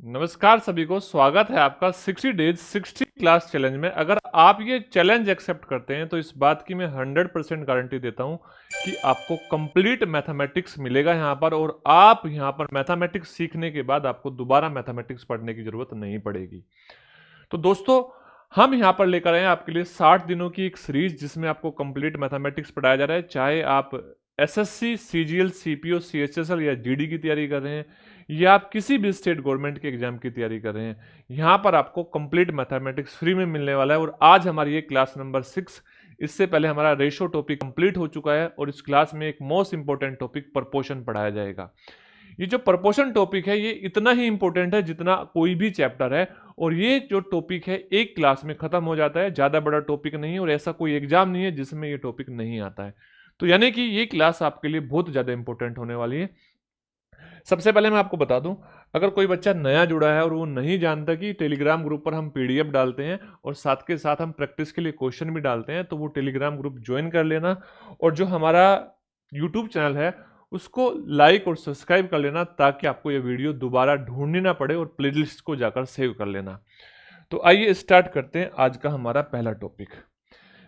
नमस्कार सभी को, स्वागत है आपका 60 डेज 60 क्लास चैलेंज में। अगर आप ये चैलेंज एक्सेप्ट करते हैं तो इस बात की मैं 100% गारंटी देता हूं कि आपको कंप्लीट मैथमेटिक्स मिलेगा यहां पर, और आप यहां पर मैथमेटिक्स सीखने के बाद आपको दोबारा मैथमेटिक्स पढ़ने की जरूरत नहीं पड़ेगी। तो दोस्तों, हम यहाँ पर लेकर आए हैं आपके लिए 60 दिनों की एक सीरीज जिसमें आपको कंप्लीट मैथमेटिक्स पढ़ाया जा रहा है। चाहे आप एसएससी, सीजीएल, सीपीओ, सीएचएसएल या जीडी की तैयारी कर रहे हैं, या आप किसी भी स्टेट गवर्नमेंट के एग्जाम की तैयारी कर रहे हैं, यहाँ पर आपको कंप्लीट मैथमेटिक्स फ्री में मिलने वाला है। और आज हमारी ये क्लास नंबर 6। इससे पहले हमारा रेशो टॉपिक कंप्लीट हो चुका है, और इस क्लास में एक मोस्ट इंपॉर्टेंट टॉपिक प्रपोर्शन पढ़ाया जाएगा। ये जो प्रपोर्शन टॉपिक है ये इतना ही इंपॉर्टेंट है जितना कोई भी चैप्टर है, और ये जो टॉपिक है एक क्लास में खत्म हो जाता है। ज्यादा बड़ा टॉपिक नहीं है, और ऐसा कोई एग्जाम नहीं है जिसमें ये टॉपिक नहीं आता है। तो यानी कि ये क्लास आपके लिए बहुत ज्यादा इंपॉर्टेंट होने वाली है। सबसे पहले मैं आपको बता दूं, अगर कोई बच्चा नया जुड़ा है और वो नहीं जानता कि टेलीग्राम ग्रुप पर हम पीडीएफ डालते हैं और साथ के साथ हम प्रैक्टिस के लिए क्वेश्चन भी डालते हैं, तो वो टेलीग्राम ग्रुप ज्वाइन कर लेना। और जो हमारा यूट्यूब चैनल है उसको लाइक और सब्सक्राइब कर लेना, ताकि आपको ये वीडियो दोबारा ढूंढनी ना पड़े, और प्लेलिस्ट को जाकर सेव कर लेना। तो आइए स्टार्ट करते हैं आज का हमारा पहला टॉपिक।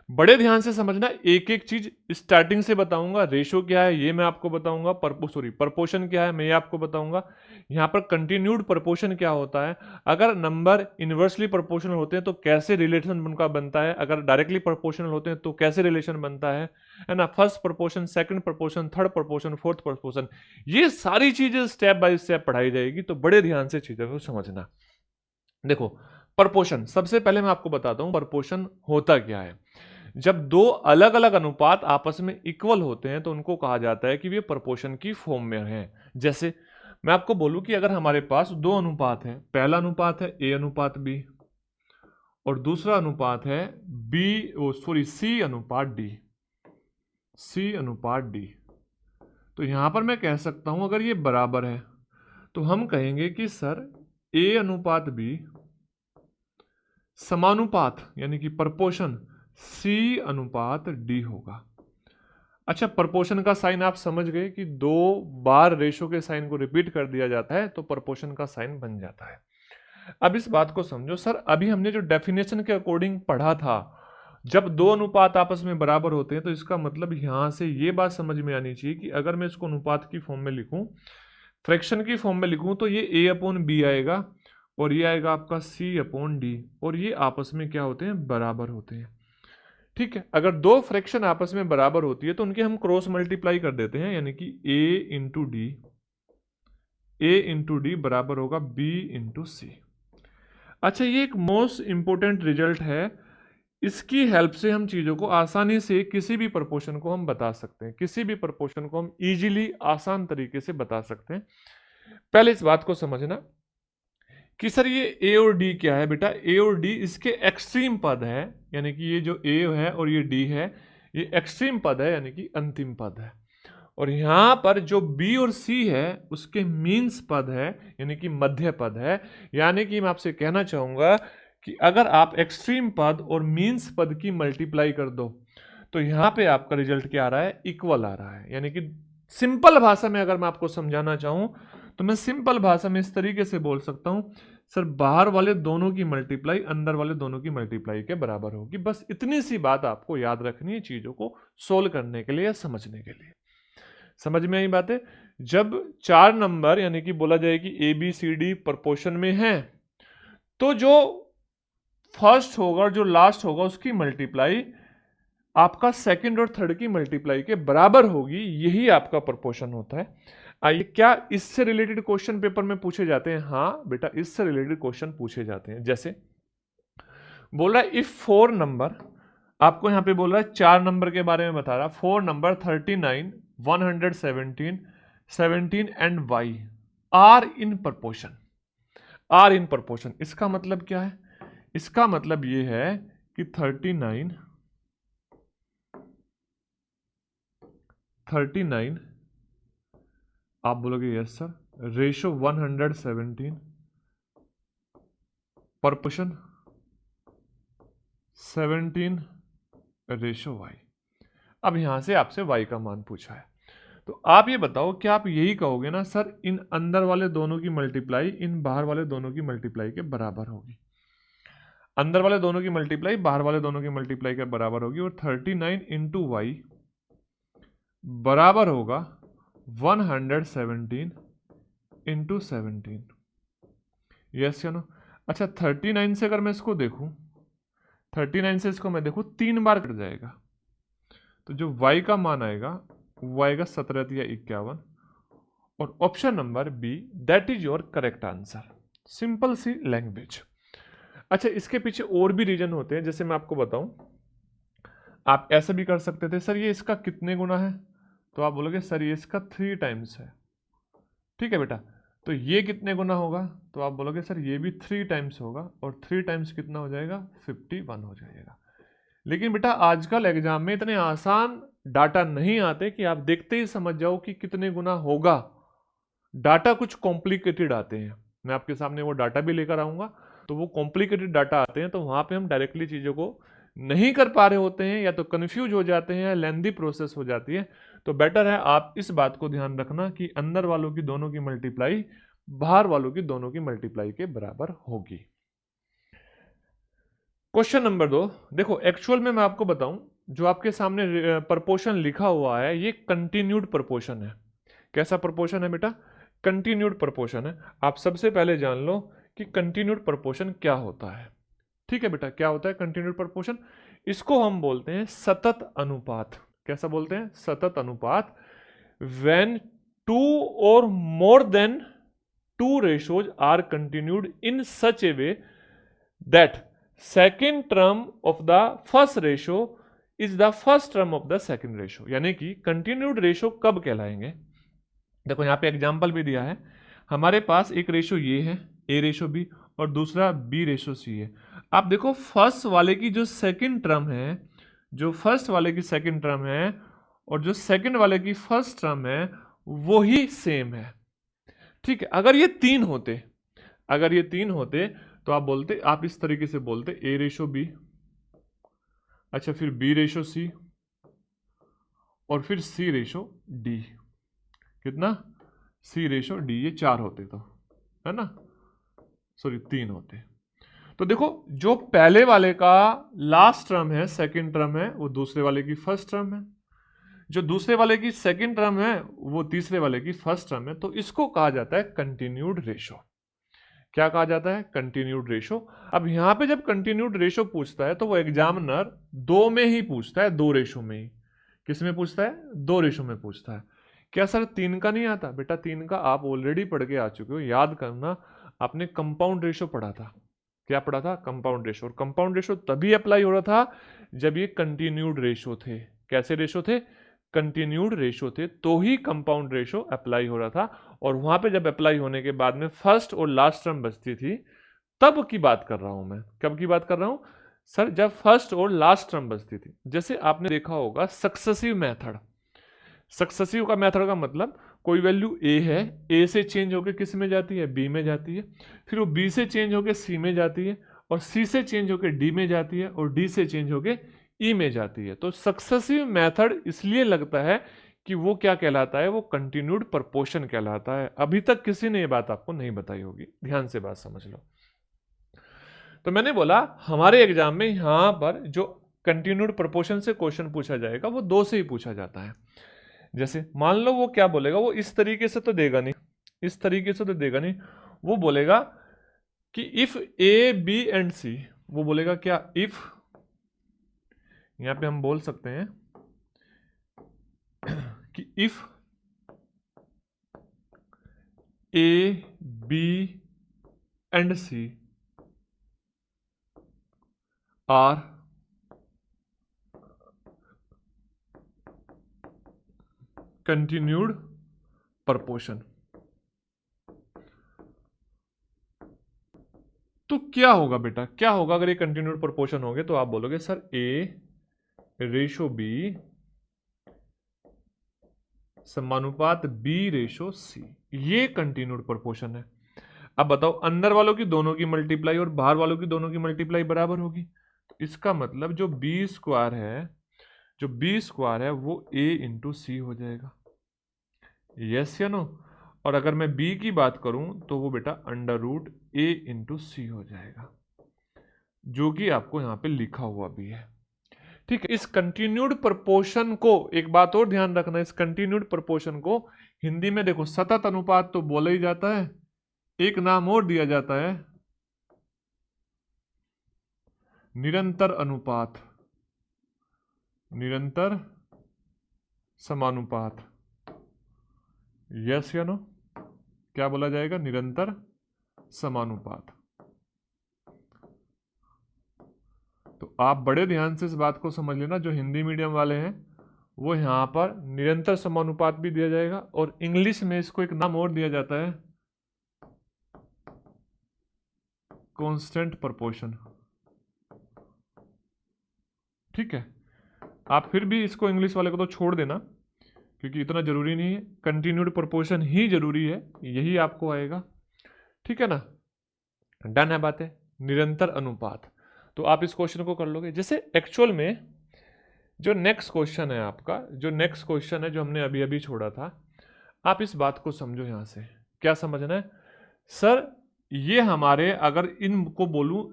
बड़े ध्यान से समझना, एक एक चीज स्टार्टिंग से बताऊंगा। रेशो क्या है ये मैं आपको बताऊंगा, प्रपोर्शन क्या है मैं ये आपको बताऊंगा। यहाँ पर कंटिन्यूड प्रपोर्शन क्या होता है, अगर नंबर इनवर्सली प्रोपोर्शनल होते हैं तो कैसे रिलेशन उनका बनता है, अगर डायरेक्टली प्रोपोर्शनल होते हैं तो कैसे रिलेशन बनता है ना। First proportion, second proportion, third proportion, fourth proportion, ये सारी चीजें स्टेप बाय स्टेप पढ़ाई जाएगी। तो बड़े ध्यान से चीजों को समझना। देखो, प्रपोर्शन सबसे पहले मैं आपको बताता हूं प्रपोर्शन होता क्या है। जब दो अलग अलग अनुपात आपस में इक्वल होते हैं तो उनको कहा जाता है कि वे प्रपोर्शन की फॉर्म में हैं। जैसे मैं आपको बोलूं कि अगर हमारे पास दो अनुपात हैं, पहला अनुपात है ए अनुपात बी, और दूसरा अनुपात है सी अनुपात डी। सी अनुपात डी, तो यहां पर मैं कह सकता हूं अगर ये बराबर है तो हम कहेंगे कि सर ए अनुपात बी समानुपात यानी कि प्रपोर्शन सी अनुपात डी होगा। अच्छा, प्रपोर्शन का साइन आप समझ गए कि दो बार रेशो के साइन को रिपीट कर दिया जाता है तो प्रपोर्शन का साइन बन जाता है। अब इस बात को समझो सर, अभी हमने जो डेफिनेशन के अकॉर्डिंग पढ़ा था, जब दो अनुपात आपस में बराबर होते हैं तो इसका मतलब यहां से ये बात समझ में आनी चाहिए कि अगर मैं इसको अनुपात की फॉर्म में लिखूं, फ्रैक्शन की फॉर्म में लिखूं, तो ये ए अपॉन बी आएगा और ये आएगा आपका सी अपॉन डी, और ये आपस में क्या होते हैं, बराबर होते हैं। ठीक है, अगर दो फ्रैक्शन आपस में बराबर होती है तो उनके हम क्रॉस मल्टीप्लाई कर देते हैं, यानी कि ए इंटू डी बराबर होगा बी इंटू सी। अच्छा, ये एक मोस्ट इंपोर्टेंट रिजल्ट है। इसकी हेल्प से हम चीजों को आसानी से किसी भी प्रपोर्शन को हम बता सकते हैं, किसी भी प्रपोर्शन को हम इजीली आसान तरीके से बता सकते हैं। पहले इस बात को समझना कि सर ये ए और डी क्या है। बेटा, ए और डी इसके एक्सट्रीम पद है, यानी कि ये जो ए है और ये डी है ये एक्सट्रीम पद है, यानी कि अंतिम पद है। और यहां पर जो बी और सी है उसके मीन्स पद है, यानी कि मध्य पद है। यानी कि मैं आपसे कहना चाहूंगा कि अगर आप एक्सट्रीम पद और मीन्स पद की मल्टीप्लाई कर दो तो यहां पे आपका रिजल्ट क्या आ रहा है, इक्वल आ रहा है। यानी कि सिंपल भाषा में अगर मैं आपको समझाना चाहूं तो मैं सिंपल भाषा में इस तरीके से बोल सकता हूं, सर बाहर वाले दोनों की मल्टीप्लाई अंदर वाले दोनों की मल्टीप्लाई के बराबर होगी। बस इतनी सी बात आपको याद रखनी है चीजों को सोल्व करने के लिए या समझने के लिए। समझ में आई बातें। जब चार नंबर यानी कि बोला जाए कि a B C D proportion में है, तो जो फर्स्ट होगा और जो लास्ट होगा उसकी मल्टीप्लाई आपका सेकंड और थर्ड की मल्टीप्लाई के बराबर होगी। यही आपका प्रपोर्शन होता है। आइए, क्या इससे रिलेटेड क्वेश्चन पेपर में पूछे जाते हैं? हाँ बेटा, इससे रिलेटेड क्वेश्चन पूछे जाते हैं। जैसे बोल रहा है इफ फोर नंबर, आपको यहां पे बोल रहा है चार नंबर के बारे में बता रहा, four number 39, 117, 17 and y are in proportion. Are in proportion इसका मतलब क्या है? इसका मतलब ये है कि 39 आप बोलोगे yes sir, ratio 117 proportion 17 ratio y. अब यहां से आपसे y का मान पूछा है तो आप ये बताओ कि आप यही कहोगे ना सर इन अंदर वाले दोनों की मल्टीप्लाई इन बाहर वाले दोनों की मल्टीप्लाई के बराबर होगी। अंदर वाले दोनों की मल्टीप्लाई बाहर वाले दोनों की मल्टीप्लाई के बराबर होगी, और 39 इंटू वाई बराबर होगा 117 इंटू 17। यस या नो? अच्छा 39 से अगर मैं इसको देखूं, 39 से इसको मैं देखूं 3 बार कट जाएगा, तो जो y का मान आएगा वो आएगा 17 या 51, और option number B that is your correct answer. Simple C language. अच्छा इसके पीछे और भी रीजन होते हैं, जैसे मैं आपको बताऊं, आप ऐसे भी कर सकते थे, सर ये इसका कितने गुना है, तो आप बोलोगे सर ये इसका 3 टाइम्स है। ठीक है बेटा, तो ये कितने गुना होगा, तो आप बोलोगे सर ये भी 3 टाइम्स होगा, और 3 टाइम्स कितना हो जाएगा, 51 हो जाएगा। लेकिन बेटा आजकल एग्जाम में इतने आसान डाटा नहीं आते कि आप देखते ही समझ जाओ कि कितने गुना होगा। डाटा कुछ कॉम्प्लिकेटेड आते हैं, मैं आपके सामने वो डाटा भी लेकर आऊंगा, तो वो कॉम्प्लिकेटेड डाटा आते हैं, तो वहां पे हम डायरेक्टली चीजों को नहीं कर पा रहे होते हैं, या तो कंफ्यूज हो जाते हैं, या लेंदी प्रोसेस हो जाती है। तो बेटर है आप इस बात को ध्यान रखना कि अंदर वालों की दोनों की मल्टीप्लाई बाहर वालों की दोनों की मल्टीप्लाई के बराबर होगी। क्वेश्चन नंबर 2 देखो, एक्चुअल में मैं आपको बताऊं, जो आपके सामने प्रपोर्शन लिखा हुआ है ये कंटिन्यूड प्रपोर्शन है। कैसा प्रपोर्शन है बेटा, कंटिन्यूड प्रपोर्शन है। आप सबसे पहले जान लो कि कंटिन्यूड प्रपोर्शन क्या होता है। ठीक है बेटा, क्या होता है कंटिन्यूड प्रपोर्शन, इसको हम बोलते हैं सतत अनुपात। कैसा बोलते हैं, सतत अनुपात। व्हेन 2 और more than 2 ratios are continued in such a way that second term of the first ratio is the first term of the second ratio. यानी कि कंटिन्यूड रेशो कब कहलाएंगे, देखो यहां पे एग्जांपल भी दिया है, हमारे पास एक रेशो ये है ए रेशो बी, और दूसरा बी रेशो सी है। आप देखो फर्स्ट वाले की जो सेकंड टर्म है, जो फर्स्ट वाले की सेकंड टर्म है, और जो सेकंड वाले की फर्स्ट टर्म है वो ही सेम है। ठीक है, अगर ये 3 होते, अगर ये 3 होते तो आप बोलते, आप इस तरीके से बोलते ए रेशो बी, अच्छा फिर बी रेशो सी, और फिर सी रेशो डी। कितना, सी रेशो डी, ये 4 होते तो, है ना, सॉरी 3 होते। तो देखो जो पहले वाले का लास्ट टर्म है, सेकंड टर्म है, वो दूसरे वाले की फर्स्ट टर्म है, जो दूसरे वाले की सेकंड टर्म है वो तीसरे वाले की फर्स्ट टर्म है, तो इसको कहा जाता है कंटिन्यूड रेशो। क्या कहा जाता है, कंटिन्यूड रेशो। अब यहां पे जब कंटिन्यूड रेशो पूछता है तो वो एग्जामिनर 2 में ही पूछता है, 2 रेशो में ही। किस में पूछता है, 2 रेशो में पूछता है। क्या सर 3 का नहीं आता, बेटा 3 का आप ऑलरेडी पढ़ के आ चुके हो, याद करना, आपने कंपाउंड रेशो पढ़ा था। क्या पढ़ा था, कंपाउंड रेशो। और कंपाउंड रेशो तभी अप्लाई हो रहा था जब ये कंटिन्यूड रेशो थे। कैसे रेशो थे, कंटिन्यूड रेशो थे, तो ही कंपाउंड रेशो अप्लाई हो रहा था। और वहां पे जब अप्लाई होने के बाद में फर्स्ट और लास्ट टर्म बचती थी, तब की बात कर रहा हूं मैं। कब की बात कर रहा हूं सर, जब फर्स्ट और लास्ट टर्म बचती थी। जैसे आपने देखा होगा सक्सेसिव मेथड, सक्सेसिव का मेथड का मतलब कोई वैल्यू ए है, ए से चेंज होकर किस में जाती है, बी में जाती है, फिर वो बी से चेंज होकर सी में जाती है, और सी से चेंज होकर डी में जाती है, और डी से चेंज होकर ई में जाती है। तो सक्सेसिव मेथड इसलिए लगता है कि वो क्या कहलाता है, वो कंटिन्यूड प्रपोर्शन कहलाता है। अभी तक किसी ने ये बात आपको नहीं बताई होगी, ध्यान से बात समझ लो। तो मैंने बोला हमारे एग्जाम में यहां पर जो कंटिन्यूड प्रपोर्शन से क्वेश्चन पूछा जाएगा वो 2 से ही पूछा जाता है। जैसे मान लो वो क्या बोलेगा, वो इस तरीके से तो देगा नहीं, इस तरीके से तो देगा नहीं, वो बोलेगा कि इफ ए बी एंड सी, वो बोलेगा क्या, इफ, यहां पे हम बोल सकते हैं कि if a B and c are continued proportion, तो क्या होगा बेटा, क्या होगा अगर ये कंटिन्यूड प्रपोर्शन हो गए, तो आप बोलोगे सर ए रेशो बी समानुपात बी रेशो सी, ये कंटिन्यूड प्रपोर्शन है। अब बताओ अंदर वालों की दोनों की मल्टीप्लाई और बाहर वालों की दोनों की मल्टीप्लाई बराबर होगी, तो इसका मतलब जो बी स्क्वायर है, जो बी स्क्वायर है वो ए इंटू सी हो जाएगा। यस या नो। और अगर मैं b की बात करूं तो वो बेटा √a/c हो जाएगा, जो कि आपको यहां पे लिखा हुआ भी है। ठीक है, इस कंटिन्यूड प्रपोर्शन को एक बात और ध्यान रखना, इस कंटिन्यूड प्रपोर्शन को हिंदी में देखो सतत अनुपात तो बोला ही जाता है, एक नाम और दिया जाता है निरंतर अनुपात, निरंतर समानुपात। यस या नो, क्या बोला जाएगा? निरंतर समानुपात। तो आप बड़े ध्यान से इस बात को समझ लेना, जो हिंदी मीडियम वाले हैं वो यहां पर निरंतर समानुपात भी दिया जाएगा, और इंग्लिश में इसको एक नाम और दिया जाता है कांस्टेंट प्रोपोर्शन। ठीक है, आप फिर भी इसको इंग्लिश वाले को तो छोड़ देना, क्योंकि इतना जरूरी नहीं है, कंटिन्यूड प्रोपोर्शन ही जरूरी है, यही आपको आएगा। ठीक है ना, डन है बातें। निरंतर अनुपात, तो आप इस क्वेश्चन को कर लोगे। जैसे एक्चुअल में जो नेक्स्ट क्वेश्चन है आपका, जो नेक्स्ट क्वेश्चन है जो हमने अभी अभी छोड़ा था, आप इस बात को समझो। यहां से क्या समझना है सर? ये हमारे, अगर इनको बोलूं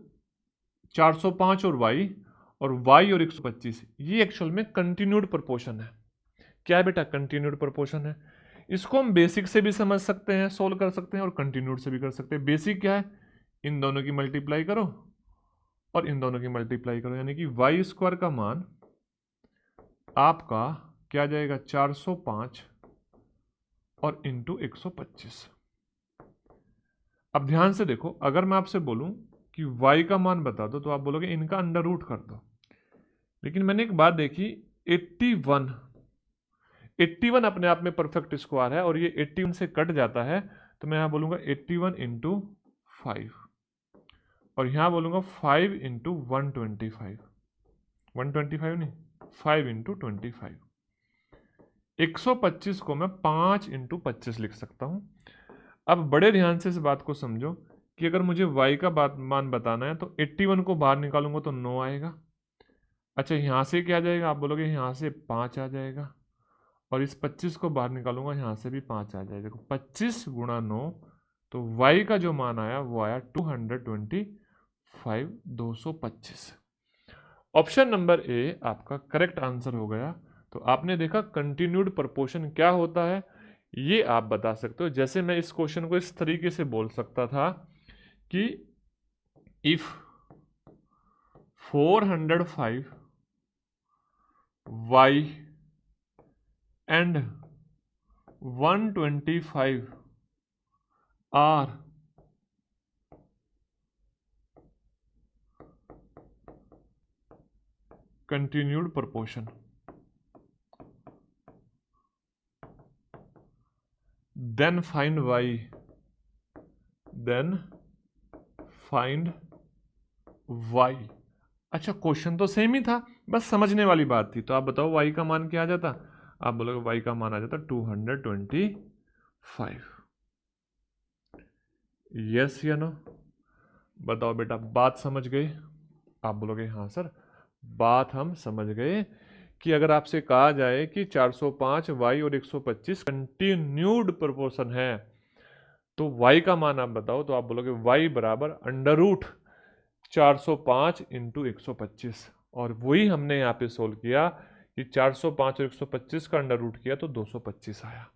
405 और y और 125, ये एक्चुअल में कंटिन्यूड प्रोपोर्शन है। क्या है बेटा? कंटिन्यूड प्रोपोर्शन है। इसको हम बेसिक से भी समझ सकते हैं, सोल्व कर सकते हैं, और कंटिन्यूड से भी कर सकते हैं। बेसिक क्या है? इन दोनों की मल्टीप्लाई करो और इन दोनों की मल्टीप्लाई करो, यानी कि y² का मान आपका क्या आ जाएगा? 405 और इंटू 125। अब ध्यान से देखो, अगर मैं आपसे बोलूं कि y का मान बता दो, तो आप बोलोगे इनका अंडर रूट कर दो। लेकिन मैंने एक बात देखी, 81 अपने आप में परफेक्ट स्क्वायर है, और ये 81 से कट जाता है, तो मैं यहां बोलूंगा 81 इंटू 5, और यहां बोलूंगा 5 इंटू 125, 125 नहीं, 5 इंटू 25। 125 को मैं 5 इंटू 25 लिख सकता हूं। अब बड़े ध्यान से इस बात को समझो कि अगर मुझे y का मान बताना है, तो 81 को बाहर निकालूंगा तो 9 आएगा। अच्छा, यहां से क्या आ जाएगा? आप बोलोगे यहां से 5 आ जाएगा, और इस 25 को बाहर निकालूंगा, यहां से भी 5 आ जाएगा। देखो 25 गुणा 9, तो y का जो मान आया वो आया 225, 225। ऑप्शन नंबर ए आपका करेक्ट आंसर हो गया। तो आपने देखा कंटिन्यूड प्रोपोर्शन क्या होता है, ये आप बता सकते हो। जैसे मैं इस क्वेश्चन को इस तरीके से बोल सकता था कि if 405 y and 125 are continued proportion, then find y, then find y। अच्छा, क्वेश्चन तो सेम ही था, बस समझने वाली बात थी। तो आप बताओ y का मान क्या आ जाता? आप बोलोगे y का मान आ जाता 225। यस या नो? बताओ बेटा, बात समझ गए? आप बोलोगे हाँ सर, बात हम समझ गए। कि अगर आपसे कहा जाए कि 405 y और 125 कंटिन्यूड प्रोपोर्शन है, तो y का मान आप बताओ, तो आप बोलोगे y बराबर अंडर रूट 405 इंटू 125। और वही हमने यहाँ पे सोल्व किया कि 405 और 125 का अंडर रूट किया तो 225 आया।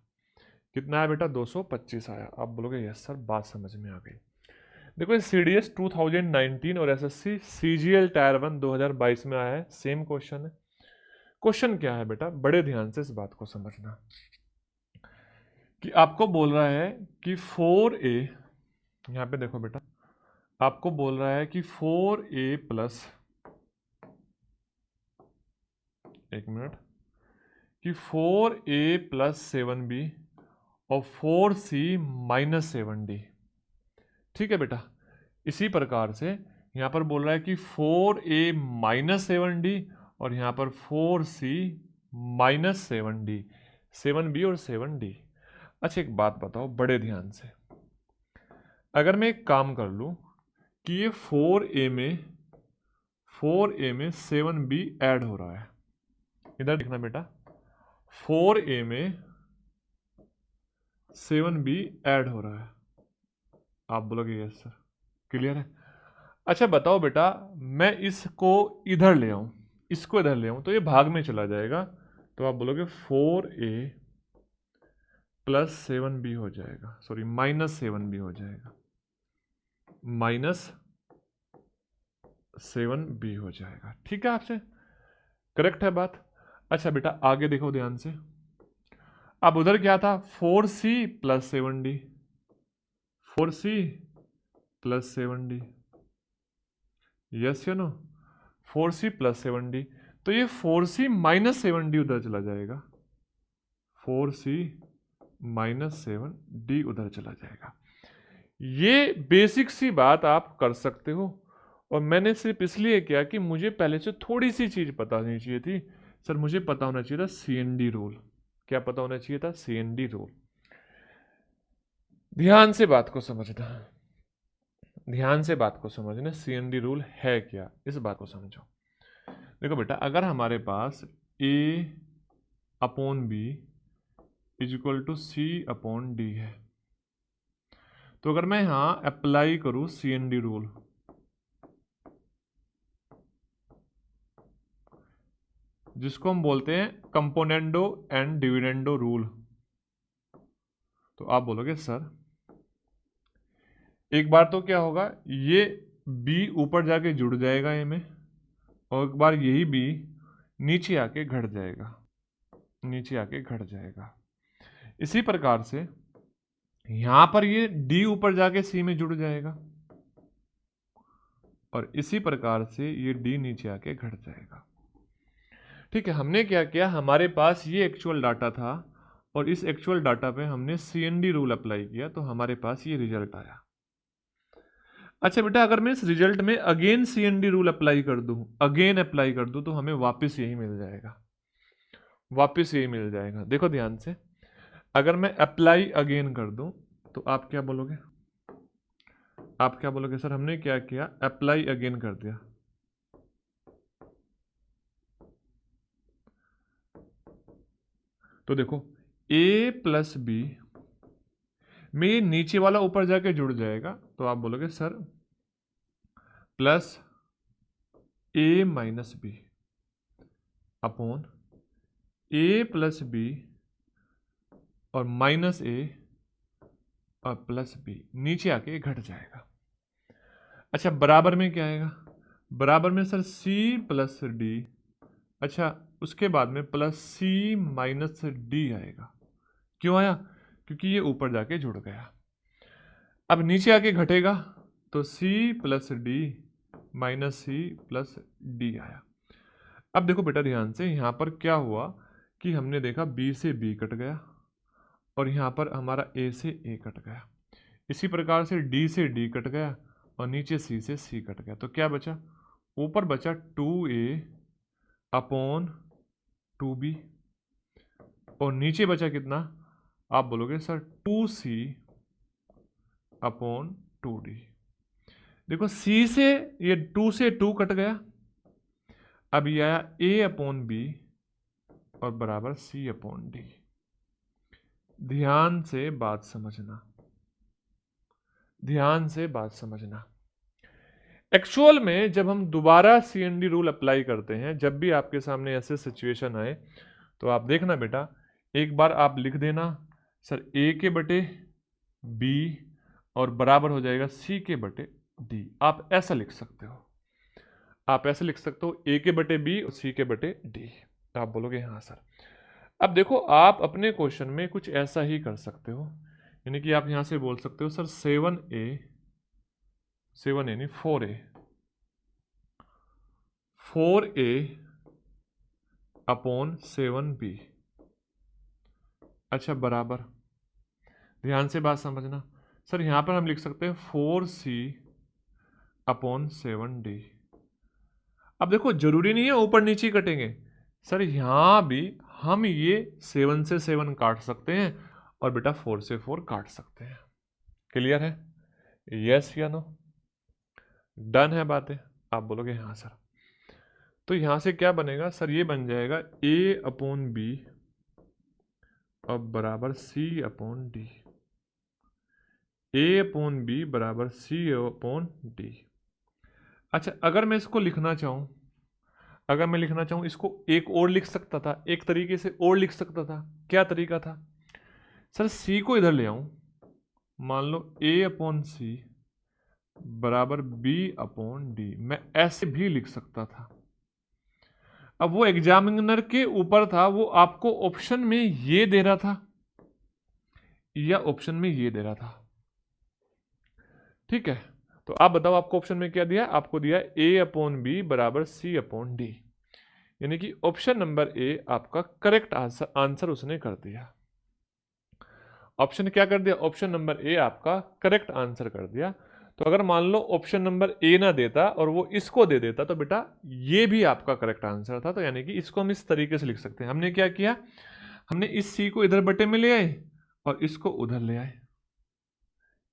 कितना आया बेटा? 225 आया। आप बोलोगे यस सर, बात समझ में आ गई। देखो, CDS 2019 और SSC CGL टायर 1 2022 में आया है, सेम क्वेश्चन है। क्वेश्चन क्या है बेटा? बड़े ध्यान से इस बात को समझना कि आपको बोल रहा है कि 4a, यहां पे देखो बेटा, आपको बोल रहा है कि 4a प्लस, एक मिनट, कि 4a प्लस 7b और 4c माइनस 7d। ठीक है बेटा, इसी प्रकार से यहां पर बोल रहा है कि 4a माइनस 7d और यहां पर 4c माइनस 7d, 7b और 7d। अच्छा, एक बात बताओ बड़े ध्यान से, अगर मैं एक काम कर लूं कि ये 4a में 7b ऐड हो रहा है, इधर देखना बेटा, 4a में 7b ऐड हो रहा है। आप बोलोगे यस सर, क्लियर है। अच्छा बताओ बेटा, मैं इसको इधर ले आऊं, इसको इधर ले आऊं तो ये भाग में चला जाएगा, तो आप बोलोगे 4a प्लस 7b हो जाएगा, सॉरी -7b हो जाएगा, -7b हो जाएगा। ठीक है, आपसे करेक्ट है बात। अच्छा बेटा आगे देखो ध्यान से, अब उधर क्या था, 4c plus 7d, 4c plus 7d, yes या नो, 4c प्लस 7d, तो ये 4c माइनस 7d उधर चला जाएगा, 4c माइनस 7d उधर चला जाएगा। ये बेसिक सी बात आप कर सकते हो, और मैंने सिर्फ इसलिए किया कि मुझे पहले से थोड़ी सी चीज पता होनी चाहिए थी। सर मुझे पता होना चाहिए था CND रूल। क्या पता होना चाहिए था? CND rule. ध्यान से बात को समझना, ध्यान से बात को समझना, CND रूल है क्या, इस बात को समझो। देखो बेटा, अगर हमारे पास A upon B is equal to C upon D है, तो अगर मैं यहां अप्लाई करूं CND रूल, जिसको हम बोलते हैं कंपोनेंडो एंड डिविडेंडो रूल, तो आप बोलोगे सर एक बार तो क्या होगा, ये B ऊपर जाके जुड़ जाएगा ए में, और एक बार यही B नीचे आके घट जाएगा, नीचे आके घट जाएगा। इसी प्रकार से यहां पर ये D ऊपर जाके C में जुड़ जाएगा, और इसी प्रकार से ये D नीचे आके घट जाएगा। ठीक है, हमने क्या किया, हमारे पास ये एक्चुअल डाटा था, और इस एक्चुअल डाटा पे हमने CND रूल अप्लाई किया, तो हमारे पास ये रिजल्ट आया। अच्छा बेटा, अगर मैं इस रिजल्ट में अगेन CND रूल अप्लाई कर दूं, अगेन अप्लाई कर दूं, तो हमें वापस यही मिल जाएगा, वापस यही मिल जाएगा। देखो ध्यान से, अगर मैं अप्लाई अगेन कर दूं, तो आप क्या बोलोगे, आप क्या बोलोगे, सर हमने क्या किया, अप्लाई अगेन कर दिया, तो देखो A प्लस B में ये नीचे वाला ऊपर जाके जुड़ जाएगा, तो आप बोलोगे sir plus A minus B upon A plus B और माइनस A और प्लस B नीचे आके घट जाएगा। अच्छा बराबर में क्या आएगा, बराबर में सर C प्लस D, अच्छा उसके बाद में प्लस C माइनस D आएगा। क्यों आया? क्योंकि ये ऊपर जाके जुड़ गया। अब नीचे आके घटेगा, तो C plus D minus C plus D आया। अब देखो बेटा ध्यान से, यहाँ पर क्या हुआ कि हमने देखा B से B कट गया, और यहाँ पर हमारा A से A कट गया, इसी प्रकार से D से D कट गया, और नीचे C से C कट गया, तो क्या बचा, ऊपर बचा 2A अपॉन 2B, और नीचे बचा कितना, आप बोलोगे सर 2C अपॉन 2D। देखो C से ये 2 से 2 कट गया, अब ये आया A अपॉन B और बराबर C अपॉन D। ध्यान से बात समझना, ध्यान से बात समझना। एक्चुअल में जब हम दोबारा CND रूल अप्लाई करते हैं, जब भी आपके सामने ऐसे सिचुएशन आए, तो आप देखना बेटा, एक बार आप लिख देना सर A के बटे B और बराबर हो जाएगा C के बटे D। आप ऐसा लिख सकते हो, आप ऐसे लिख सकते हो A के बटे B और C के बटे D। आप बोलोगे हाँ सर। अब देखो, आप अपने क्वेश्चन में कुछ ऐसा ही कर सकते हो, यानी कि आप यहां से बोल सकते हो सर 7A नहीं 4A अपॉन 7B। अच्छा बराबर, ध्यान से बात समझना, सर यहां पर हम लिख सकते हैं 4C अपॉन 7D। अब देखो जरूरी नहीं है ऊपर नीचे कटेंगे, सर यहां भी हम ये 7 से 7 काट सकते हैं, और बेटा 4 से 4 काट सकते हैं। क्लियर है? यस या नो? डन है बातें? आप बोलोगे हाँ सर। तो यहां से क्या बनेगा सर, ये बन जाएगा A अपॉन B और बराबर C अपॉन D। ए अपॉन बी बराबर सी अपॉन डी। अच्छा, अगर मैं इसको लिखना चाहूँ, अगर मैं लिखना चाहूँ इसको एक और लिख सकता था, एक तरीके से और लिख सकता था। क्या तरीका था सर? सी को इधर ले आऊँ, मान लो ए अपॉन सी बराबर बी अपॉन डी, मैं ऐसे भी लिख सकता था। अब वो एग्जामिनर के ऊपर था, वो आपको ऑप्शन में ये दे रहा था या ऑप्शन में ये दे रहा था। ठीक है, तो आप बताओ आपको ऑप्शन में क्या दिया? आपको दिया ए अपॉन बी बराबर सी अपॉन डी, यानी कि ऑप्शन नंबर ए आपका करेक्ट आंसर उसने कर दिया। ऑप्शन क्या कर दिया? ऑप्शन नंबर ए आपका करेक्ट आंसर कर दिया। तो अगर मान लो ऑप्शन नंबर ए ना देता और वो इसको दे देता तो बेटा ये भी आपका करेक्ट आंसर था। तो यानी कि इसको हम इस तरीके से लिख सकते हैं। हमने क्या किया? हमने इस सी को इधर बटे में ले आए और इसको उधर ले आए।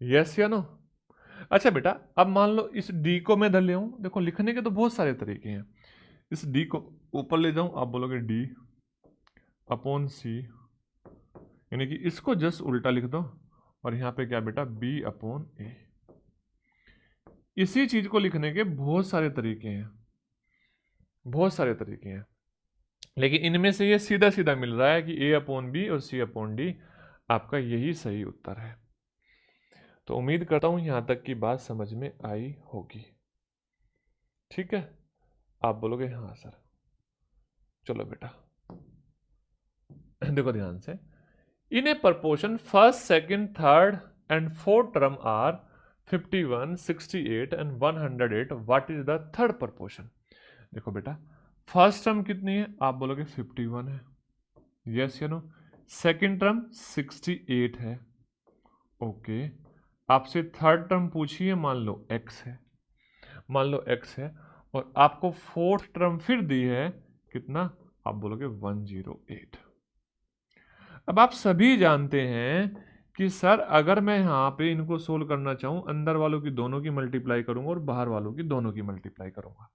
यस या नो? अच्छा बेटा, अब मान लो इस डी को मैं इधर ले आऊं। देखो लिखने के तो बहुत सारे तरीके हैं। इस डी को ऊपर ले जाऊं, आप बोलोगे डी अपॉन सी, यानी कि इसको जस्ट उल्टा लिख दो और यहां पे क्या बेटा? बी अपॉन ए। इसी चीज को लिखने के बहुत सारे तरीके हैं, बहुत सारे तरीके हैं, लेकिन इनमें से ये सीधा सीधा मिल रहा है कि ए अपॉन बी और सी अपॉन डी आपका यही सही उत्तर है। तो उम्मीद करता हूं यहां तक की बात समझ में आई होगी। ठीक है, आप बोलोगे हाँ सर। चलो बेटा देखो ध्यान से, in a proportion first second third and fourth term are 51, 68 and 108, what is the third proportion? देखो बेटा, फर्स्ट टर्म कितनी है? आप बोलोगे 51 है। यस या नो? सेकंड टर्म 68 है। ओके, आपसे थर्ड टर्म पूछिए, मान लो x है, मान लो x है, और आपको फोर्थ टर्म फिर दी है कितना? आप बोलोगे 108। अब आप सभी जानते हैं कि सर अगर मैं यहाँ पे इनको सोल्व करना चाहूँ, अंदर वालों की दोनों की मल्टीप्लाई करूंगा और बाहर वालों की दोनों की मल्टीप्लाई करूंगा,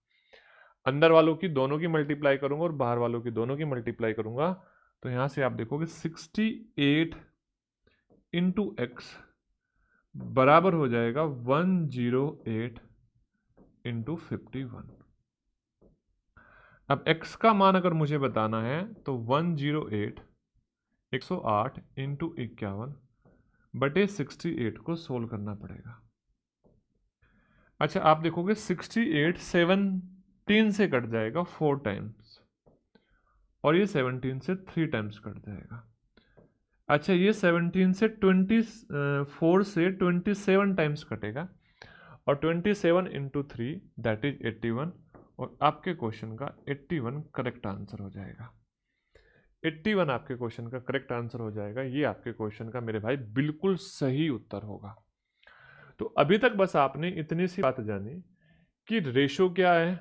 अंदर वालों की दोनों की मल्टीप्लाई करूंगा और बाहर वालों की दोनों की मल्टीप्लाई करूंगा, तो यहां से आप देखोगे 68 इंटू एक्स बराबर हो जाएगा 108 इंटू 51। अब x का मान अगर मुझे बताना है तो 108 108 इंटू 51 बटे 68 को सोल्व करना पड़ेगा। अच्छा, आप देखोगे 68 17 से कट जाएगा 4 टाइम्स और ये 17 से 3 टाइम्स कट जाएगा। अच्छा, ये 17 से 24 से 27 टाइम्स कटेगा और 27 इंटू 3 दैट इज 81, और आपके क्वेश्चन का 81 करेक्ट आंसर हो जाएगा। 81 आपके क्वेश्चन का करेक्ट आंसर हो जाएगा। ये आपके क्वेश्चन का मेरे भाई बिल्कुल सही उत्तर होगा। तो अभी तक बस आपने इतनी सी बात जानी कि रेशो क्या है,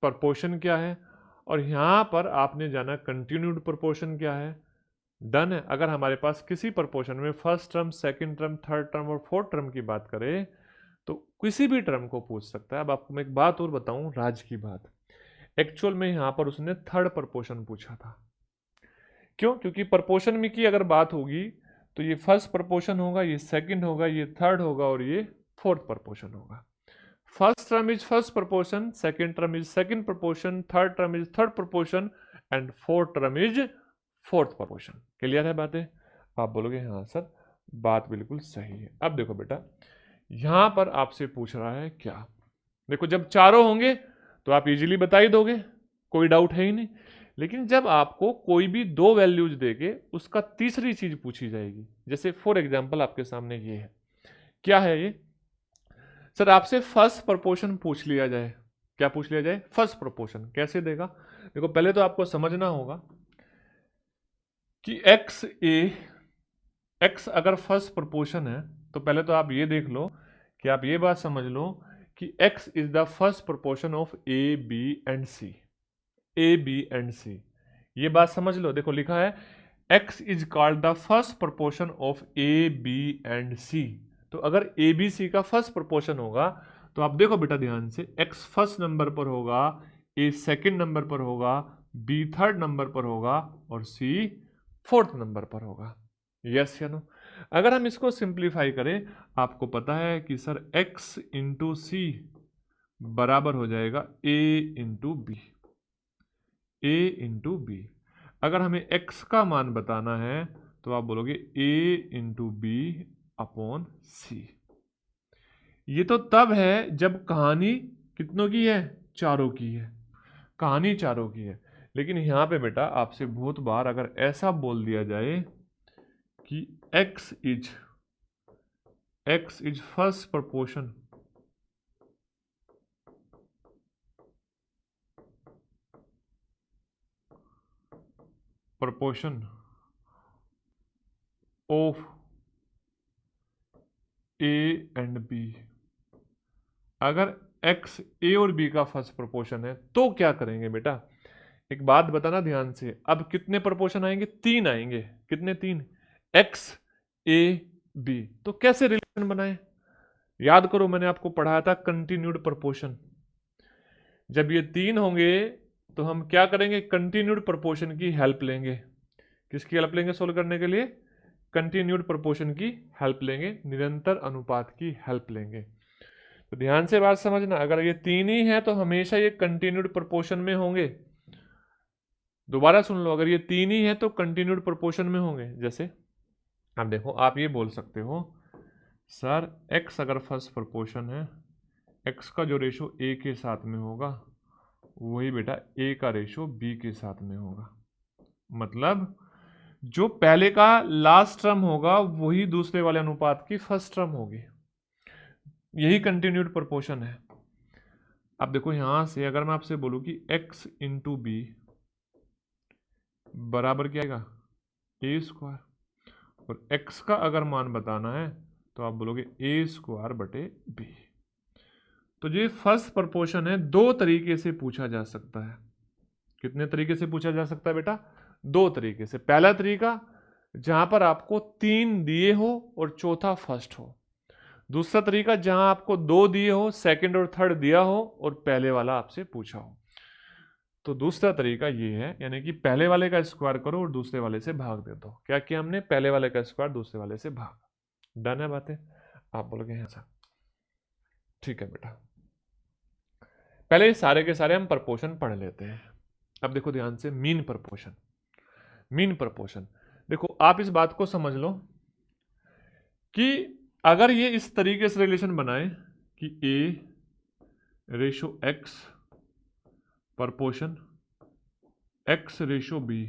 प्रपोर्शन क्या है, और यहाँ पर आपने जाना कंटिन्यूड प्रपोर्शन क्या है। डन है। अगर हमारे पास किसी प्रपोर्शन में first term, second term, third term और फोर्थ टर्म की बात करें तो किसी भी टर्म को पूछ सकता है। अब आपको मैं एक बात और बताऊं, राज की बात, एक्चुअल में यहां पर उसने थर्ड प्रपोर्शन पूछा था। क्यों? क्योंकि प्रपोर्शन में की अगर बात होगी तो ये फर्स्ट प्रपोर्शन होगा, ये सेकंड होगा, ये थर्ड होगा और ये फोर्थ प्रपोर्शन होगा। First term is first proportion, second term is second proportion, third term is third proportion and fourth term is fourth proportion. Clear है बातें? आप बोलोगे हाँ सर, बात बिल्कुल सही है। अब देखो बेटा, यहां पर आपसे पूछ रहा है क्या? देखो, जब चारों होंगे तो आप इजीली बता ही दोगे, कोई डाउट है ही नहीं। लेकिन जब आपको कोई भी दो वैल्यूज देके उसका तीसरी चीज पूछी जाएगी, जैसे फॉर एग्जांपल आपके सामने ये है, क्या है ये? सर आपसे फर्स्ट प्रपोर्शन पूछ लिया जाए, क्या पूछ लिया जाए? First proportion. कैसे देगा? देखो पहले तो आपको समझना होगा कि एक्स अगर फर्स्ट प्रपोर्शन है तो पहले तो आप ये देख लो कि आप ये बात समझ लो कि x is the first proportion of A B and C. A B and C, ये बात समझ लो। देखो लिखा है x is called the first proportion of A B and C. तो अगर ए बी सी का फर्स्ट प्रपोर्शन होगा तो आप देखो बेटा ध्यान से, x फर्स्ट नंबर पर होगा, ए सेकंड नंबर पर होगा, बी थर्ड नंबर पर होगा और सी फोर्थ नंबर पर होगा। यस या नो? अगर हम इसको सिंप्लीफाई करें, आपको पता है कि सर x इंटू सी बराबर हो जाएगा a into b, a into b. अगर हमें x का मान बताना है तो आप बोलोगे a इंटू बी अपॉन सी। ये तो तब है जब कहानी कितनों की है, चारों की है, कहानी चारों की है। लेकिन यहां पे बेटा आपसे बहुत बार अगर ऐसा बोल दिया जाए कि x is first proportion of a and b, अगर x a और b का फर्स्ट प्रोपोर्शन है तो क्या करेंगे बेटा, एक बात बताना ध्यान से, अब कितने प्रोपोर्शन आएंगे, 3 आएंगे। कितने, 3, x a b। तो कैसे रिलेशन बनाए, याद करो मैंने आपको पढ़ाया था कंटिन्यूड प्रोपोर्शन। जब ये 3 होंगे तो हम क्या करेंगे, कंटिन्यूड प्रोपोर्शन की हेल्प लेंगे। किसकी हेल्प लेंगे सोल्व करने के लिए, कंटिन्यूड प्रोपोर्शन की हेल्प लेंगे, निरंतर अनुपात की हेल्प लेंगे। तो ध्यान से बात समझना, अगर ये 3 ही है तो हमेशा ये कंटिन्यूड प्रोपोर्शन में होंगे। दोबारा सुन लो, अगर ये 3 ही है तो कंटिन्यूड प्रोपोर्शन में होंगे। जैसे अब देखो, आप ये बोल सकते हो सर x अगर फर्स्ट प्रोपोर्शन है, x का जो रेशो a के साथ में होगा वही बेटा a का रेशो b के साथ में होगा। मतलब जो पहले का लास्ट टर्म होगा वही दूसरे वाले अनुपात की फर्स्ट टर्म होगी। यही कंटिन्यूड प्रोपोर्शन है। अब देखो यहां से अगर मैं आपसे बोलूं कि x इंटू बी बराबर क्या आएगा, ए स्क्वायर, और x का अगर मान बताना है तो आप बोलोगे ए स्क्वायर बटे बी। तो ये फर्स्ट प्रोपोर्शन है, दो तरीके से पूछा जा सकता है। कितने तरीके से पूछा जा सकता है बेटा, दो तरीके से। पहला तरीका जहां पर आपको 3 दिए हो और चौथा फर्स्ट हो। दूसरा तरीका जहां आपको 2 दिए हो, सेकंड और थर्ड दिया हो और पहले वाला आपसे पूछा हो। तो दूसरा तरीका ये है, यानी कि पहले वाले का स्क्वायर करो और दूसरे वाले से भाग दे दो। क्या किया हमने, पहले वाले का स्क्वायर दूसरे वाले से भाग। डन है बातें, आप बोलोगे हाँ सर, ठीक है बेटा। पहले ये सारे के सारे हम प्रपोर्शन पढ़ लेते हैं। अब देखो ध्यान से, मीन प्रपोर्शन। मीन प्रपोर्शन देखो, आप इस बात को समझ लो कि अगर ये इस तरीके से रिलेशन बनाए कि a ratio x proportion x ratio b,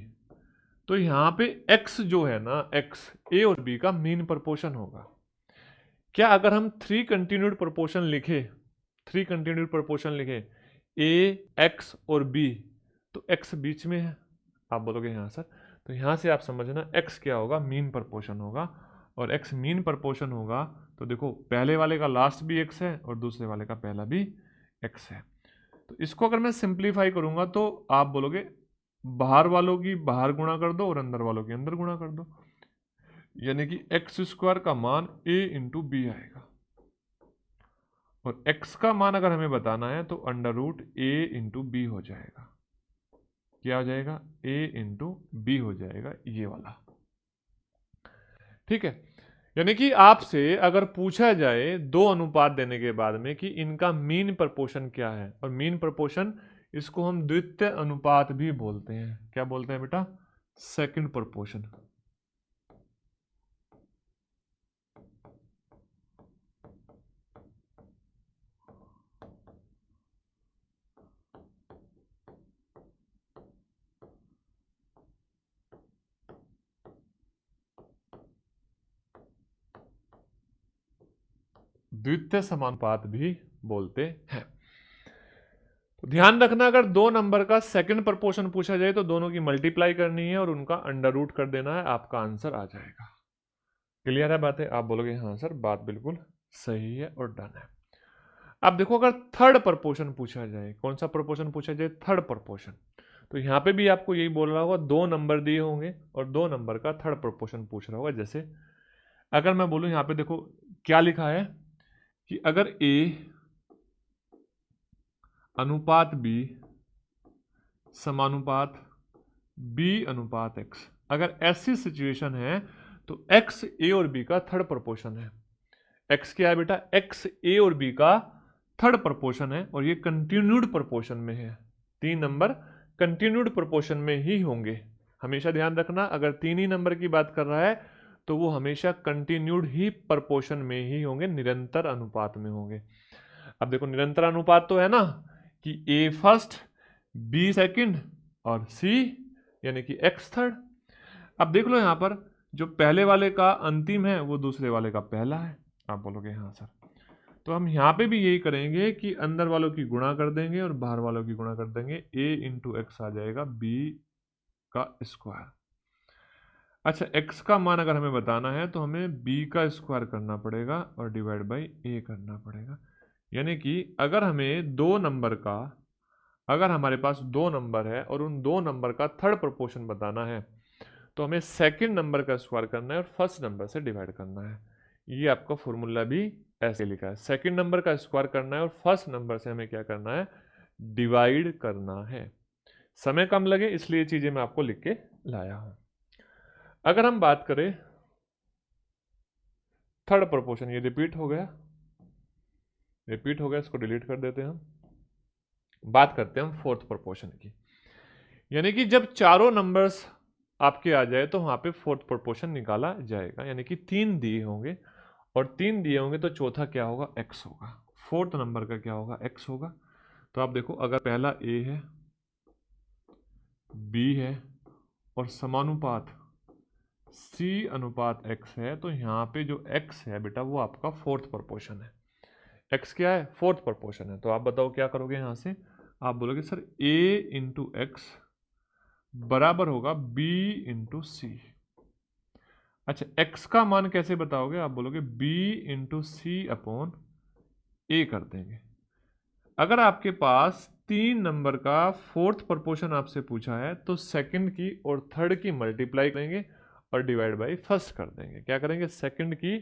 तो यहां पे x जो है ना, x a और b का मीन प्रपोर्शन होगा। क्या अगर हम 3 कंटिन्यूड प्रोपोर्शन लिखे, 3 कंटिन्यूड प्रोपोर्शन लिखे a x और b, तो x बीच में है, आप बोलोगे हाँ सर। तो यहां से आप समझना x क्या होगा, मीन प्रपोर्शन होगा। और x मीन प्रपोर्शन होगा तो देखो पहले वाले का लास्ट भी x है और दूसरे वाले का पहला भी x है। तो इसको अगर मैं सिंप्लीफाई करूंगा तो आप बोलोगे बाहर वालों की बाहर गुणा कर दो और अंदर वालों की अंदर गुणा कर दो, यानी कि एक्स स्क्वायर का मान a इंटू बी आएगा। और x का मान अगर हमें बताना है तो under root a into B हो जाएगा। क्या हो जाएगा, a इंटू बी हो जाएगा, ये वाला। ठीक है, यानी कि आपसे अगर पूछा जाए दो अनुपात देने के बाद में कि इनका मीन प्रपोर्शन क्या है, और मीन प्रपोर्शन इसको हम द्वितीय अनुपात भी बोलते हैं। क्या बोलते हैं बेटा, सेकंड प्रपोर्शन। द्वितीय समानुपात भी बोलते हैं। तो ध्यान रखना, अगर दो नंबर का सेकंड प्रपोर्शन पूछा जाए तो दोनों की मल्टीप्लाई करनी है और उनका अंडर रूट कर देना है, आपका आंसर आ जाएगा। क्लियर है बातें, आप बोलोगे हाँ सर बात बिल्कुल सही है और डन है। अब देखो, अगर थर्ड प्रपोर्शन पूछा जाए, कौन सा प्रपोर्शन पूछा जाए, थर्ड प्रपोर्शन, तो यहां पे भी आपको यही बोल रहा होगा, दो नंबर दिए होंगे और दो नंबर का थर्ड प्रपोर्शन पूछ रहा होगा। जैसे अगर मैं बोलूं यहां पे देखो क्या लिखा है कि अगर a अनुपात b समानुपात b अनुपात x, अगर ऐसी सिचुएशन है तो एक्स ए और बी का थर्ड प्रोपोर्शन है। एक्स क्या है बेटा, एक्स ए और बी का थर्ड प्रोपोर्शन है और ये कंटिन्यूड प्रोपोर्शन में है। 3 नंबर कंटिन्यूड प्रोपोर्शन में ही होंगे। हमेशा ध्यान रखना, अगर 3 ही नंबर की बात कर रहा है तो वो हमेशा कंटिन्यूड ही प्रोपोर्शन में ही होंगे, निरंतर अनुपात में होंगे। अब देखो निरंतर अनुपात तो है ना कि ए फर्स्ट, बी सेकंड और सी यानी कि एक्स थर्ड। अब देख लो यहां पर जो पहले वाले का अंतिम है वो दूसरे वाले का पहला है। आप बोलोगे हाँ सर, तो हम यहाँ पे भी यही करेंगे कि अंदर वालों की गुणा कर देंगे और बाहर वालों की गुणा कर देंगे। a इंटू एक्स आ जाएगा b का स्क्वायर। अच्छा, x का मान अगर हमें बताना है तो हमें b का स्क्वायर करना पड़ेगा और डिवाइड बाई a करना पड़ेगा। यानी कि अगर हमें अगर हमारे पास 2 नंबर है और उन 2 नंबर का थर्ड प्रोपोर्शन बताना है तो हमें सेकंड नंबर का स्क्वायर करना है और फर्स्ट नंबर से डिवाइड करना है। ये आपका फॉर्मूला भी ऐसे लिखा है, सेकंड नंबर का स्क्वायर करना है और फर्स्ट नंबर से हमें क्या करना है, डिवाइड करना है। समय कम लगे इसलिए चीजें मैं आपको लिख के लाया हूं। अगर हम बात करें थर्ड प्रोपोर्शन, ये रिपीट हो गया, इसको डिलीट कर देते हैं हम। बात करते हैं हम फोर्थ प्रोपोर्शन की। यानी कि जब चारों नंबर्स आपके आ जाए तो वहां पे फोर्थ प्रोपोर्शन निकाला जाएगा। यानी कि 3 दिए होंगे और 3 दिए होंगे तो चौथा क्या होगा, x होगा। फोर्थ नंबर का क्या होगा, x होगा। तो आप देखो अगर पहला a है, b है और समानुपात c अनुपात x है तो यहाँ पे जो x है बेटा वो आपका फोर्थ प्रोपोर्शन है। x क्या है, फोर्थ प्रोपोर्शन है। तो आप बताओ क्या करोगे यहाँ से, आप बोलोगे सर a इंटू एक्स बराबर होगा b इंटू सी। अच्छा, x का मान कैसे बताओगे, आप बोलोगे b into C upon a कर देंगे। अगर आपके पास 3 नंबर का फोर्थ प्रोपोर्शन आपसे पूछा है तो सेकंड की और थर्ड की मल्टीप्लाई करेंगे और डिवाइड बाई फर्स्ट कर देंगे। क्या करेंगे, सेकंड की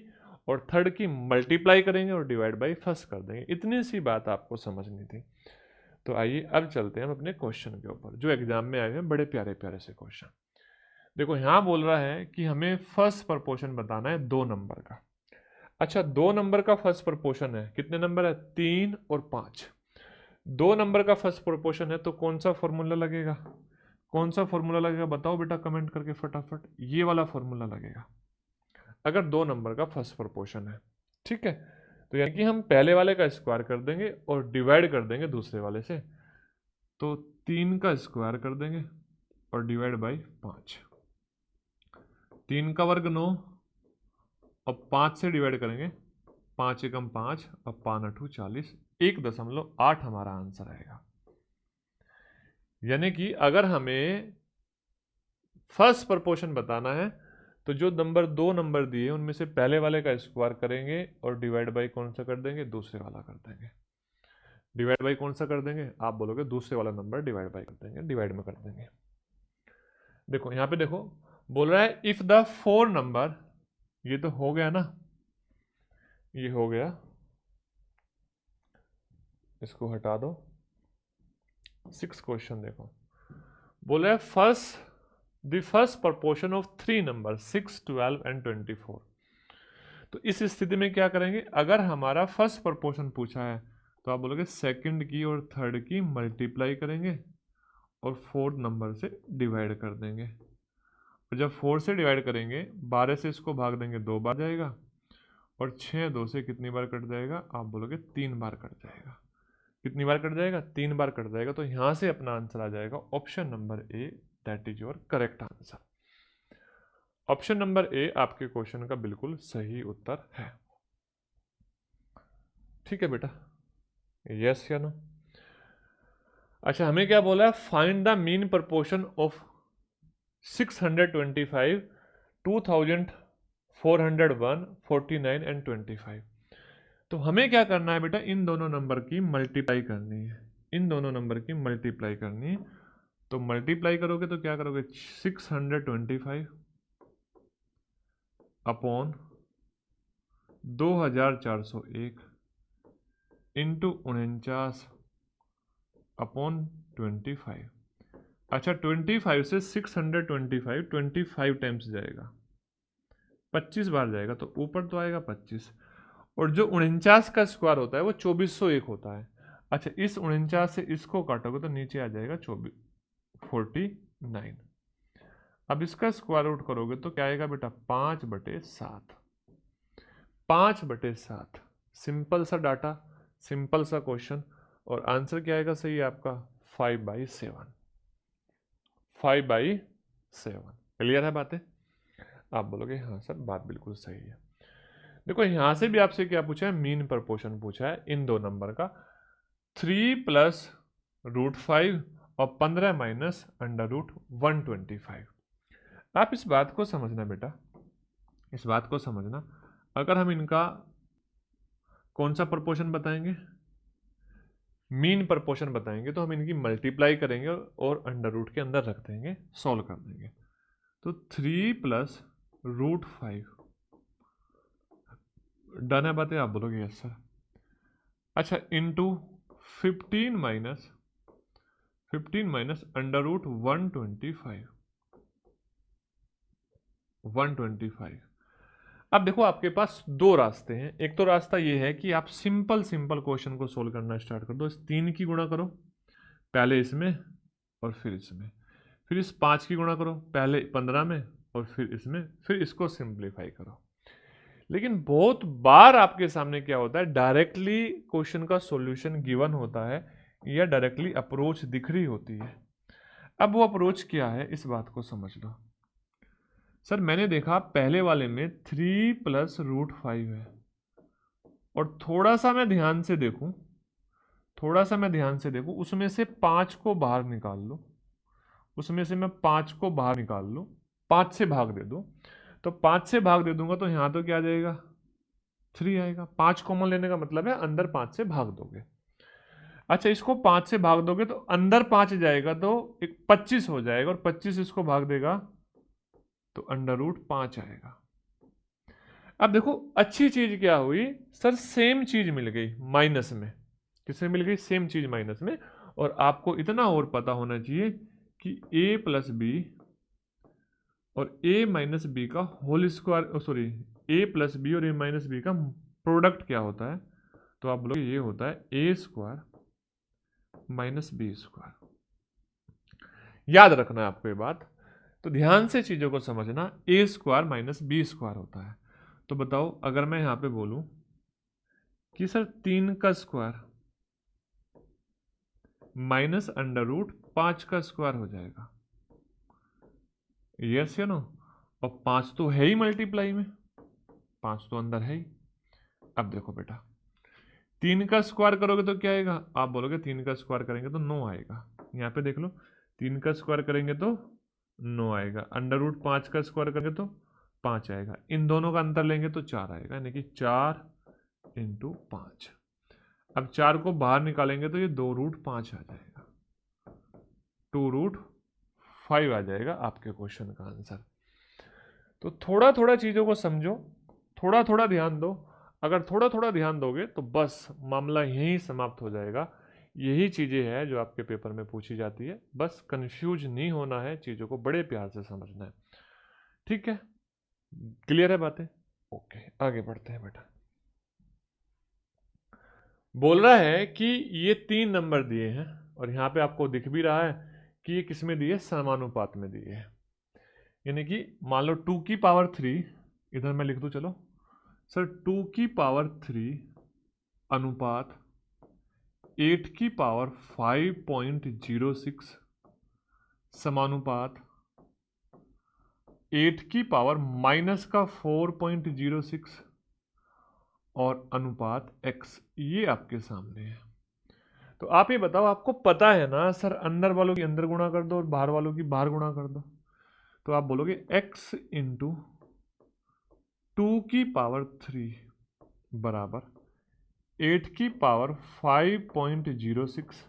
और थर्ड की मल्टीप्लाई करेंगे और डिवाइड बाई फर्स्ट कर देंगे। इतनी सी बात आपको समझनी थी। तो आइए अब चलते हैं हम अपने क्वेश्चन के ऊपर जो एग्जाम में आए हैं, बड़े प्यारे प्यारे से क्वेश्चन। देखो यहाँ बोल रहा है कि हमें फर्स्ट प्रोपोर्शन बताना है 2 नंबर का। अच्छा, 2 नंबर का फर्स्ट प्रोपोर्शन है, कितने नंबर है, 3 और 5। 2 नंबर का फर्स्ट प्रोपोर्शन है तो कौन सा फॉर्मूला लगेगा, बताओ बेटा कमेंट करके फटाफट। ये वाला फॉर्मूला लगेगा अगर 2 नंबर का फर्स्ट प्रोपोर्शन है। ठीक है, तो यानी कि हम पहले वाले का स्क्वायर कर देंगे और डिवाइड कर देंगे दूसरे वाले से। तो 3 का स्क्वायर कर देंगे और डिवाइड बाई 5। 3 का वर्ग 9 और 5 से डिवाइड करेंगे, 5 एकम 5 और 5 अठू 40, 1.8 हमारा आंसर आएगा। यानी कि अगर हमें फर्स्ट प्रोपोर्शन बताना है तो जो नंबर 2 नंबर दिए उनमें से पहले वाले का स्क्वायर करेंगे और डिवाइड बाई कौन सा कर देंगे, दूसरे वाला कर देंगे। डिवाइड बाई कौन सा कर देंगे, आप बोलोगे दूसरे वाला नंबर डिवाइड बाई कर देंगे, डिवाइड में कर देंगे। देखो यहाँ पे देखो बोल रहा है इफ द 4 नंबर, ये तो हो गया ना, ये हो गया, इसको हटा दो। 6 क्वेश्चन देखो, बोल रहा है the first proportion of 3 number 6, 12 and 24। तो इस स्थिति में क्या करेंगे, अगर हमारा फर्स्ट प्रोपोर्शन पूछा है तो आप बोलोगे सेकंड की और थर्ड की मल्टीप्लाई करेंगे और फोर्थ नंबर से डिवाइड कर देंगे। और जब 4 से डिवाइड करेंगे 12 से इसको भाग देंगे 2 बार जाएगा और 6 2 से कितनी बार कट जाएगा, आप बोलोगे 3 बार कट जाएगा। कितनी बार कट जाएगा, 3 बार कट जाएगा। तो यहां से अपना आंसर आ जाएगा option number A, that is your correct answer. Option number A आपके क्वेश्चन का बिल्कुल सही उत्तर है। ठीक है बेटा, यस या नो। अच्छा, हमें क्या बोला है, find the mean proportion of 625, 2401, 49 and 25। तो हमें क्या करना है बेटा, इन दोनों नंबर की मल्टीप्लाई करनी है, इन दोनों नंबर की मल्टीप्लाई करनी है। तो मल्टीप्लाई करोगे तो क्या करोगे, 625 अपॉन 2401 इंटू 49 अपॉन 25। अच्छा, 25 से 625 25 टाइम्स जाएगा, 25 बार जाएगा तो ऊपर तो आएगा 25, और जो 49 का स्क्वायर होता है वो 2401 होता है। अच्छा, इस 49 से इसको काटोगे तो नीचे आ जाएगा 49। अब इसका स्क्वायर रूट करोगे तो क्या आएगा बेटा, 5/7। 5/7, सिंपल सा डाटा, सिंपल सा क्वेश्चन, और आंसर क्या आएगा सही है आपका, 5/7। 5/7। क्लियर है बातें? आप बोलोगे हाँ सर बात बिल्कुल सही है। देखो यहां से भी आपसे क्या पूछा है, मीन प्रपोर्शन पूछा है इन दो नंबर का, 3 + √5 और 15 - √125। आप इस बात को समझना बेटा, इस बात को समझना, अगर हम इनका कौन सा प्रपोर्शन बताएंगे, मीन प्रपोर्शन बताएंगे, तो हम इनकी मल्टीप्लाई करेंगे और अंडर रूट के अंदर रख देंगे, सॉल्व कर देंगे। तो 3 + √5, डन है बातें? आप बोलोगे यस सर। अच्छा, इंटू 15 - अंडर रूट 125। अब देखो आपके पास दो रास्ते हैं। एक तो रास्ता ये है कि आप सिंपल क्वेश्चन को सोल्व करना स्टार्ट कर दो। इस 3 की गुणा करो पहले इसमें और फिर इसमें, फिर इस 5 की गुणा करो पहले 15 में और फिर इसमें, फिर इसको सिंप्लीफाई करो। लेकिन बहुत बार आपके सामने क्या होता है, डायरेक्टली क्वेश्चन का सॉल्यूशन गिवन होता है या डायरेक्टली अप्रोच दिख रही होती है। अब वो अप्रोच क्या है इस बात को समझ लो। सर मैंने देखा पहले वाले में 3 + √5 है, और थोड़ा सा मैं ध्यान से देखूं, उसमें से 5 को बाहर निकाल लो, उसमें से मैं 5 को बाहर निकाल लूं, 5 से भाग दे दूं, तो 5 से भाग दे दूंगा तो यहां तो क्या आ जाएगा, 3 आएगा। 5 कॉमन लेने का मतलब है अंदर 5 से भाग दोगे। अच्छा, इसको 5 से भाग दोगे तो अंदर 5 जाएगा तो एक 25 हो जाएगा, और 25 इसको भाग देगा तो अंडर रूट 5 आएगा। अब देखो अच्छी चीज क्या हुई सर, सेम चीज मिल गई माइनस में। किसमें मिल गई? सेम चीज माइनस में। और आपको इतना और पता होना चाहिए कि a + b और a - b का whole square, sorry, a + b और a - b का प्रोडक्ट क्या होता है, तो आप बोलोगे ये होता है a² - b²। याद रखना है आपको ये बात, तो ध्यान से चीजों को समझना। a² - b² होता है। तो बताओ अगर मैं यहां पे बोलूं कि सर 3 का स्क्वायर माइनस अंडर रूट 5 का स्क्वायर हो जाएगा, यस या नो? और 5 तो है ही मल्टीप्लाई में, 5 तो अंदर है ही। अब देखो बेटा 3 का स्क्वायर करोगे तो क्या आएगा, आप बोलोगे 3 का स्क्वायर करेंगे तो 9 आएगा। यहाँ पे देख लो 3 का स्क्वायर करेंगे तो 9 आएगा, अंडर रूट 5 का स्क्वायर करेंगे तो 5 आएगा, इन दोनों का अंतर लेंगे तो 4 आएगा, यानी कि 4 × 5। अब 4 को बाहर निकालेंगे तो ये 2√5 आ जाएगा, 2√5 आ जाएगा आपके क्वेश्चन का आंसर। तो थोड़ा थोड़ा चीज़ों को समझो, थोड़ा थोड़ा ध्यान दो। अगर थोड़ा थोड़ा ध्यान दोगे तो बस मामला यहीं समाप्त हो जाएगा। यही चीज़ें हैं जो आपके पेपर में पूछी जाती है, बस कंफ्यूज नहीं होना है, चीज़ों को बड़े प्यार से समझना है। ठीक है, क्लियर है बातें? ओके, आगे बढ़ते हैं बेटा। बोल रहा है कि ये 3 नंबर दिए हैं और यहाँ पे आपको दिख भी रहा है कि ये किस में दिए, समानुपात में दिए हैं। यानी कि मान लो 2 की पावर 3, इधर मैं लिख दूं, चलो सर 2 की पावर 3 अनुपात 8 की पावर 5.06 समानुपात 8 की पावर -4.06 और अनुपात x, ये आपके सामने है। तो आप ये बताओ, आपको पता है ना सर अंदर वालों की अंदर गुणा कर दो और बाहर वालों की बाहर गुणा कर दो, तो आप बोलोगे x × 2 की पावर 3 बराबर 8 की पावर 5.06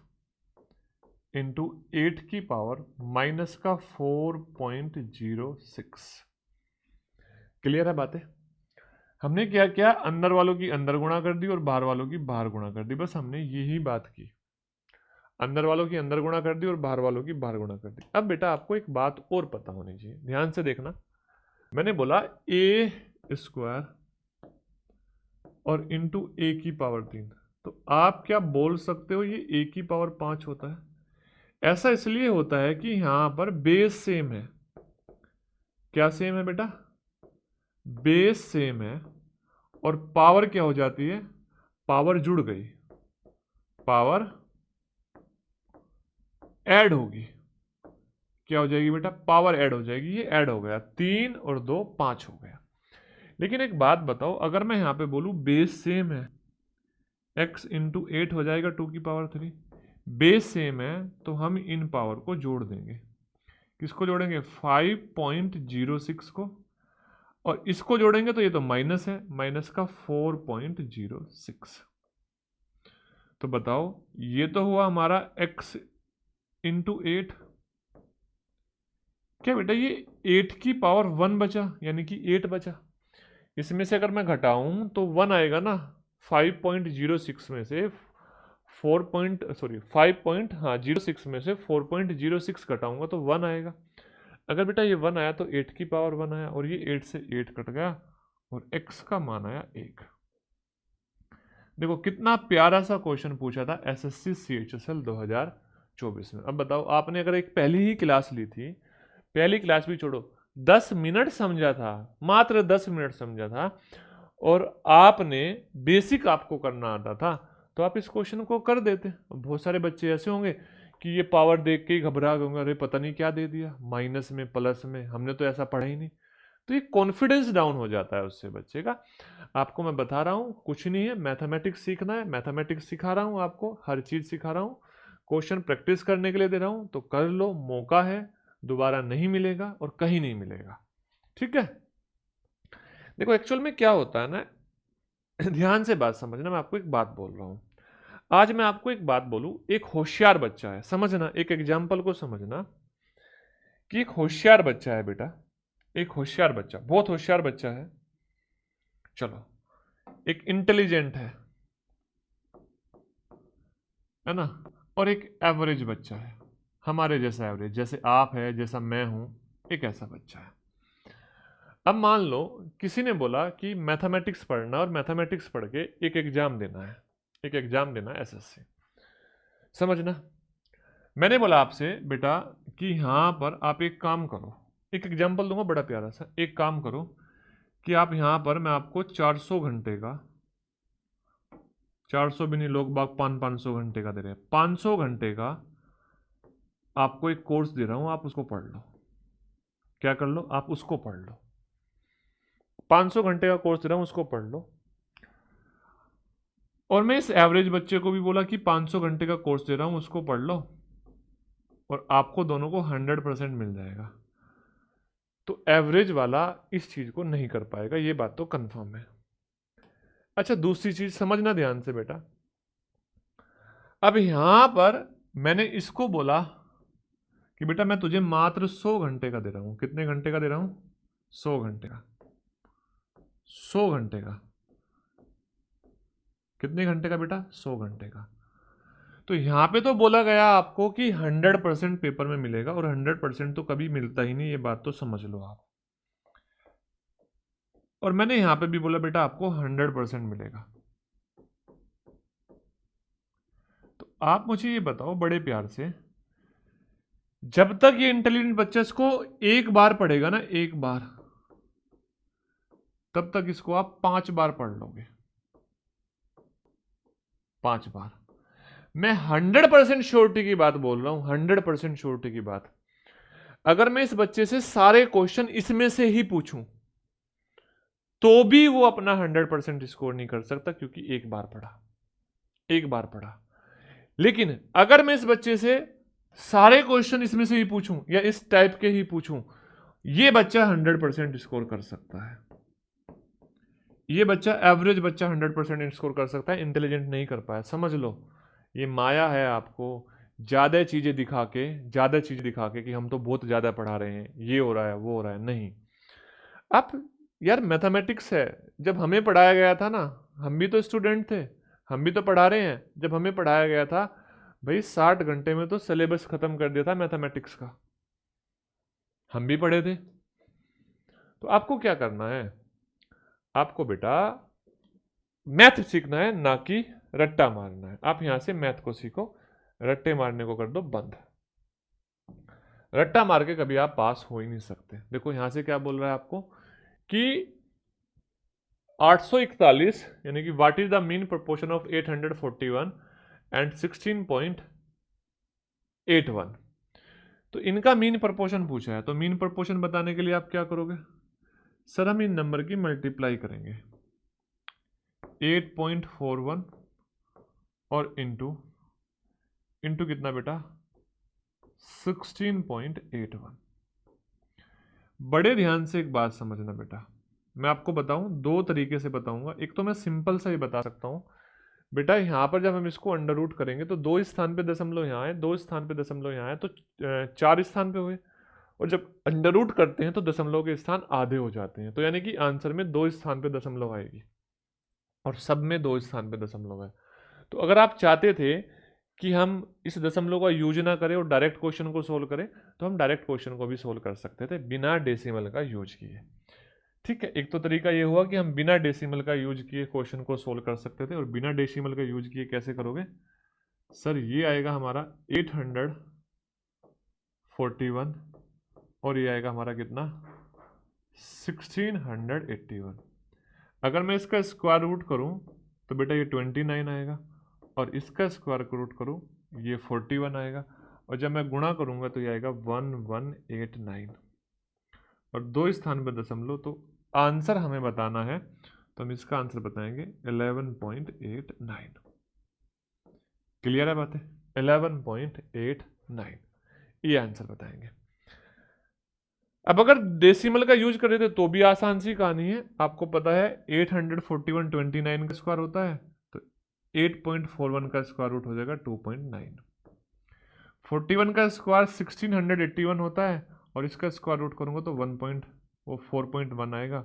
इंटू 8 की पावर -4.06। क्लियर है बातें? हमने क्या किया, अंदर वालों की अंदर गुणा कर दी और बाहर वालों की बाहर गुणा कर दी, बस हमने यही बात की। अंदर वालों की अंदर गुणा कर दी और बाहर वालों की बाहर गुणा कर दी। अब बेटा आपको एक बात और पता होनी चाहिए, ध्यान से देखना। मैंने बोला a स्क्वायर और इंटू ए की पावर 3। तो आप क्या बोल सकते हो, ये ए की पावर 5 होता है। ऐसा इसलिए होता है कि यहां पर बेस सेम है। क्या सेम है बेटा? बेस सेम है और पावर क्या हो जाती है? पावर जुड़ गई, पावर ऐड होगी। क्या हो जाएगी बेटा? पावर ऐड हो जाएगी। ये ऐड हो गया, 3 और 2 5 हो गया। लेकिन एक बात बताओ, अगर मैं यहां पे बोलूं बेस सेम है, x इंटू 8 हो जाएगा 2 की पावर 3। बेस सेम है तो हम इन पावर को जोड़ देंगे। किसको जोड़ेंगे? 5.06 को, और इसको जोड़ेंगे तो ये तो माइनस है, माइनस का 4.06। तो बताओ, ये तो हुआ हमारा x इंटू 8। क्या बेटा ये 8 की पावर 1 बचा, यानी कि 8 बचा। इसमें से अगर मैं घटाऊं तो 1 आएगा ना। 5.06 में से 5.06 में से 4.06 घटाऊंगा तो 1 आएगा। अगर बेटा ये 1 आया तो 8 की पावर 1 आया, और ये 8 से 8 कट गया और x का मान आया 1। देखो कितना प्यारा सा क्वेश्चन पूछा था एसएससी CHSL 2024 में। अब बताओ, आपने अगर एक पहली ही क्लास ली थी, पहली क्लास भी छोड़ो, 10 मिनट समझा था, मात्र 10 मिनट समझा था, और आपने बेसिक आपको करना आता था, तो आप इस क्वेश्चन को कर देते। बहुत सारे बच्चे ऐसे होंगे कि ये पावर देख के ही घबरा गए, अरे पता नहीं क्या दे दिया, माइनस में प्लस में, हमने तो ऐसा पढ़ा ही नहीं। तो ये कॉन्फिडेंस डाउन हो जाता है उससे बच्चे का। आपको मैं बता रहा हूँ, कुछ नहीं है, मैथमेटिक्स सीखना है, मैथमेटिक्स सिखा रहा हूँ आपको, हर चीज़ सिखा रहा हूँ, क्वेश्चन प्रैक्टिस करने के लिए दे रहा हूँ, तो कर लो, मौका है, दोबारा नहीं मिलेगा और कहीं नहीं मिलेगा। ठीक है? देखो एक्चुअल में क्या होता है ना, ध्यान से बात समझना, मैं आपको एक बात बोल रहा हूँ। आज मैं आपको एक बात बोलूं, एक होशियार बच्चा है, समझना, एक एग्जाम्पल को समझना कि एक होशियार बच्चा है बेटा, एक होशियार बच्चा, बहुत होशियार बच्चा है, चलो, एक इंटेलिजेंट है ना, और एक एवरेज बच्चा है, हमारे जैसा एवरेज, जैसे आप है, जैसा मैं हूं, एक ऐसा बच्चा है। अब मान लो किसी ने बोला कि मैथमेटिक्स पढ़ना, और मैथमेटिक्स पढ़ के एक एग्जाम देना है, एक एग्जाम देना है एसएससी, समझना। मैंने बोला आपसे बेटा कि यहां पर आप एक काम करो, एक एग्जाम्पल दूंगा बड़ा प्यारा सा, एक काम करो कि आप यहां पर, मैं आपको 400 घंटे का, 400 भी नहीं, लोग बाग 500 घंटे का दे रहे हैं, 500 घंटे का आपको एक कोर्स दे रहा हूं, आप उसको पढ़ लो। क्या कर लो? आप उसको पढ़ लो। 500 घंटे का कोर्स दे रहा हूं, उसको पढ़ लो। और मैं इस एवरेज बच्चे को भी बोला कि 500 घंटे का कोर्स दे रहा हूं, उसको पढ़ लो, और आपको दोनों को 100% मिल जाएगा। तो एवरेज वाला इस चीज को नहीं कर पाएगा, ये बात तो कंफर्म है। अच्छा, दूसरी चीज समझना ध्यान से बेटा, अब यहां पर मैंने इसको बोला कि बेटा मैं तुझे मात्र 100 घंटे का दे रहा हूं। कितने घंटे का दे रहा हूं? 100 घंटे का। 100 घंटे का। कितने घंटे का बेटा? 100 घंटे का। तो यहां पे तो बोला गया आपको कि 100% पेपर में मिलेगा, और 100% तो कभी मिलता ही नहीं, ये बात तो समझ लो आप। और मैंने यहां पे भी बोला बेटा आपको 100% मिलेगा। तो आप मुझे ये बताओ बड़े प्यार से, जब तक ये इंटेलिजेंट बच्चा इसको एक बार पढ़ेगा ना, एक बार, तब तक इसको आप 5 बार पढ़ लोगे। 5 बार। मैं 100% श्योरिटी की बात बोल रहा हूं, 100% श्योरिटी की बात। अगर मैं इस बच्चे से सारे क्वेश्चन इसमें से ही पूछूं तो भी वो अपना 100% स्कोर नहीं कर सकता, क्योंकि एक बार पढ़ा, एक बार पढ़ा। लेकिन अगर मैं इस बच्चे से सारे क्वेश्चन इसमें से ही पूछूं या इस टाइप के ही पूछूं, ये बच्चा 100% स्कोर कर सकता है। ये बच्चा, एवरेज बच्चा 100% स्कोर कर सकता है, इंटेलिजेंट नहीं कर पाया। समझ लो, ये माया है आपको ज्यादा चीजें दिखा के, ज्यादा चीजें दिखा के कि हम तो बहुत ज्यादा पढ़ा रहे हैं, ये हो रहा है, वो हो रहा है। नहीं, आप यार, मैथमेटिक्स है, जब हमें पढ़ाया गया था ना, हम भी तो स्टूडेंट थे, हम भी तो पढ़ा रहे हैं। जब हमें पढ़ाया गया था भाई, 60 घंटे में तो सिलेबस खत्म कर दिया था मैथमेटिक्स का, हम भी पढ़े थे। तो आपको क्या करना है, आपको बेटा मैथ सीखना है, ना कि रट्टा मारना है। आप यहां से मैथ को सीखो, रट्टे मारने को कर दो बंद। रट्टा मार के कभी आप पास हो ही नहीं सकते। देखो यहां से क्या बोल रहा है आपको कि 841 यानी कि what is the mean proportion of 841 and 16.81। तो इनका मीन प्रोपोर्शन पूछा है, तो मीन प्रोपोर्शन बताने के लिए आप क्या करोगे सर, हम इन नंबर की मल्टीप्लाई करेंगे 8.41 और इंटू इंटू कितना बेटा 16.81। बड़े ध्यान से एक बात समझना बेटा, मैं आपको बताऊं, दो तरीके से बताऊंगा। एक तो मैं सिंपल सा ही बता सकता हूं बेटा, यहां पर जब हम इसको अंडर रूट करेंगे तो दो स्थान पे दशमलव यहाँ है, दो स्थान पे दशमलव यहाँ है, तो चार स्थान पे हुए। और जब अंडर रूट करते हैं तो दशमलव के स्थान आधे हो जाते हैं, तो यानी कि आंसर में दो स्थान पे दशमलव आएगी और सब में दो स्थान पे दशमलव है। तो अगर आप चाहते थे कि हम इस दशमलव का यूज ना करें और डायरेक्ट क्वेश्चन को सोल्व करें, तो हम डायरेक्ट क्वेश्चन को भी सोल्व कर सकते थे बिना डेसिमल का यूज किए। ठीक है, एक तो तरीका ये हुआ कि हम बिना डेसिमल का यूज किए क्वेश्चन को सोल्व कर सकते थे। और बिना डेसिमल का यूज किए कैसे करोगे सर, ये आएगा हमारा 841 और ये आएगा हमारा कितना 1681। अगर मैं इसका स्क्वायर रूट करूं तो बेटा ये 29 आएगा और इसका स्क्वायर रूट करूं ये 41 आएगा और जब मैं गुणा करूंगा तो ये आएगा 1189 और दो स्थान पर दशमलव। तो आंसर हमें बताना है तो हम इसका आंसर बताएंगे 11.89। क्लियर है बातें, 11.89 ये आंसर बताएंगे। अब अगर डेसिमल का यूज करें तो भी आसान सी कहानी है। आपको पता है 841 29 का स्क्वायर होता है, तो 8.41 का स्क्वायर रूट हो जाएगा 2.9। 41 का स्क्वायर 1681 होता है और इसका स्क्वायर रूट करूंगा तो 4.1 आएगा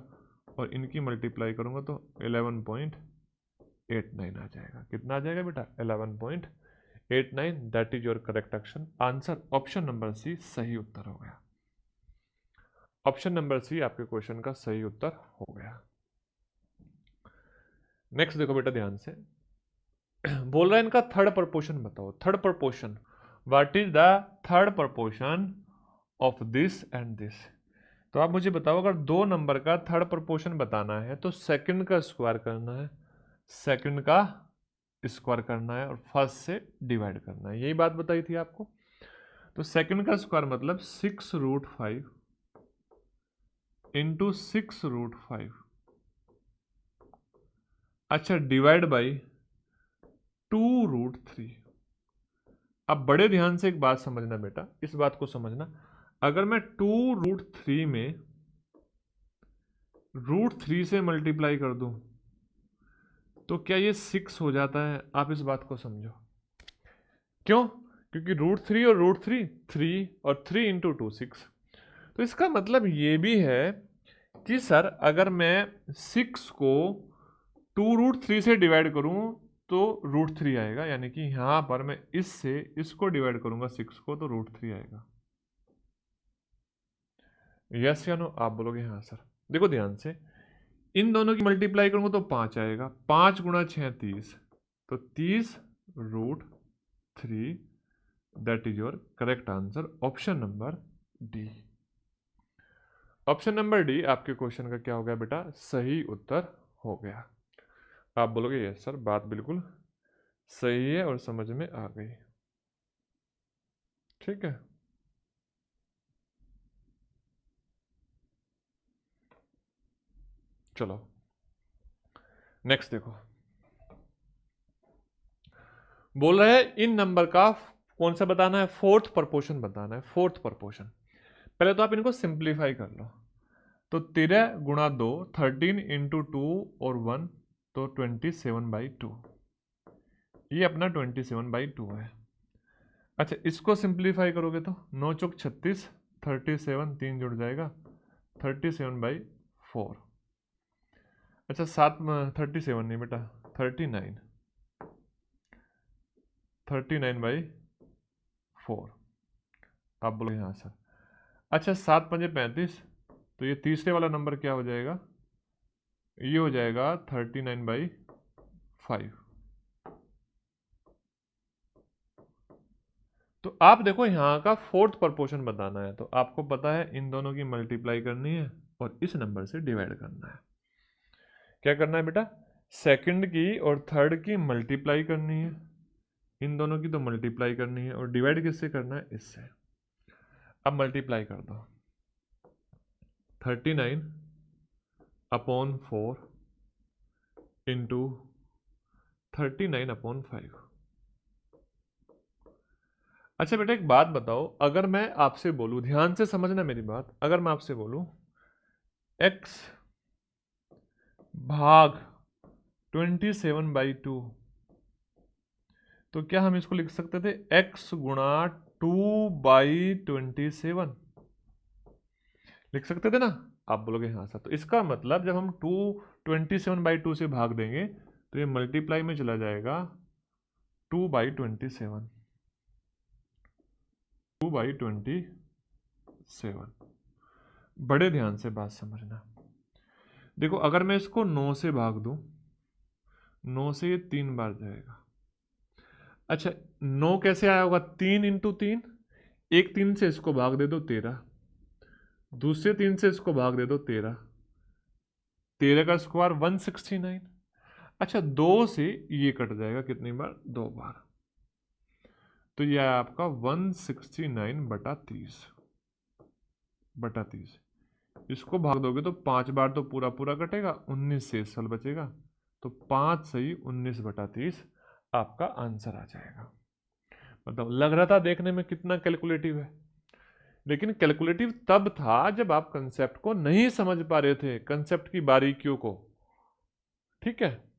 और इनकी मल्टीप्लाई करूंगा तो 11.89 आ जाएगा। कितना आ जाएगा बेटा 11.89। That is your correct answer. Option number C सही उत्तर हो गया। ऑप्शन नंबर सी आपके क्वेश्चन का सही उत्तर हो गया। नेक्स्ट देखो बेटा ध्यान से, बोल रहा है इनका थर्ड प्रपोर्शन बताओ। Third proportion, what is the third proportion of this and this. तो आप मुझे बताओ, अगर दो नंबर का थर्ड प्रपोर्शन बताना है तो सेकंड का स्क्वायर करना है, सेकंड का स्क्वायर करना है और फर्स्ट से डिवाइड करना है। यही बात बताई थी आपको। तो सेकंड का स्क्वायर मतलब 6√5 इंटू 6√5, अच्छा डिवाइड बाई 2√3। अब बड़े ध्यान से एक बात समझना बेटा, इस बात को समझना, अगर मैं 2√3 में √3 से मल्टीप्लाई कर दूं तो क्या ये 6 हो जाता है? आप इस बात को समझो। क्यों? क्योंकि √3 और √3 3 और 3 इंटू 2 6। तो इसका मतलब ये भी है कि सर अगर मैं 6 को 2√3 से डिवाइड करूं तो √3 आएगा, यानी कि यहां पर मैं इससे इसको डिवाइड करूंगा 6 को तो √3 आएगा। यस या नो? आप बोलोगे हाँ सर। देखो ध्यान से, इन दोनों की मल्टीप्लाई करूंगा तो 5 आएगा, 5 गुणा 6 30, तो 30√3। That is your correct answer, option number D. Option number D आपके क्वेश्चन का क्या हो गया बेटा, सही उत्तर हो गया। आप बोलोगे यस सर, बात बिल्कुल सही है और समझ में आ गई। ठीक है, चलो नेक्स्ट देखो, बोल रहे हैं इन नंबर का कौन सा बताना है, फोर्थ प्रपोर्शन बताना है। फोर्थ प्रपोर्शन, पहले तो आप इनको सिंप्लीफाई कर लो। तो 13 गुणा 2 13 इंटू 2 और 1 तो 27/2, ये अपना 27/2 है। अच्छा इसको सिंप्लीफाई करोगे तो 9 चौक 36, 37 3 जुड़ जाएगा 37/4। अच्छा 37 नहीं बेटा 39/4। आप बोलोगे हाँ सर। अच्छा 7 5 35, तो ये तीसरे वाला नंबर क्या हो जाएगा ये हो जाएगा 39/5। तो आप देखो यहाँ का फोर्थ प्रपोर्शन बताना है, तो आपको पता है इन दोनों की मल्टीप्लाई करनी है और इस नंबर से डिवाइड करना है। क्या करना है बेटा, सेकंड की और थर्ड की मल्टीप्लाई करनी है, इन दोनों की तो मल्टीप्लाई करनी है और डिवाइड किससे करना है, इससे। अब मल्टीप्लाई कर दो, 39/4 इंटू 39/5। अच्छा बेटा एक बात बताओ, अगर मैं आपसे बोलूं, ध्यान से समझना मेरी बात, अगर मैं आपसे बोलूं x भाग 27/2, तो क्या हम इसको लिख सकते थे x गुणा 2/27, लिख सकते थे ना? आप बोलोगे हाँ सर, तो इसका मतलब जब हम 27/2 से भाग देंगे तो ये मल्टीप्लाई में चला जाएगा 2/27, 2/27। बड़े ध्यान से बात समझना। देखो अगर मैं इसको 9 से भाग दूं, 9 से ये 3 बार जाएगा। अच्छा 9 कैसे आया होगा, 3 इंटू 3, एक 3 से इसको भाग दे दो 13, दूसरे 3 से इसको भाग दे दो 13, 13 का स्क्वायर 169। अच्छा 2 से ये कट जाएगा कितनी बार, 2 बार, तो यह है आपका 169/30। इसको भाग दोगे तो 5 बार तो पूरा पूरा कटेगा, 19 से साल बचेगा, तो 5 सही 19/30 आपका आंसर आ जाएगा। मतलब लग रहा था देखने में कितना कैलकुलेटिव है, लेकिन कैलकुलेटिव तब था जब आप कंसेप्ट को नहीं समझ पा रहे थे, कंसेप्ट की बारीकियों को। ठीक है,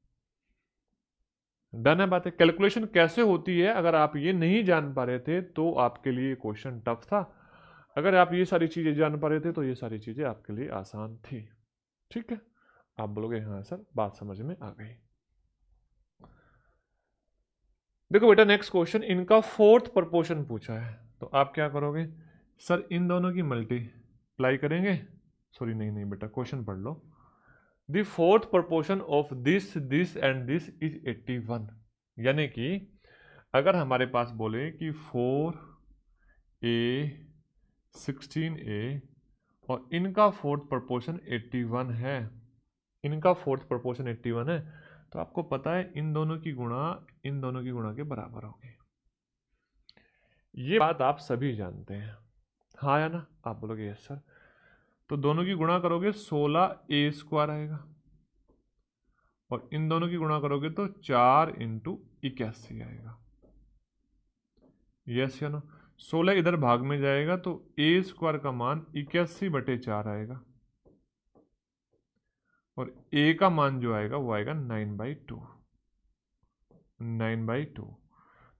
डन है बात है। कैलकुलेशन कैसे होती है अगर आप ये नहीं जान पा रहे थे तो आपके लिए क्वेश्चन टफ था, अगर आप ये सारी चीजें जान पा रहे थे तो ये सारी चीजें आपके लिए आसान थी। ठीक है, आप बोलोगे हाँ सर बात समझ में आ गई। देखो बेटा नेक्स्ट क्वेश्चन, इनका फोर्थ प्रपोर्शन पूछा है, तो आप क्या करोगे, सर इन दोनों की मल्टीप्लाई करेंगे, सॉरी नहीं नहीं बेटा क्वेश्चन पढ़ लो। The fourth proportion of this this and this is 81, यानी कि अगर हमारे पास बोले कि 4a 16a और इनका फोर्थ प्रपोर्शन 81 है, इनका फोर्थ प्रपोर्शन 81 है, तो आपको पता है इन दोनों की गुणा इन दोनों की गुणा के बराबर होगी। ये बात आप सभी जानते हैं, हाँ या ना? आप बोलोगे यस सर, तो दोनों की गुणा करोगे 16a² आएगा और इन दोनों की गुणा करोगे तो 4 इंटू 81 आएगा। यस या नो? 16 इधर भाग में जाएगा तो a² का मान 81/4 आएगा और a का मान जो आएगा वो आएगा 9/2। 9/2,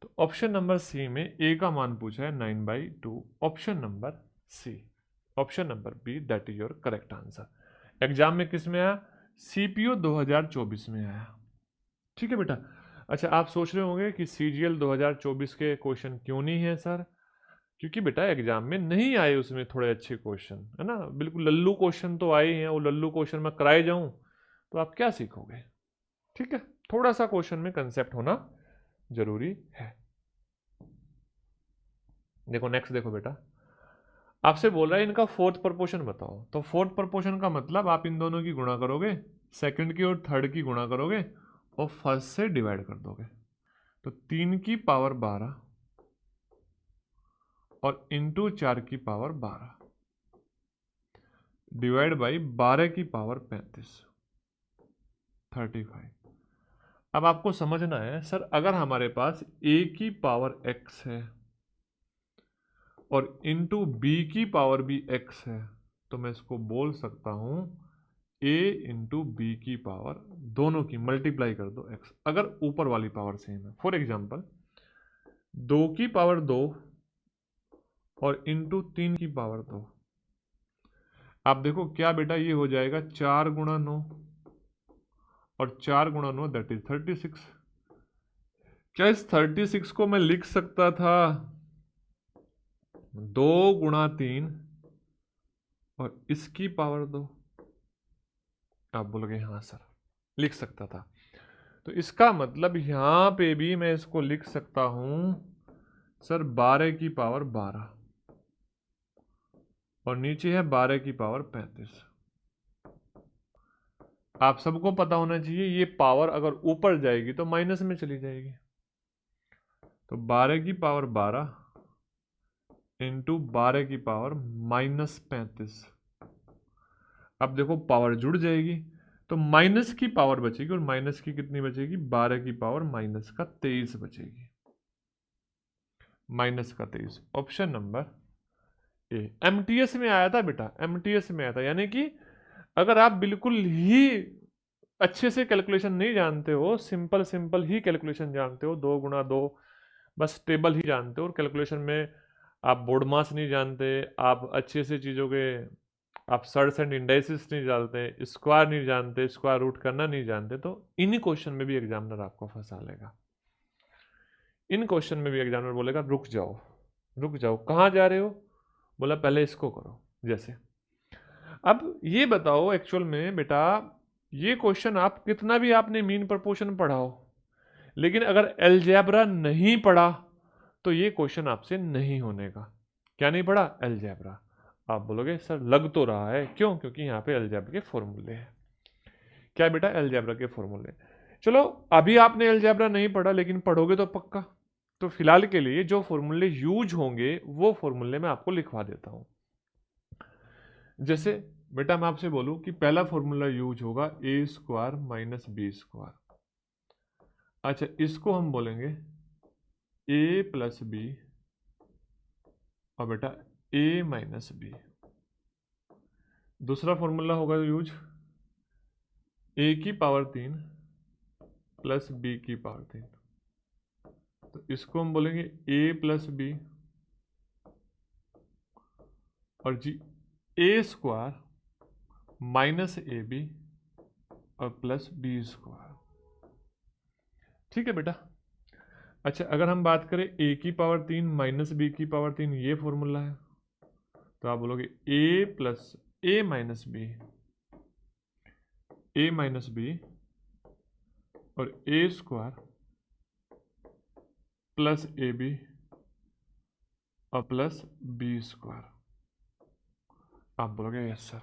तो ऑप्शन नंबर सी में a का मान पूछा है 9/2, option number C, option number B that is your correct answer. Exam में किस में आया, सीपीओ 2024 में आया। ठीक है बेटा। अच्छा आप सोच रहे होंगे कि सीजीएल 2024 के क्वेश्चन क्यों नहीं है सर, क्योंकि बेटा एग्जाम में नहीं आए उसमें थोड़े अच्छे क्वेश्चन, है ना, बिल्कुल लल्लू क्वेश्चन तो आए हैं, वो लल्लू क्वेश्चन मैं कराए जाऊं तो आप क्या सीखोगे। ठीक है, थोड़ा सा क्वेश्चन में कंसेप्ट होना जरूरी है। देखो नेक्स्ट देखो बेटा, आपसे बोल रहा है इनका फोर्थ प्रपोर्शन बताओ, तो फोर्थ प्रपोर्शन का मतलब आप इन दोनों की गुणा करोगे, सेकंड की और थर्ड की गुणा करोगे और फर्स्ट से डिवाइड कर दोगे, तो 3 की पावर 12 और इंटू 4 की पावर 12 डिवाइड बाई 12 की पावर 35, 35। अब आपको समझना है सर अगर हमारे पास a की पावर x है और इंटू बी की पावर भी x है, तो मैं इसको बोल सकता हूं a इंटू बी की पावर, दोनों की मल्टीप्लाई कर दो x, अगर ऊपर वाली पावर सेम है। फॉर एग्जाम्पल 2 की पावर 2 और इंटू 3 की पावर 2, आप देखो क्या बेटा ये हो जाएगा 4 गुणा 9 और 4 गुणा 9 दैट इज 36। क्या इस 36 को मैं लिख सकता था 2 गुणा 3 और इसकी पावर 2, आप बोलोगे हाँ सर, लिख सकता था। तो इसका मतलब यहां पे भी मैं इसको लिख सकता हूं सर 12 की पावर 12 और नीचे है 12 की पावर 35। आप सबको पता होना चाहिए ये पावर अगर ऊपर जाएगी तो माइनस में चली जाएगी। तो 12 की पावर 12 इंटू 12 की पावर -35। अब देखो पावर जुड़ जाएगी तो माइनस की पावर बचेगी, और माइनस की कितनी बचेगी, 12 की पावर माइनस का 23 बचेगी, -23। Option number A. एमटीएस में आया था बेटा, एमटीएस में आया था। यानी कि अगर आप बिल्कुल ही अच्छे से कैलकुलेशन नहीं जानते हो, सिंपल सिंपल ही कैलकुलेशन जानते हो, 2 × 2 बस टेबल ही जानते हो, और कैलकुलेशन में आप बोर्ड मास नहीं जानते, आप अच्छे से चीज़ों के आप सर्ट्स एंड इंडाइसिस नहीं जानते, स्क्वायर नहीं जानते, स्क्वायर रूट करना नहीं जानते, तो इन क्वेश्चन में भी एग्जामिनर आपको फंसा लेगा। इन क्वेश्चन में भी एग्जामिनर बोलेगा रुक जाओ, रुक जाओ, कहाँ जा रहे हो, बोला पहले इसको करो। जैसे अब ये बताओ एक्चुअल में बेटा, ये क्वेश्चन आप कितना भी आपने मीन प्रपोर्शन पढ़ा हो, लेकिन अगर अलजेब्रा नहीं पढ़ा तो ये क्वेश्चन आपसे नहीं होने का। क्या नहीं पढ़ा, अलजेब्रा। आप बोलोगे सर लग तो रहा है, क्यों, क्योंकि यहाँ पे अलजेब्रा के फॉर्मूले हैं। क्या बेटा, अलजेब्रा के फॉर्मूले। चलो अभी आपने अलजेब्रा नहीं पढ़ा, लेकिन पढ़ोगे तो पक्का। तो फिलहाल के लिए जो फॉर्मूले यूज होंगे वो फॉर्मूले मैं आपको लिखवा देता हूं। जैसे बेटा मैं आपसे बोलूं कि पहला फॉर्मूला यूज होगा a² - b²। अच्छा, इसको हम बोलेंगे a + b और बेटा a - b। दूसरा फॉर्मूला होगा यूज a³ + b³। तो इसको हम बोलेंगे a + b और जी a² - ab और +b²। ठीक है बेटा। अच्छा, अगर हम बात करें a³ - b³, ये फॉर्मूला है, तो आप बोलोगे a + a - b और a² + ab और +b²। आप बोलोगे यस सर।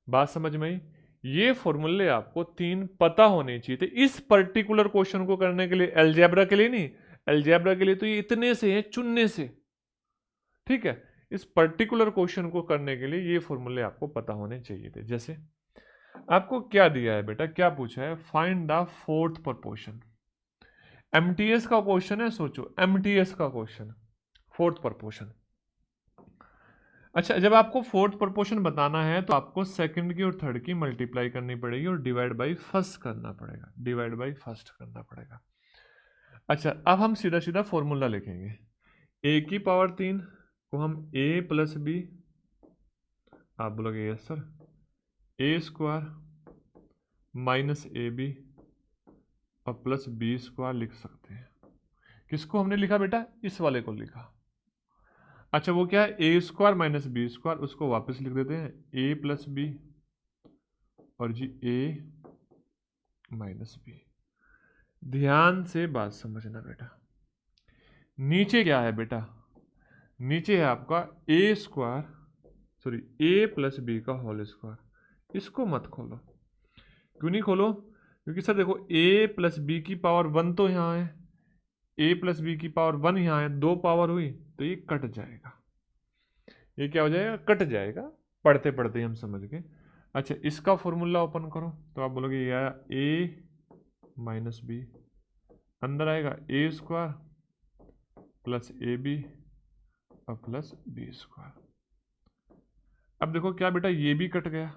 बात समझ में आई। ये फॉर्मूले आपको 3 पता होने चाहिए थे इस पर्टिकुलर क्वेश्चन को करने के लिए, अलजेब्रा के लिए नहीं। अलजेब्रा के लिए तो ये इतने से हैं, चुनने से। ठीक है, इस पर्टिकुलर क्वेश्चन को करने के लिए ये फॉर्मूले आपको पता होने चाहिए थे। जैसे आपको क्या दिया है बेटा, क्या पूछा है, find the fourth proportion. MTS का क्वेश्चन है, सोचो एमटीएस का क्वेश्चन, फोर्थ प्रपोर्शन। अच्छा, जब आपको फोर्थ प्रपोर्शन बताना है तो आपको सेकंड की और थर्ड की मल्टीप्लाई करनी पड़ेगी और डिवाइड बाय फर्स्ट करना पड़ेगा, डिवाइड बाय फर्स्ट करना पड़ेगा। अच्छा, अब हम सीधा सीधा फॉर्मूला लिखेंगे। a³ को हम a + b, आप बोलोगे यस सर, a² - ab और +b² लिख सकते हैं। किसको हमने लिखा बेटा, इस वाले को लिखा। अच्छा, वो क्या है, a² - b², उसको वापस लिख देते हैं a + b और जी a - b। ध्यान से बात समझना बेटा, नीचे क्या है बेटा, नीचे है आपका a² सॉरी a + b का होल स्क्वायर। इसको मत खोलो। क्यों नहीं खोलो, क्योंकि सर देखो a + b की पावर 1 तो यहाँ है, a + b की पावर 1 यहाँ है, 2 पावर हुई तो ये कट जाएगा। ये क्या हो जाएगा, कट जाएगा। पढ़ते पढ़ते हम समझ गए। अच्छा, इसका फॉर्मूला ओपन करो तो आप बोलोगे ये आया a - b, अंदर आएगा a² + ab और +b²। अब देखो क्या बेटा, ये भी कट गया,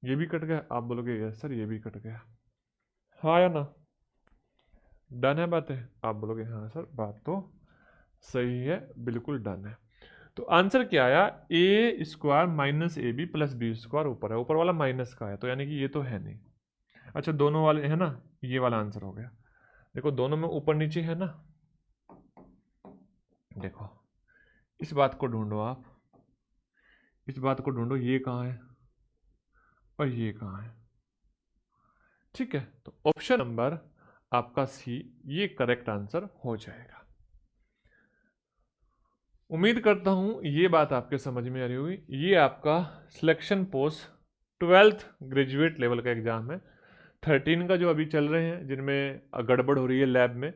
ये भी कट गया। आप बोलोगे यस सर, ये भी कट गया। हाँ या ना, डन है बात है। आप बोलोगे हाँ सर, बात तो सही है, बिल्कुल डन है। तो आंसर क्या आया, a² - ab + b² ऊपर है, ऊपर वाला माइनस का है, तो यानी कि ये तो है नहीं। अच्छा, दोनों वाले है ना, ये वाला आंसर हो गया। देखो दोनों में ऊपर नीचे है ना, देखो इस बात को ढूंढो, आप इस बात को ढूंढो, ये कहाँ है, और ये कहाँ है। ठीक है, तो ऑप्शन नंबर आपका सी ये करेक्ट आंसर हो जाएगा। उम्मीद करता हूं ये बात आपके समझ में आ रही होगी। ये आपका selection post 12th graduate level का एग्जाम है। 13 का जो अभी चल रहे हैं जिनमें गड़बड़ हो रही है लैब में,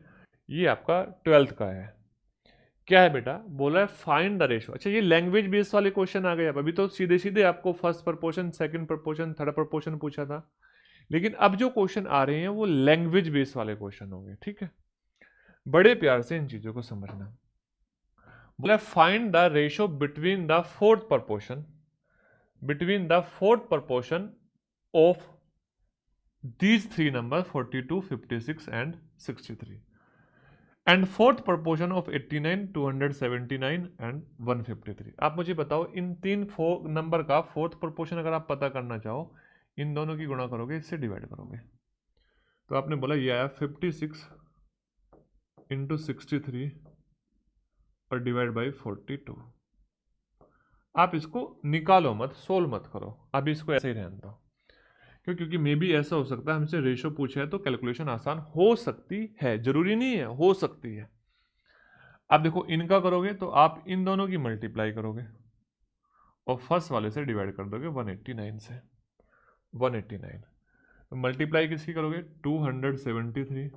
ये आपका 12th का है। क्या है बेटा, बोला है फाइंड द रेशो। अच्छा, ये लैंग्वेज बेस्ड वाले क्वेश्चन आ गए। अब अभी तो सीधे सीधे आपको first proportion, second proportion, third proportion पूछा था, लेकिन अब जो क्वेश्चन आ रहे हैं वो लैंग्वेज बेस्ड वाले क्वेश्चन होंगे। ठीक है, बड़े प्यार से इन चीजों को समझना। बोला find the ratio between the fourth proportion of these three numbers 42, 56 and 63 and fourth proportion of 89, 279 and 153। आप मुझे बताओ इन तीन नंबर का फोर्थ प्रोपोर्शन अगर आप पता करना चाहो, इन दोनों की गुणा करोगे, इससे डिवाइड करोगे। तो आपने बोला ये आया 56 इंटू 63 और डिवाइड बाई 42। आप इसको निकालो मत, सोल्व मत करो, अभी इसको ऐसे ही रहने दो। क्योंकि मे भी ऐसा हो सकता है हमसे रेशो पूछा है तो कैलकुलेशन आसान हो सकती है, जरूरी नहीं है, हो सकती है। अब देखो इनका करोगे तो आप इन दोनों की मल्टीप्लाई करोगे और फर्स्ट वाले से डिवाइड कर दोगे 189 से। 189 तो मल्टीप्लाई किसकी करोगे, 273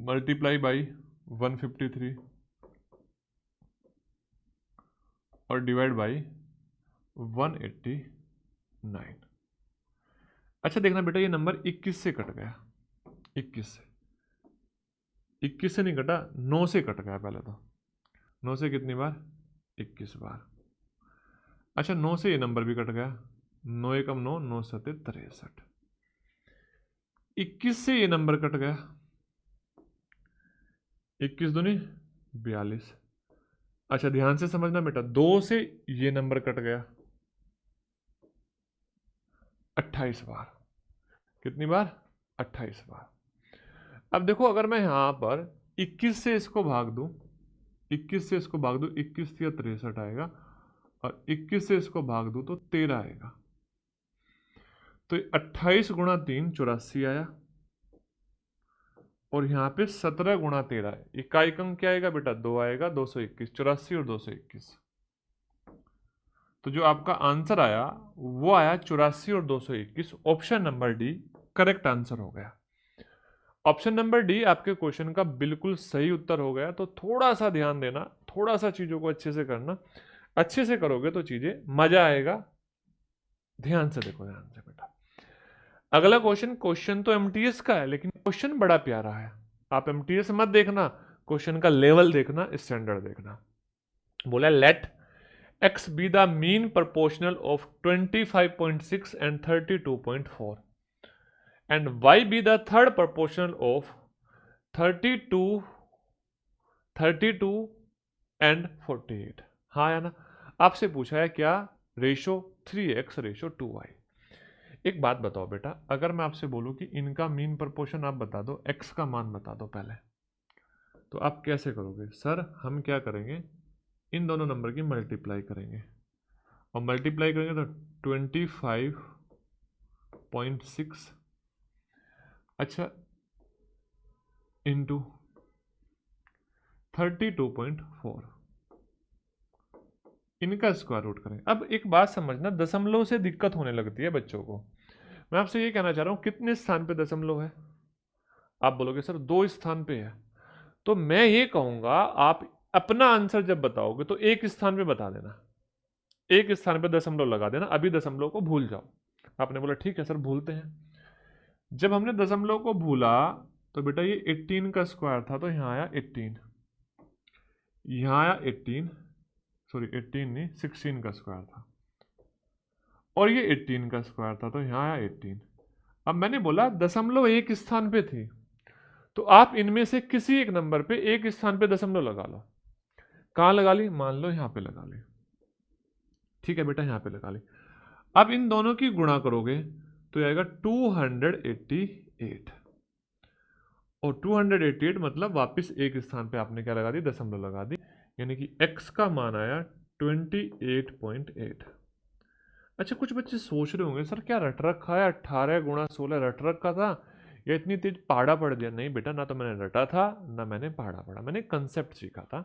मल्टीप्लाई बाई 153 और डिवाइड बाई 189। अच्छा देखना बेटा, ये नंबर 21 से कट गया, 21 से नहीं कटा, 9 से कट गया। पहले तो 9 से कितनी बार, 21 बार। अच्छा 9 से ये नंबर भी कट गया, 9 एकम 9, 9 सते 63। 21 से ये नंबर कट गया, 21 दूनी 42। अच्छा ध्यान से समझना बेटा, 2 से ये नंबर कट गया 28 बार। कितनी बार, 28 बार। अब देखो अगर मैं यहां पर 21 से इसको भाग दूं, 21 से इसको भाग दूं, 21 या 63 आएगा, और 21 से इसको भाग दूं तो 13 आएगा। तो 28 गुणा 3 84 आया, और यहाँ पे 17 गुणा 13 है। इकाई अंक क्या आएगा बेटा, 2 आएगा, 221। 84 और 221, तो जो आपका आंसर आया वो आया 84 और 221। Option number D correct answer हो गया। ऑप्शन नंबर डी आपके क्वेश्चन का बिल्कुल सही उत्तर हो गया। तो थोड़ा सा ध्यान देना, थोड़ा सा चीजों को अच्छे से करना, अच्छे से करोगे तो चीजें मजा आएगा। ध्यान से देखो, ध्यान से बेटा। अगला क्वेश्चन तो एमटीएस का है, लेकिन क्वेश्चन बड़ा प्यारा है। आप एमटीएस मत देखना, क्वेश्चन का लेवल देखना, स्टैंडर्ड देखना। बोला late x be the mean proportional of 25.6 and 32.4 and y be the third proportional of 32 and 48। हाँ या ना, आपसे पूछा है क्या, रेशो 3x रेशो 2y। एक बात बताओ बेटा, अगर मैं आपसे बोलूं कि इनका मीन प्रपोर्शन आप बता दो, x का मान बता दो पहले, तो आप कैसे करोगे? सर हम क्या करेंगे, इन दोनों नंबर की मल्टीप्लाई करेंगे, और मल्टीप्लाई करेंगे तो 25.6 अच्छा इंटू 32.4, इनका स्क्वायर रूट करेंगे। अब एक बात समझना, दशमलव से दिक्कत होने लगती है बच्चों को। मैं आपसे ये कहना चाह रहा हूं, कितने स्थान पे दशमलव है? आप बोलोगे सर 2 स्थान पे है। तो मैं ये कहूंगा आप अपना आंसर जब बताओगे तो एक स्थान पे बता देना, एक स्थान पे दशमलव लगा देना, अभी दशमलव को भूल जाओ। आपने बोला ठीक है सर भूलते हैं। जब हमने दशमलव को भूला तो बेटा ये 18 का स्क्वायर था, तो यहाँ आया 18, यहाँ आया 18, सॉरी 18 नहीं 16 का स्क्वायर था, और ये 18 का स्क्वायर था, तो यहाँ आया 18। अब मैंने बोला दशमलव एक स्थान पे थी, तो आप इनमें से किसी एक नंबर पे एक स्थान पे दशमलव लगा लो। कहाँ लगा ली? मान लो यहाँ पे लगा ली। ठीक है बेटा, यहाँ पे लगा ली। अब इन दोनों की गुणा करोगे तो आएगा 288, और 288 मतलब वापस एक स्थान पे आपने क्या लगा दी, दशमलव लगा दी, यानी कि x का मान आया 28.8। अच्छा, कुछ बच्चे सोच रहे होंगे सर क्या रट रखा है, 18 गुणा 16 रट रखा था या इतनी तेज पहाड़ा पढ़ दिया? नहीं बेटा, ना तो मैंने रटा था ना मैंने पहाड़ा पढ़ा, मैंने कंसेप्ट सीखा था।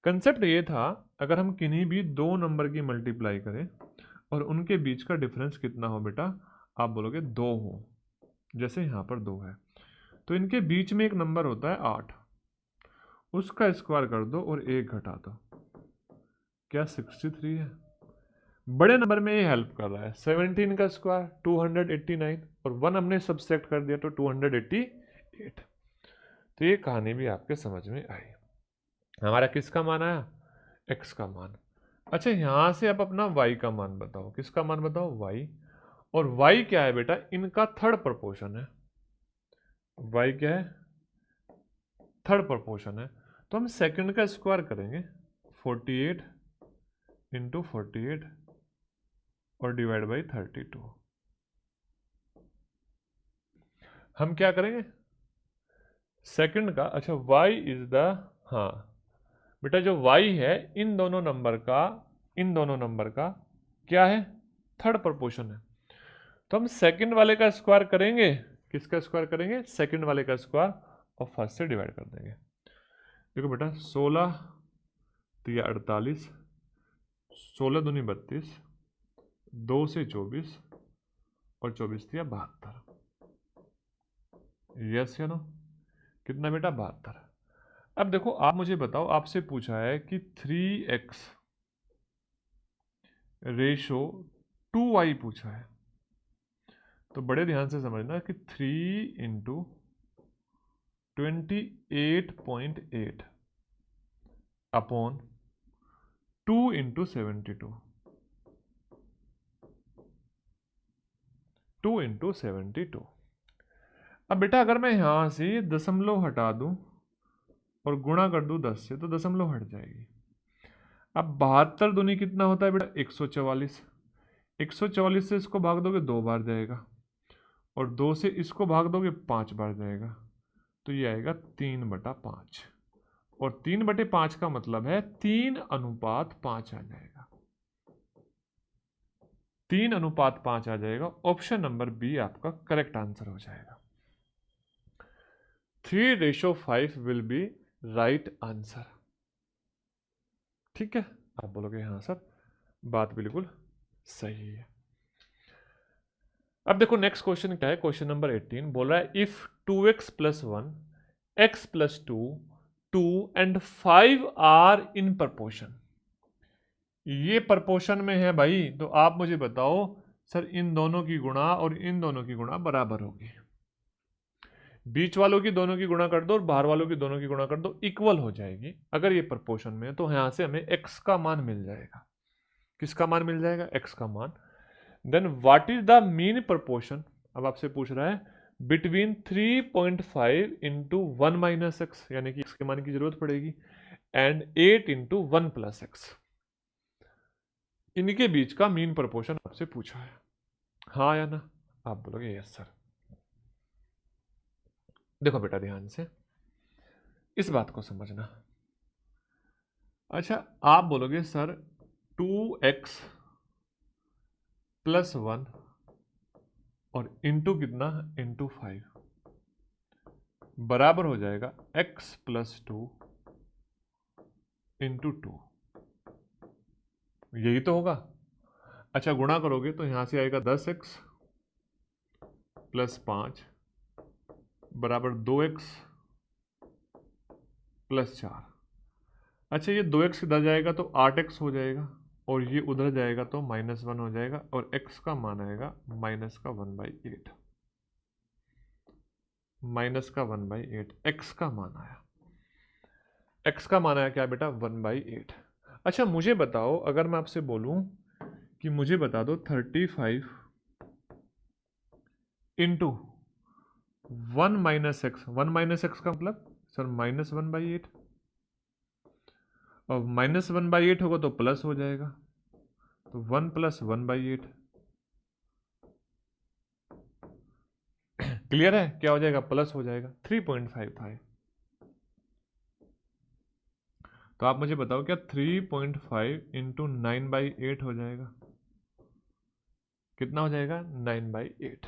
कंसेप्ट ये था, अगर हम किन्हीं भी दो नंबर की मल्टीप्लाई करें और उनके बीच का डिफरेंस कितना हो बेटा, आप बोलोगे 2 हो। जैसे यहाँ पर 2 है तो इनके बीच में एक नंबर होता है 8, उसका स्क्वायर कर दो और 1 घटा दो, क्या 63 है? बड़े नंबर में ये हेल्प कर रहा है। 17 का स्क्वायर 289 और 1 हमने सब्सट्रैक्ट कर दिया तो 288। तो ये कहानी भी आपके समझ में आई। हमारा किसका मान आया? x का मान। अच्छा, यहां से अब अपना y का मान बताओ। किसका मान बताओ? y। और y क्या है बेटा? इनका थर्ड प्रपोर्शन है। y क्या है? थर्ड प्रपोर्शन है। तो हम सेकंड का स्क्वायर करेंगे 48 इंटू 48 और डिवाइड बाई 32। हम क्या करेंगे? सेकंड का, अच्छा y इज द, हाँ बेटा जो y है इन दोनों नंबर का क्या है? थर्ड प्रपोर्शन है। तो हम सेकंड वाले का स्क्वायर करेंगे। किसका स्क्वायर करेंगे? सेकंड वाले का स्क्वायर और फर्स्ट से डिवाइड कर देंगे। देखो बेटा 16 तिया 48, 16 दूनी 32, 2 से 24 और 24 तिया 72। यस या नो? कितना बेटा? 72। अब देखो आप मुझे बताओ, आपसे पूछा है कि 3x रेशो 2y पूछा है, तो बड़े ध्यान से समझना कि 3 इंटू 28.8 अपॉन 2 इंटू 72, 2 इंटू 72। अब बेटा अगर मैं यहां से दशमलव हटा दूं और गुणा कर दूं 10 से तो दशमलव हट जाएगी। अब 72 दूनी कितना होता है बेटा? 144। 144 से इसको भाग दोगे 2 बार जाएगा और 2 से इसको भाग दोगे 5 बार जाएगा, तो ये आएगा 3/5। और 3/5 का मतलब है 3:5 आ जाएगा। 3:5 आ जाएगा। ऑप्शन नंबर बी आपका करेक्ट आंसर हो जाएगा। 3:5 विल बी राइट आंसर। ठीक है, आप बोलोगे हाँ सर, बात बिल्कुल सही है। अब देखो नेक्स्ट क्वेश्चन क्या है। क्वेश्चन नंबर 18 बोल रहा है if 2x + 1 x + 2 2 and 5 are in proportion. ये प्रपोर्शन में है भाई, तो आप मुझे बताओ सर इन दोनों की गुणा और इन दोनों की गुणा बराबर होगी। बीच वालों की दोनों की गुणा कर दो और बाहर वालों की दोनों की गुणा कर दो, इक्वल हो जाएगी। अगर ये प्रपोर्शन में है तो यहां से हमें x का मान मिल जाएगा। किसका मान मिल जाएगा? x का मान। Then what is the mean proportion? अब आपसे पूछ रहा है बिटवीन 3.5 इंटू 1 - x, यानी कि x के मान की जरूरत पड़ेगी, एंड 8 इंटू 1 + x। इनके बीच का मीन प्रपोर्शन आपसे पूछा है, हाँ या ना? आप बोलोगे यस सर। देखो बेटा ध्यान से इस बात को समझना। अच्छा, आप बोलोगे सर 2x + 1 और इंटू कितना? इंटू 5 बराबर हो जाएगा x + 2 इंटू 2। यही तो होगा। अच्छा, गुणा करोगे तो यहां से आएगा 10x + 5 बराबर 2x + 4। अच्छा, ये 2x इधर जाएगा तो 8x हो जाएगा और ये उधर जाएगा तो -1 हो जाएगा और x का मान आएगा -1/8। -1/8 x का मान आया। x का मान आया क्या बेटा? 1/8। अच्छा मुझे बताओ, अगर मैं आपसे बोलूं कि मुझे बता दो 35 इंटू 1 - x, 1 - x का मतलब सर -1/8, और -1/8 होगा तो प्लस हो जाएगा, तो 1 + 1/8। क्लियर है? क्या हो जाएगा? प्लस हो जाएगा। 3.5 था ये। तो आप मुझे बताओ क्या 3.5 इंटू 9/8 हो जाएगा? कितना हो जाएगा 9/8,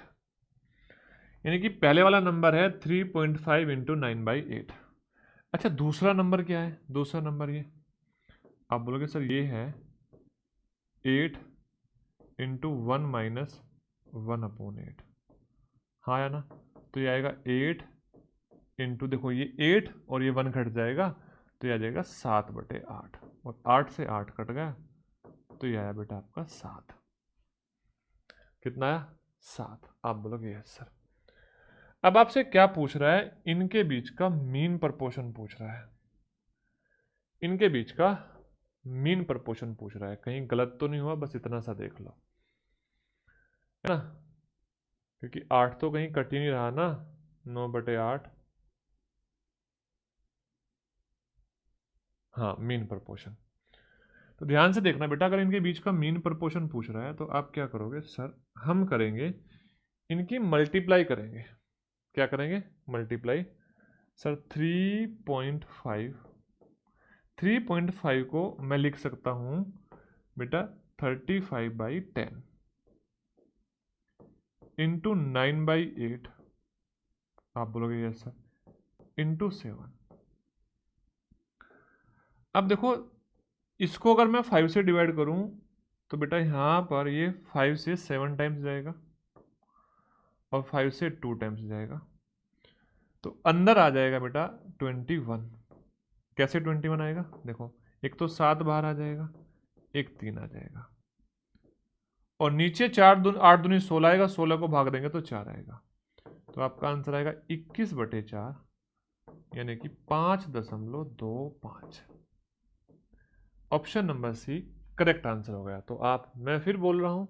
यानी कि पहले वाला नंबर है 3.5 इंटू 9/8। अच्छा दूसरा नंबर क्या है, दूसरा नंबर ये आप बोलोगे सर ये है 8 इंटू 1 - 1/8। हाँ या ना, तो ये आएगा 8 इंटू, देखो ये 8 और ये 1 कट जाएगा तो ये आ जाएगा 7/8, और 8 से 8 कट गया तो ये आया बेटा आपका 7। कितना आया 7। आप बोलोगे यस सर। अब आपसे क्या पूछ रहा है, इनके बीच का मीन प्रपोर्शन पूछ रहा है, इनके बीच का मीन प्रपोर्शन पूछ रहा है, कहीं गलत तो नहीं हुआ, बस इतना सा देख लो, है ना, क्योंकि 8 तो कहीं कट ही नहीं रहा ना, 9/8। हाँ मीन प्रपोर्शन, तो ध्यान से देखना बेटा, अगर इनके बीच का मीन प्रपोर्शन पूछ रहा है तो आप क्या करोगे सर, हम करेंगे इनकी मल्टीप्लाई करेंगे। क्या करेंगे, मल्टीप्लाई। सर 3.5 को मैं लिख सकता हूं बेटा 35/10 इंटू 9/8, आप बोलोगे यस सर, इंटू 7। अब देखो इसको अगर मैं 5 से डिवाइड करूं तो बेटा यहाँ पर ये 5 से 7 टाइम्स जाएगा और 5 से 2 टाइम्स जाएगा, तो अंदर आ जाएगा बेटा 21। कैसे 21 आएगा, देखो एक तो 7 बाहर आ जाएगा, एक 3 आ जाएगा, और नीचे 8 दूनी 16 आएगा, 16 को भाग देंगे तो 4 आएगा, तो आपका आंसर आएगा 21/4, यानी कि 5.25। Option number C correct answer हो गया। तो आप, मैं फिर बोल रहा हूं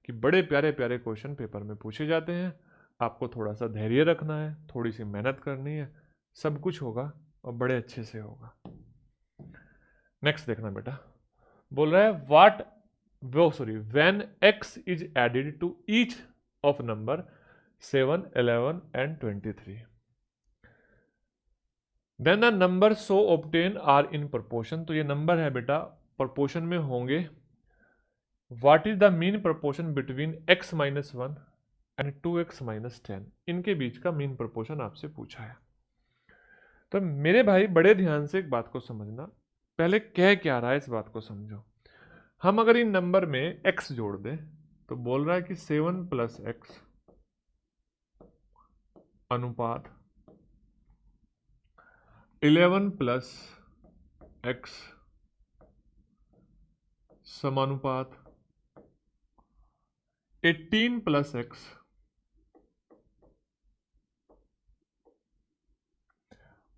कि बड़े प्यारे प्यारे क्वेश्चन पेपर में पूछे जाते हैं, आपको थोड़ा सा धैर्य रखना है, थोड़ी सी मेहनत करनी है, सब कुछ होगा और बड़े अच्छे से होगा। नेक्स्ट देखना बेटा, बोल रहा है when x is added to each of number 7, 11 and 23 then the number so obtain are in proportion. तो ये नंबर है बेटा प्रोपोर्शन में होंगे। What is the mean proportion between x - 1 and 2x - 10। इनके बीच का मीन प्रोपोर्शन आपसे पूछा है। तो मेरे भाई बड़े ध्यान से एक बात को समझना, पहले कह क्या रहा है इस बात को समझो। हम अगर इन नंबर में x जोड़ दें तो बोल रहा है कि 7 + x अनुपात 11 + x समानुपात 18 + x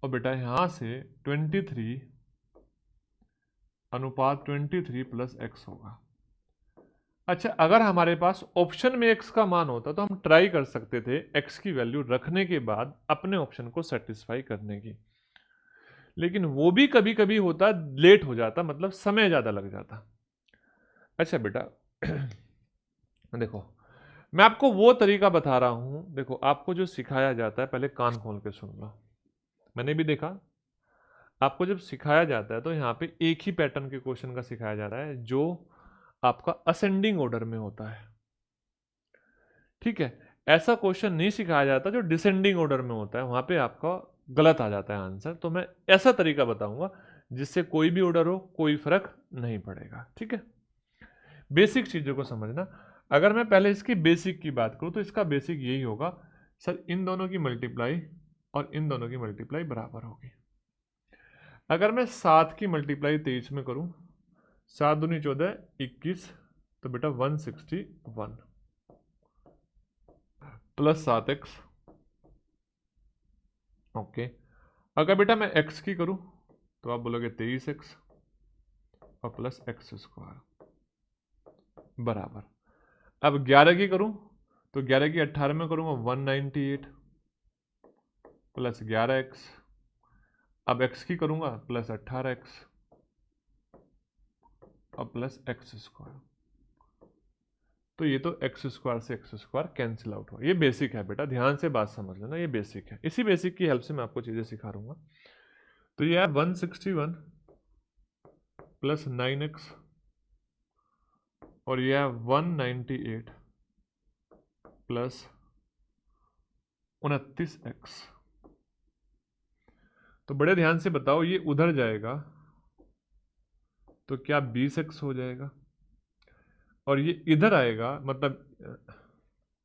और बेटा यहां से 23 अनुपात 23 + x होगा। अच्छा अगर हमारे पास ऑप्शन में x का मान होता तो हम ट्राई कर सकते थे x की वैल्यू रखने के बाद अपने ऑप्शन को सेटिस्फाई करने की, लेकिन वो भी कभी कभी होता, लेट हो जाता, मतलब समय ज़्यादा लग जाता। अच्छा बेटा देखो मैं आपको वो तरीका बता रहा हूं, देखो आपको जो सिखाया जाता है पहले कान खोल के सुन लो। मैंने भी देखा, आपको जब सिखाया जाता है तो यहाँ पे एक ही पैटर्न के क्वेश्चन का सिखाया जा रहा है जो आपका असेंडिंग ऑर्डर में होता है, ठीक है। ऐसा क्वेश्चन नहीं सिखाया जाता जो डिसेंडिंग ऑर्डर में होता है, वहां पे आपका गलत आ जाता है आंसर। तो मैं ऐसा तरीका बताऊंगा जिससे कोई भी ऑर्डर हो कोई फर्क नहीं पड़ेगा, ठीक है। बेसिक चीजों को समझना। अगर मैं पहले इसकी बेसिक की बात करूं तो इसका बेसिक यही होगा सर, इन दोनों की मल्टीप्लाई और इन दोनों की मल्टीप्लाई बराबर होगी। अगर मैं 7 की मल्टीप्लाई 23 में करूं, 7 दूनी 14 21, तो बेटा 161 प्लस 7x। ओके, अगर बेटा मैं x की करूं तो आप बोलोगे 23x और प्लस x² बराबर। अब 11 की करूं तो 11 की 18 में करूंगा 198 प्लस 11x। अब x की करूंगा प्लस 18x और प्लस x²। तो ये तो x² से x² कैंसिल आउट हुआ। ये बेसिक है बेटा, ध्यान से बात समझ लेना, ये बेसिक है। इसी बेसिक की हेल्प से मैं आपको चीजें सिखा दूंगा। तो ये है 161 प्लस 9x और ये है 198 प्लस 29x। तो बड़े ध्यान से बताओ, ये उधर जाएगा तो क्या 20x हो जाएगा, और ये इधर आएगा, मतलब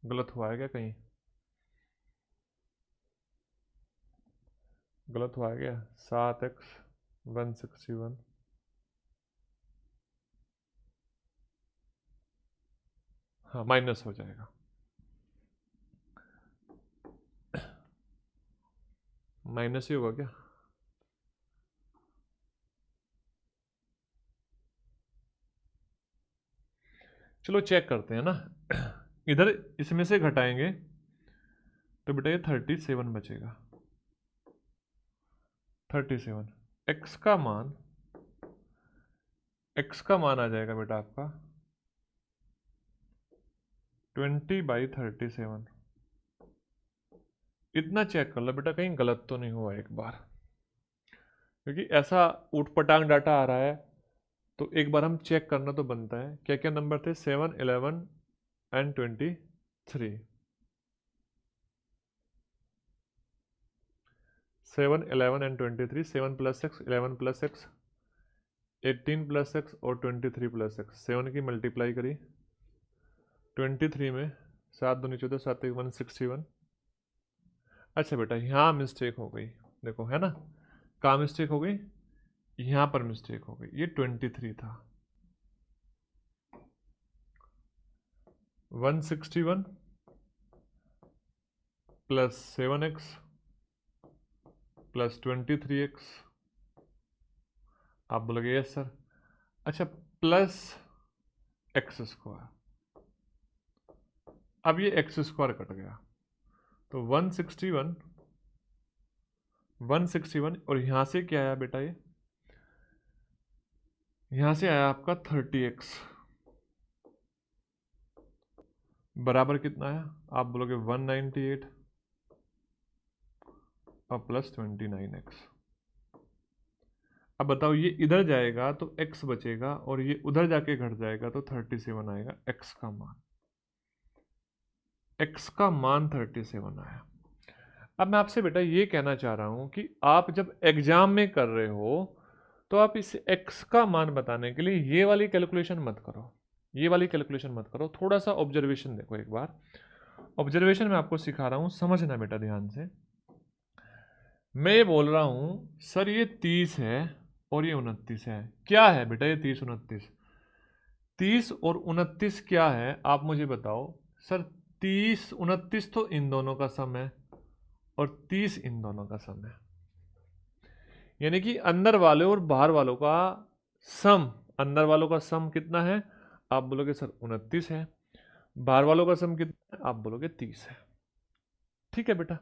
गलत हुआ है क्या, कहीं गलत हुआ है क्या, 7x 161, हाँ माइनस हो जाएगा, माइनस ही होगा क्या। चलो चेक करते हैं ना। इधर इसमें से घटाएंगे तो बेटा ये 37 बचेगा। 37 x का मान, x का मान आ जाएगा बेटा आपका 20/37। इतना चेक कर लो बेटा, कहीं गलत तो नहीं हुआ एक बार, क्योंकि ऐसा ऊटपटांग डाटा आ रहा है तो एक बार हम चेक करना तो बनता है। क्या क्या नंबर थे, 7, 11 and 23। 7, 11 and 23, 7 plus x, 11 plus x, 18 plus x और 23 प्लस एक्स। 7 की मल्टीप्लाई करी 23 में, 7 दूनी 14, 7 एक 161। अच्छा बेटा यहाँ मिस्टेक हो गई, देखो है ना, कहाँ मिस्टेक हो गई, यहाँ पर मिस्टेक हो गई, ये 23 था। 161 प्लस 7x प्लस 23x, आप बोलोगे यस सर। अच्छा प्लस एक्स स्क्वायर, अब ये एक्स स्क्वायर कट गया तो 161 और यहां से क्या आया बेटा, ये यहां से आया आपका 30x, बराबर कितना आया, आप बोलोगे 198 और प्लस 29x। अब बताओ ये इधर जाएगा तो x बचेगा और ये उधर जाके घट जाएगा तो 37 आएगा। x का मान, x का मान 37 आया। अब मैं आपसे बेटा ये कहना चाह रहा हूं कि आप जब एग्जाम में कर रहे हो तो आप इस x का मान बताने के लिए ये वाली कैलकुलेशन मत करो, ये वाली कैलकुलेशन मत करो, थोड़ा सा ऑब्जर्वेशन देखो एक बार। ऑब्जर्वेशन में आपको सिखा रहा हूं, समझना बेटा ध्यान से। मैं ये बोल रहा हूं सर ये 30 है और ये 29 है, क्या है बेटा ये 30 29, 30 और 29 क्या है आप मुझे बताओ। सर 30 29 तो इन दोनों का सम है और 30 इन दोनों का सम है, यानी कि अंदर वाले और बाहर वालों का सम, अंदर वालों का सम कितना है, आप बोलोगे सर 29 है, बाहर वालों का सम कितना है, आप बोलोगे 30 है। ठीक है बेटा,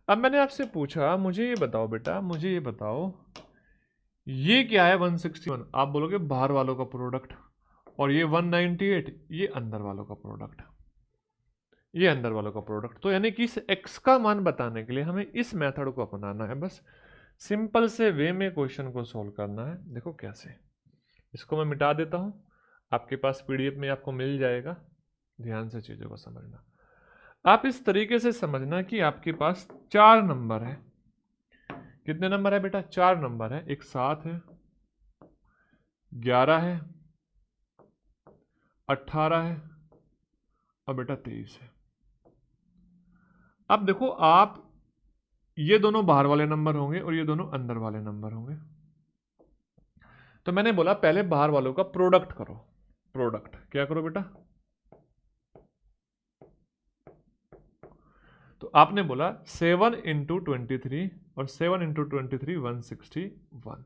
अब मैंने आपसे पूछा मुझे ये बताओ बेटा, मुझे ये बताओ ये क्या है 161, आप बोलोगे बाहर वालों का प्रोडक्ट, और ये 198 ये अंदर वालों का प्रोडक्ट, ये अंदर वालों का प्रोडक्ट। तो यानी कि इस x का मान बताने के लिए हमें इस मेथड को अपनाना है, बस सिंपल से वे में क्वेश्चन को सोल्व करना है। देखो कैसे, इसको मैं मिटा देता हूं, आपके पास पीडीएफ में आपको मिल जाएगा, ध्यान से चीजों को समझना। आप इस तरीके से समझना कि आपके पास 4 नंबर है, कितने नंबर है बेटा, 4 नंबर है, एक 7 है, 11 है, 18 है और बेटा 23 है। अब देखो आप, ये दोनों बाहर वाले नंबर होंगे और ये दोनों अंदर वाले नंबर होंगे, तो मैंने बोला पहले बाहर वालों का प्रोडक्ट करो। प्रोडक्ट क्या करो बेटा, तो आपने बोला 7 इंटू 23 और 7 इंटू 23 161,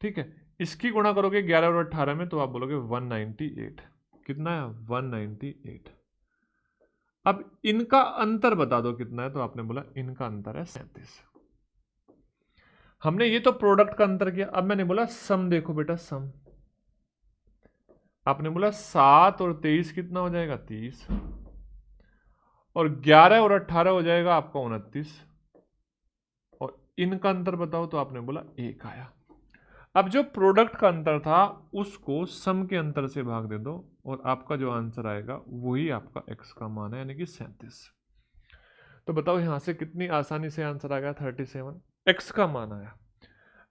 ठीक है। इसकी गुणा करोगे 11 और 18 में तो आप बोलोगे 198, कितना है 198। अब इनका अंतर बता दो कितना है, तो आपने बोला इनका अंतर है 37। हमने ये तो प्रोडक्ट का अंतर किया, अब मैंने बोला सम देखो बेटा, सम आपने बोला 7 और 23 कितना हो जाएगा 30, और 11 और 18 हो जाएगा आपका 29, और इनका अंतर बताओ तो आपने बोला 1 आया। अब जो प्रोडक्ट का अंतर था उसको सम के अंतर से भाग दे दो और आपका जो आंसर आएगा वही आपका x का मान है, यानी कि 37। तो बताओ यहां से कितनी आसानी से आंसर आ गया 37, x का मान आया।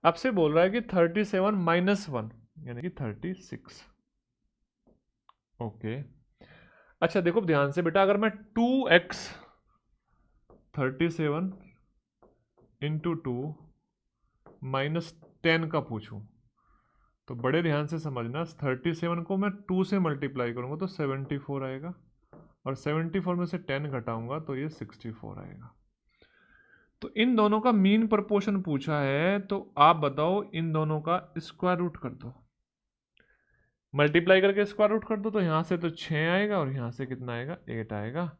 आपसे बोल रहा है कि 37 माइनस 1 यानी कि 36। ओके, अच्छा देखो ध्यान से बेटा, अगर मैं 2x 37 इंटू 2 माइनस 10 का पूछूं तो बड़े ध्यान से समझना, 37 को मैं 2 से मल्टीप्लाई करूंगा तो 74 आएगा, और 74 में से 10 घटाऊंगा तो ये 64 आएगा। तो इन दोनों का मीन प्रोपोर्शन पूछा है, तो आप बताओ इन दोनों का स्क्वायर रूट कर दो, मल्टीप्लाई करके स्क्वायर रूट कर दो, तो यहां से तो 6 आएगा और यहां से कितना आएगा 8 आएगा,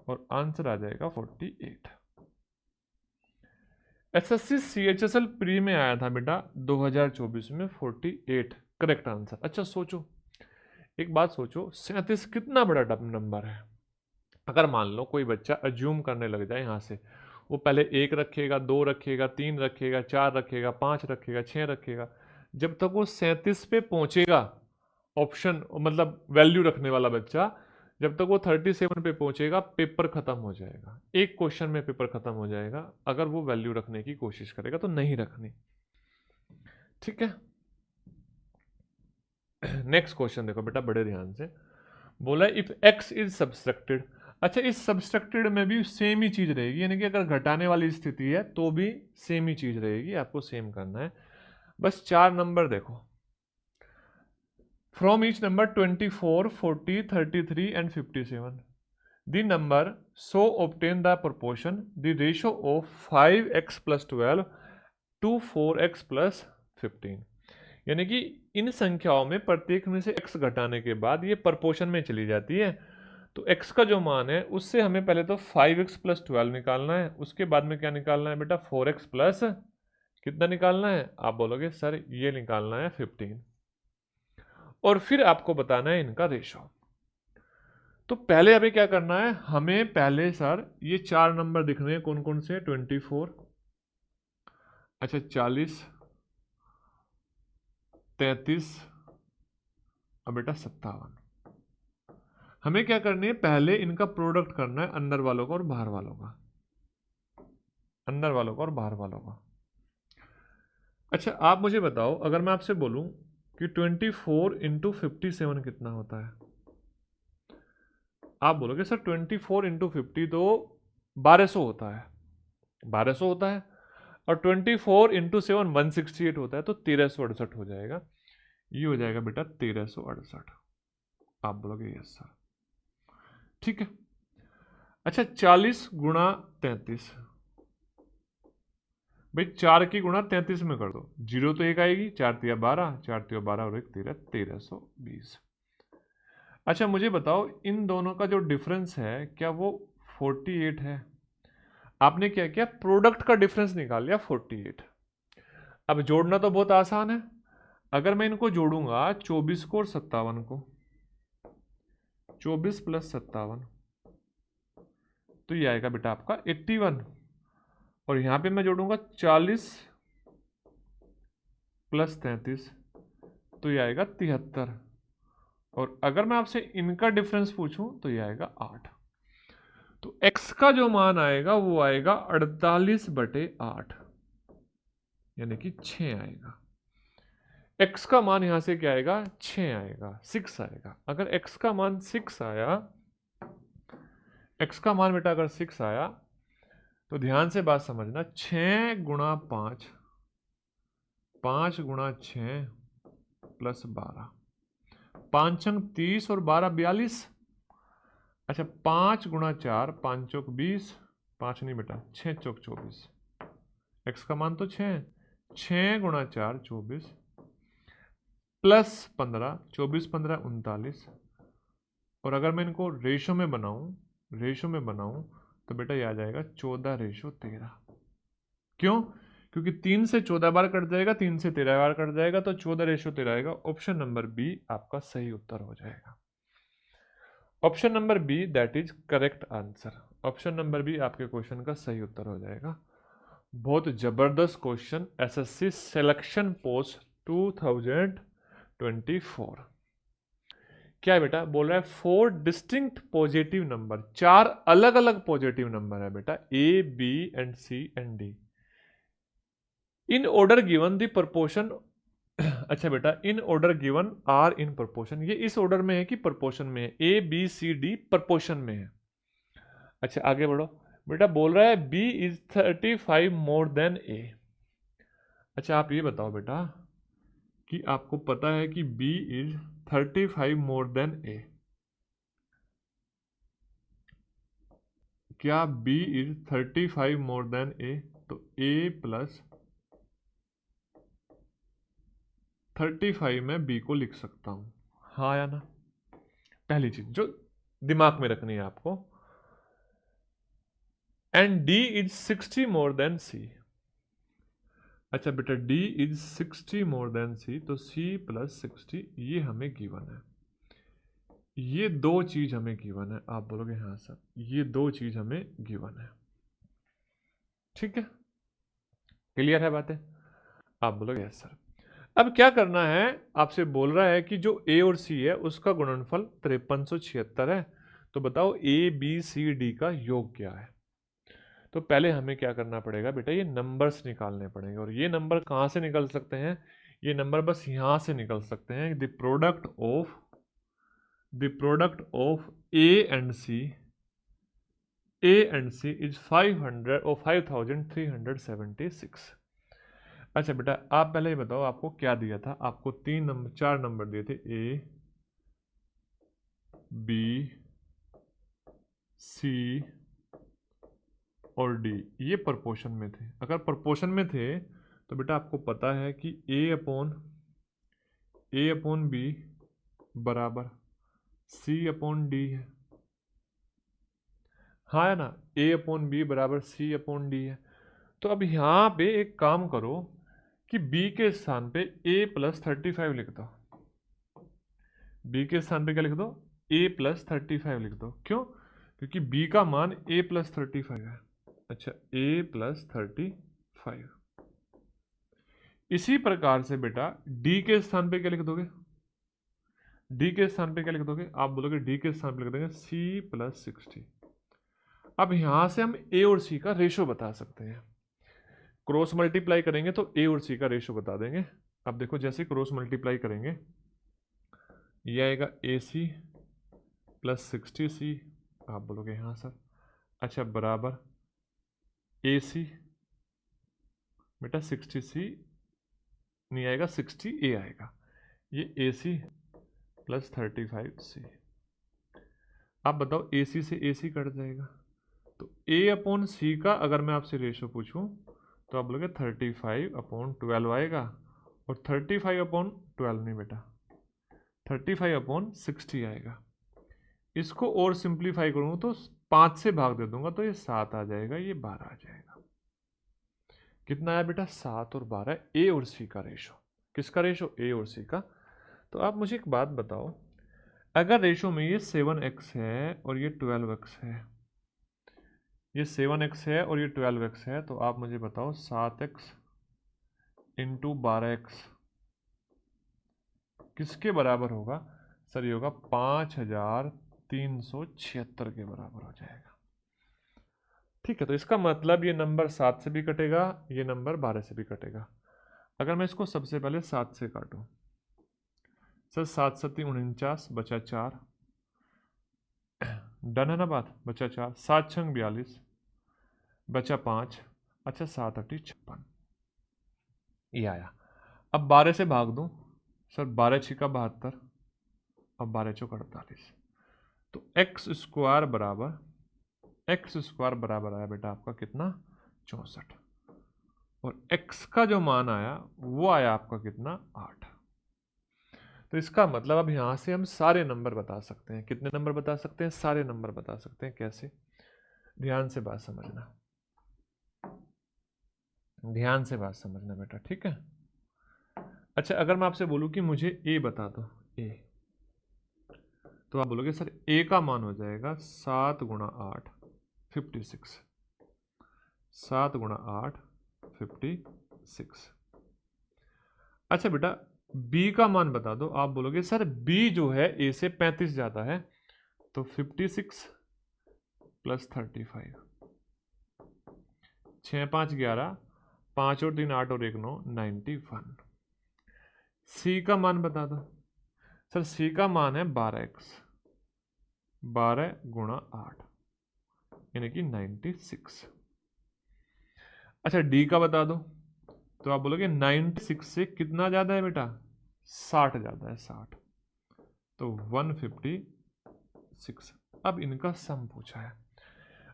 और आंसर आ जाएगा 48। एसएससी सीएचएसएल प्री में आया था बेटा 2024 में 48 करेक्ट आंसर। अच्छा सोचो, एक बात सोचो, 37 कितना बड़ा नंबर है। अगर मान लो कोई बच्चा अज्यूम करने लग जाए, यहाँ से वो पहले 1 रखेगा, 2 रखेगा, 3 रखेगा, 4 रखेगा, 5 रखेगा, 6 रखेगा, जब तक वो 37 पे पहुंचेगा, ऑप्शन मतलब वैल्यू रखने वाला बच्चा, जब तक वो 37 पे पहुंचेगा पेपर खत्म हो जाएगा, एक क्वेश्चन में पेपर खत्म हो जाएगा। अगर वो वैल्यू रखने की कोशिश करेगा तो नहीं रखनी, ठीक है। नेक्स्ट क्वेश्चन देखो बेटा बड़े ध्यान से, बोला इफ x इज सब्सट्रैक्टेड। अच्छा, इस सब्सट्रैक्टेड में भी सेम ही चीज रहेगी, यानी कि अगर घटाने वाली स्थिति है तो भी सेम ही चीज रहेगी, आपको सेम करना है। बस 4 नंबर देखो, from each number 24, 40, 33 and 57 the number so obtain the proportion the ratio of 5x plus 12 to 4x plus 15। यानी कि इन संख्याओं में प्रत्येक में से x घटाने के बाद ये प्रपोर्शन में चली जाती है। तो x का जो मान है उससे हमें पहले तो 5x plus 12 निकालना है, उसके बाद में क्या निकालना है बेटा 4x plus कितना निकालना है, आप बोलोगे सर ये निकालना है 15, और फिर आपको बताना है इनका रेशो। तो पहले हमें क्या करना है, हमें पहले सर ये 4 नंबर दिखने हैं, कौन कौन से 24, अच्छा 40, 33 और बेटा 57। हमें क्या करनी है, पहले इनका प्रोडक्ट करना है, अंदर वालों का और बाहर वालों का, अंदर वालों का और बाहर वालों का। अच्छा आप मुझे बताओ, अगर मैं आपसे बोलूं कि 24 इंटू 57 कितना होता है, आप बोलोगे सर 24 इंटू 50 तो 1200 होता है, 1200 होता है, और 24 इंटू 7 168 होता है, तो 1368 हो जाएगा। ये हो जाएगा बेटा 1368, आप बोलोगे यस सर, ठीक है। अच्छा 40 गुणा 33, भाई 4 की गुणा 33 में कर दो, 0 तो 1 आएगी, 4 तिया 12, 4 तिया 12 और 1 13, 1320। अच्छा मुझे बताओ इन दोनों का जो डिफरेंस है क्या वो 48 है। आपने क्या किया, प्रोडक्ट का डिफरेंस निकाल लिया 48। अब जोड़ना तो बहुत आसान है, अगर मैं इनको जोड़ूंगा 24 को और 57 को, 24 प्लस 57 तो ये आएगा बेटा आपका 81, और यहां पे मैं जोड़ूंगा 40 प्लस 33 तो ये आएगा 73, और अगर मैं आपसे इनका डिफरेंस पूछूं तो ये आएगा 8। तो x का जो मान आएगा वो आएगा 48/8, यानी कि 6 आएगा। x का मान यहां से क्या आएगा 6 आएगा, 6 आएगा। अगर x का मान 6 आया, x का मान बेटा अगर 6 आया तो ध्यान से बात समझना, 6 गुणा 5, 5 गुणा 6 प्लस 12, 5 अंक 30 और 12 42। अच्छा 5 गुणा 4, 5 चौक 20, 5 नहीं बेटा 6 चौक 24, x का मान तो 6, 6 गुणा 4 24 प्लस 15, 24 15 39, और अगर मैं इनको रेशो में बनाऊं तो बेटा ये आ जाएगा 14/13। क्यों, क्योंकि 3 से 14 बार कट जाएगा, 3 से 13 बार कट जाएगा, तो 14/13 आएगा। ऑप्शन नंबर बी आपका सही उत्तर हो जाएगा। Option number B that is correct answer. Option number B आपके क्वेश्चन का सही उत्तर हो जाएगा। बहुत जबरदस्त क्वेश्चन, एसएससी सिलेक्शन पोस्ट 2024। क्या है बेटा? बोल रहा है 4 डिस्टिंक्ट पॉजिटिव नंबर, 4 अलग अलग पॉजिटिव नंबर है बेटा, A B and C and D, in order given the proportion. अच्छा बेटा, in order given are in proportion, ये इस ऑर्डर में है कि प्रपोर्शन में है? A B C D proportion में है। अच्छा आगे बढ़ो बेटा, बोल रहा है B is 35 more than A. अच्छा आप ये बताओ बेटा कि आपको पता है कि b is 35 more then a, क्या b is 35 more then a? तो a प्लस 35 में b को लिख सकता हूं, हाँ या ना? पहली चीज जो दिमाग में रखनी है आपको। And d is 60 more than c। अच्छा बेटा, d is 60 more than c, तो c प्लस 60 ये हमें गिवन है, ये दो चीज हमें गिवन है। आप बोलोगे हाँ सर, ये दो चीज हमें गिवन है, ठीक है, क्लियर है बातें? आप बोलोगे यस सर। अब क्या करना है, आपसे बोल रहा है कि जो ए और सी है उसका गुणनफल 5376 है, तो बताओ ए बी सी डी का योग क्या है? तो पहले हमें क्या करना पड़ेगा बेटा, ये नंबर्स निकालने पड़ेंगे। और ये नंबर कहाँ से निकल सकते हैं? ये नंबर बस यहाँ से निकल सकते हैं, the product of A and C is 500 और 5376। अच्छा बेटा, आप पहले ये बताओ आपको क्या दिया था? आपको 4 नंबर दिए थे, ए बी सी और डी, ये प्रोपोर्शन में थे। अगर प्रोपोर्शन में थे तो बेटा आपको पता है कि ए अपॉन बी बराबर सी अपॉन डी है, हाँ है ना? ए अपॉन बी बराबर सी अपॉन डी है। तो अब यहाँ पे एक काम करो कि b के स्थान पे a प्लस 35 लिख दो। b के स्थान पे क्या लिख दो? a प्लस 35 लिख दो। क्यों? क्योंकि b का मान a प्लस 35 है। अच्छा, a प्लस 35। इसी प्रकार से बेटा d के स्थान पे क्या लिख दोगे? d के स्थान पे क्या लिख दोगे? आप बोलोगे d के स्थान पे लिख देंगे c प्लस 60। अब यहां से हम a और c का रेशो बता सकते हैं। क्रॉस मल्टीप्लाई करेंगे तो a और c का रेशो बता देंगे। अब देखो, जैसे क्रॉस मल्टीप्लाई करेंगे ये आएगा ए सी प्लस 60c। आप बोलोगे हाँ सर। अच्छा, बराबर ए सी, बेटा 60c नहीं आएगा, 60a आएगा। ये ए सी प्लस 35c। आप बताओ, ए सी से ए सी कट जाएगा, तो a अपॉन सी का अगर मैं आपसे रेशो पूछूं तो आप बोलोगे 35 अपॉन 12 आएगा, और 35 अपॉन 12 नहीं बेटा, 35 अपॉन 60 आएगा। इसको और सिंप्लीफाई करूँ तो 5 से भाग दे दूंगा तो ये 7 आ जाएगा, ये 12 आ जाएगा। कितना आया बेटा? 7 और 12, ए और सी का रेशो। किसका रेशो? ए और सी का। तो आप मुझे एक बात बताओ, अगर रेशो में ये 7x है और ये 12x है, ये 7x है और ये 12x है, तो आप मुझे बताओ 7x इंटू 12x किसके बराबर होगा? सर ये होगा 5376 के बराबर हो जाएगा। ठीक है, तो इसका मतलब ये नंबर 7 से भी कटेगा, ये नंबर 12 से भी कटेगा। अगर मैं इसको सबसे पहले 7 से काटूं, सर 7 सत्ती 49 बचा 4, डन है ना बात? बचा 4, 7 छंग 42 बचा 5, अच्छा 7 अट्ठी 56, ये आया। अब 12 से भाग दूं, सर 12 छिका 72 और 12 चौक 48, तो एक्स स्क्वायर बराबर आया बेटा आपका कितना? 64। और x का जो मान आया वो आया आपका कितना? 8। तो इसका मतलब अब यहां से हम सारे नंबर बता सकते हैं। कितने नंबर बता सकते हैं? सारे नंबर बता सकते हैं। कैसे? ध्यान से बात समझना, ध्यान से बात समझना बेटा, ठीक है? अच्छा, अगर मैं आपसे बोलूं कि मुझे a बता दो, a, तो आप बोलोगे सर a का मान हो जाएगा 7 गुणा 8 56, 7 गुणा 8 56। अच्छा बेटा b का मान बता दो। आप बोलोगे सर b जो है a से 35 ज़्यादा है, तो 56 प्लस 35, 6 5 11, 5 और 3 8 और 1 9, 91। c का मान बता दो। सर c का मान है 12x, 12 गुणा 8 यानी कि 96। अच्छा डी का बता दो। तो आप बोलोगे 96 से कितना ज़्यादा है बेटा, 60 ज़्यादा है, 60। तो 156। अब इनका सम पूछा है।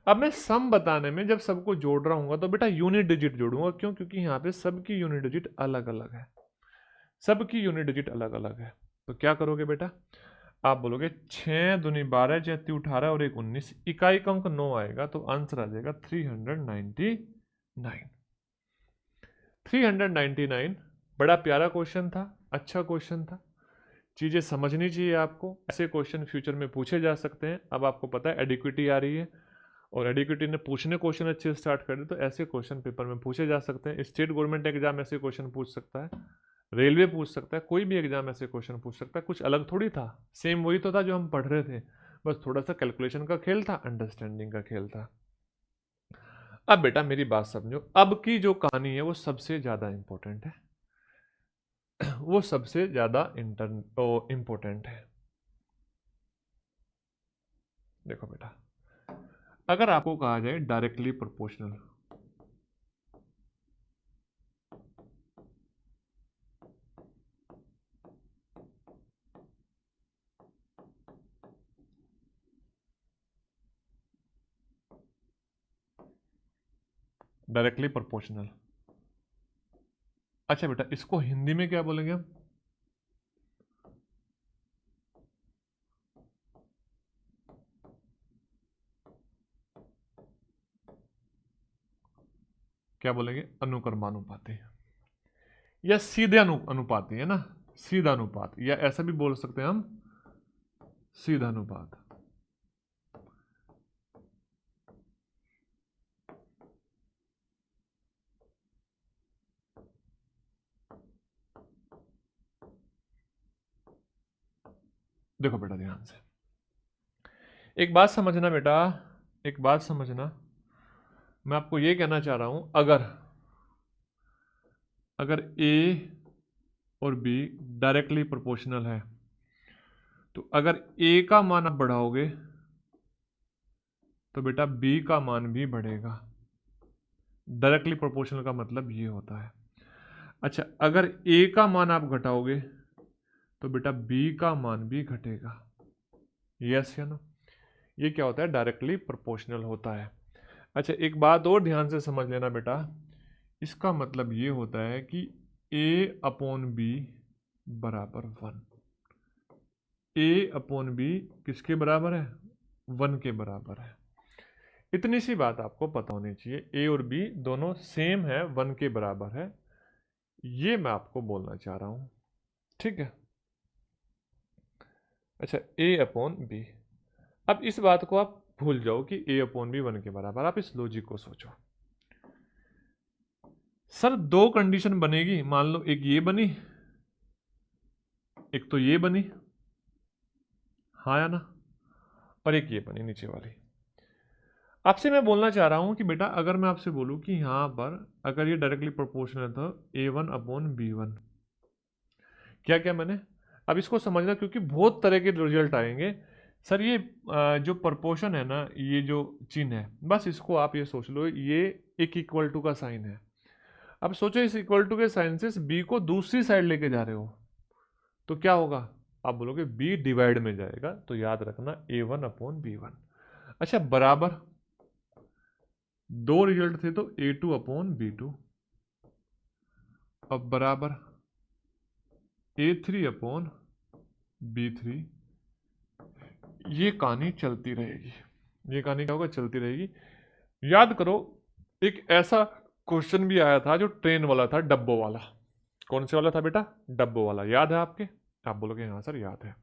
अब मैं सम बताने में जब सबको जोड़ रहा हूँ तो बेटा यूनिट डिजिट जोड़ूंगा। क्यों? क्योंकि यहाँ पे सबकी यूनिट डिजिट अलग अलग है, सबकी यूनिट डिजिट अलग अलग है। तो क्या करोगे बेटा, आप बोलोगे 6 दूनी 12, 6 18 और 1 19, इकाई का अंक 9 आएगा, तो आंसर आ जाएगा 399। 399 बड़ा प्यारा क्वेश्चन था, अच्छा क्वेश्चन था। चीज़ें समझनी चाहिए आपको। ऐसे क्वेश्चन फ्यूचर में पूछे जा सकते हैं। अब आपको पता है एडिक्विटी आ रही है और एडिक्विटी ने पूछने क्वेश्चन अच्छे स्टार्ट कर दिए, तो ऐसे क्वेश्चन पेपर में पूछे जा सकते हैं। स्टेट गवर्नमेंट एग्जाम ऐसे क्वेश्चन पूछ सकता है, रेलवे पूछ सकता है, कोई भी एग्जाम ऐसे क्वेश्चन पूछ सकता है। कुछ अलग थोड़ी था, सेम वही तो था जो हम पढ़ रहे थे, बस थोड़ा सा कैलकुलेशन का खेल था, अंडरस्टैंडिंग का खेल था। अब बेटा मेरी बात समझो, अब की जो कहानी है वो सबसे ज्यादा इंपॉर्टेंट है, वो सबसे ज्यादा इंपॉर्टेंट है। देखो बेटा, अगर आपको कहा जाए डायरेक्टली प्रोपोर्शनल, डायरेक्टली प्रोपोर्शनल। अच्छा बेटा इसको हिंदी में क्या बोलेंगे हम? क्या बोलेंगे? अनुक्रमानुपाती या सीधे अनुपाती है ना, सीधा अनुपात, या ऐसा भी बोल सकते हैं हम सीधा अनुपात। देखो बेटा ध्यान से एक बात समझना बेटा, एक बात समझना। मैं आपको ये कहना चाह रहा हूं, अगर ए और बी डायरेक्टली प्रोपोर्शनल है, तो अगर ए का मान आप बढ़ाओगे तो बेटा बी का मान भी बढ़ेगा। डायरेक्टली प्रोपोर्शनल का मतलब ये होता है। अच्छा अगर ए का मान आप घटाओगे तो बेटा बी का मान भी घटेगा। यस या नो? ये क्या होता है? डायरेक्टली प्रोपोर्शनल होता है। अच्छा एक बात और ध्यान से समझ लेना बेटा, इसका मतलब ये होता है कि ए अपॉन बी बराबर 1। ए अपॉन बी किसके बराबर है? 1 के बराबर है। इतनी सी बात आपको पता होनी चाहिए, ए और बी दोनों सेम है, 1 के बराबर है। ये मैं आपको बोलना चाह रहा हूं, ठीक है? अच्छा ए अपॉन बी, अब इस बात को आप भूल जाओ कि ए अपॉन बी 1 के बराबर। आप इस लॉजिक को सोचो। सर दो कंडीशन बनेगी, मान लो एक ये बनी, एक तो ये बनी, हाँ या ना, और एक ये बनी नीचे वाली। आपसे मैं बोलना चाह रहा हूं कि बेटा अगर मैं आपसे बोलूं कि यहां पर अगर ये डायरेक्टली प्रोपोर्शनल है तो A1 अपॉन B1, क्या क्या मैंने, अब इसको समझना क्योंकि बहुत तरह के रिजल्ट आएंगे। सर ये जो प्रपोर्शन है ना, ये जो चिन्ह है, बस इसको आप ये सोच लो, ये एक इक्वल टू का साइन है। अब सोचो इस इक्वल टू के साइन से बी को दूसरी साइड लेके जा रहे हो तो क्या होगा? आप बोलोगे बी डिवाइड में जाएगा, तो याद रखना A1 अपॉन B1। अच्छा बराबर, दो रिजल्ट थे तो A2 अपॉन B2, अब बराबर A3 अपॉन B3। ये कहानी चलती रहेगी, ये कहानी क्या होगा? चलती रहेगी। याद करो एक ऐसा क्वेश्चन भी आया था जो ट्रेन वाला था, डब्बो वाला। कौन से वाला था बेटा? डब्बो वाला। याद है आपके? आप बोलोगे हाँ सर याद है।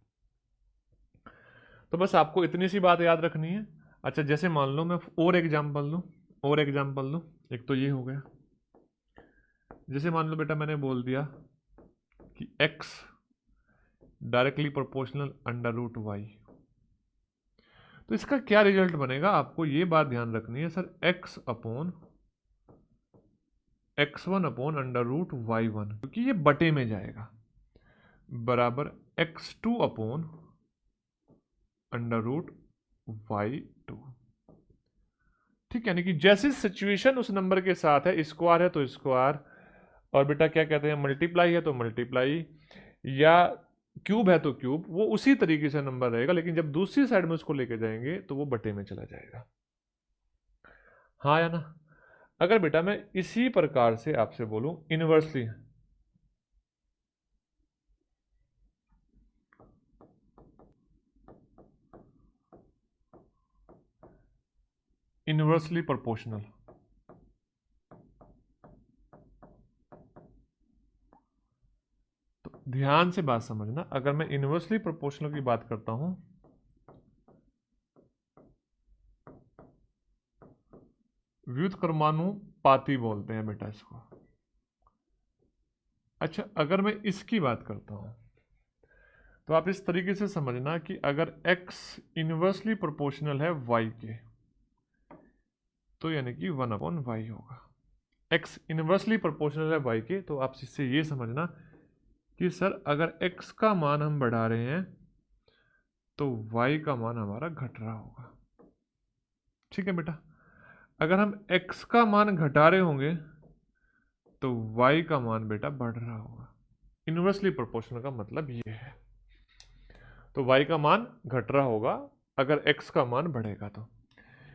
तो बस आपको इतनी सी बात याद रखनी है। अच्छा जैसे मान लो मैं और एग्जाम्पल लूँ, और एग्जाम्पल लूँ, एक तो ये हो गया। जैसे मान लो बेटा मैंने बोल दिया कि x directly proportional under root Y. तो इसका क्या रिजल्ट बनेगा, आपको ये बात ध्यान रखनी है sir, x1 upon under root y1, क्योंकि ये बटे में जाएगा, बराबर x2 upon under root y2। ठीक है, यानी कि जैसी सिचुएशन उस नंबर के साथ है, स्क्वायर है तो स्क्वायर, और बेटा क्या कहते हैं, मल्टीप्लाई है तो मल्टीप्लाई, या क्यूब है तो क्यूब, वो उसी तरीके से नंबर रहेगा, लेकिन जब दूसरी साइड में उसको लेके जाएंगे तो वो बटे में चला जाएगा। हाँ या ना? अगर बेटा मैं इसी प्रकार से आपसे बोलूं इनवर्सली, इनवर्सली प्रोपोर्शनल, तो ध्यान से बात समझना, अगर मैं इनवर्सली प्रोपोर्शनल की बात करता हूं, व्युत्क्रमानुपाती बोलते हैं बेटा इसको। अच्छा, अगर मैं इसकी बात करता हूं तो आप इस तरीके से समझना कि अगर x इनवर्सली प्रोपोर्शनल है y के, तो यानी कि 1/y होगा। x इनवर्सली प्रोपोर्शनल है y के, तो आप इससे ये समझना कि सर अगर x का मान हम बढ़ा रहे हैं तो y का मान हमारा घट रहा होगा। ठीक है बेटा, अगर हम x का मान घटा रहे होंगे तो y का मान बेटा बढ़ रहा होगा। इनवर्सली प्रोपोर्शनल का मतलब ये है, तो y का मान घट रहा होगा अगर x का मान बढ़ेगा तो।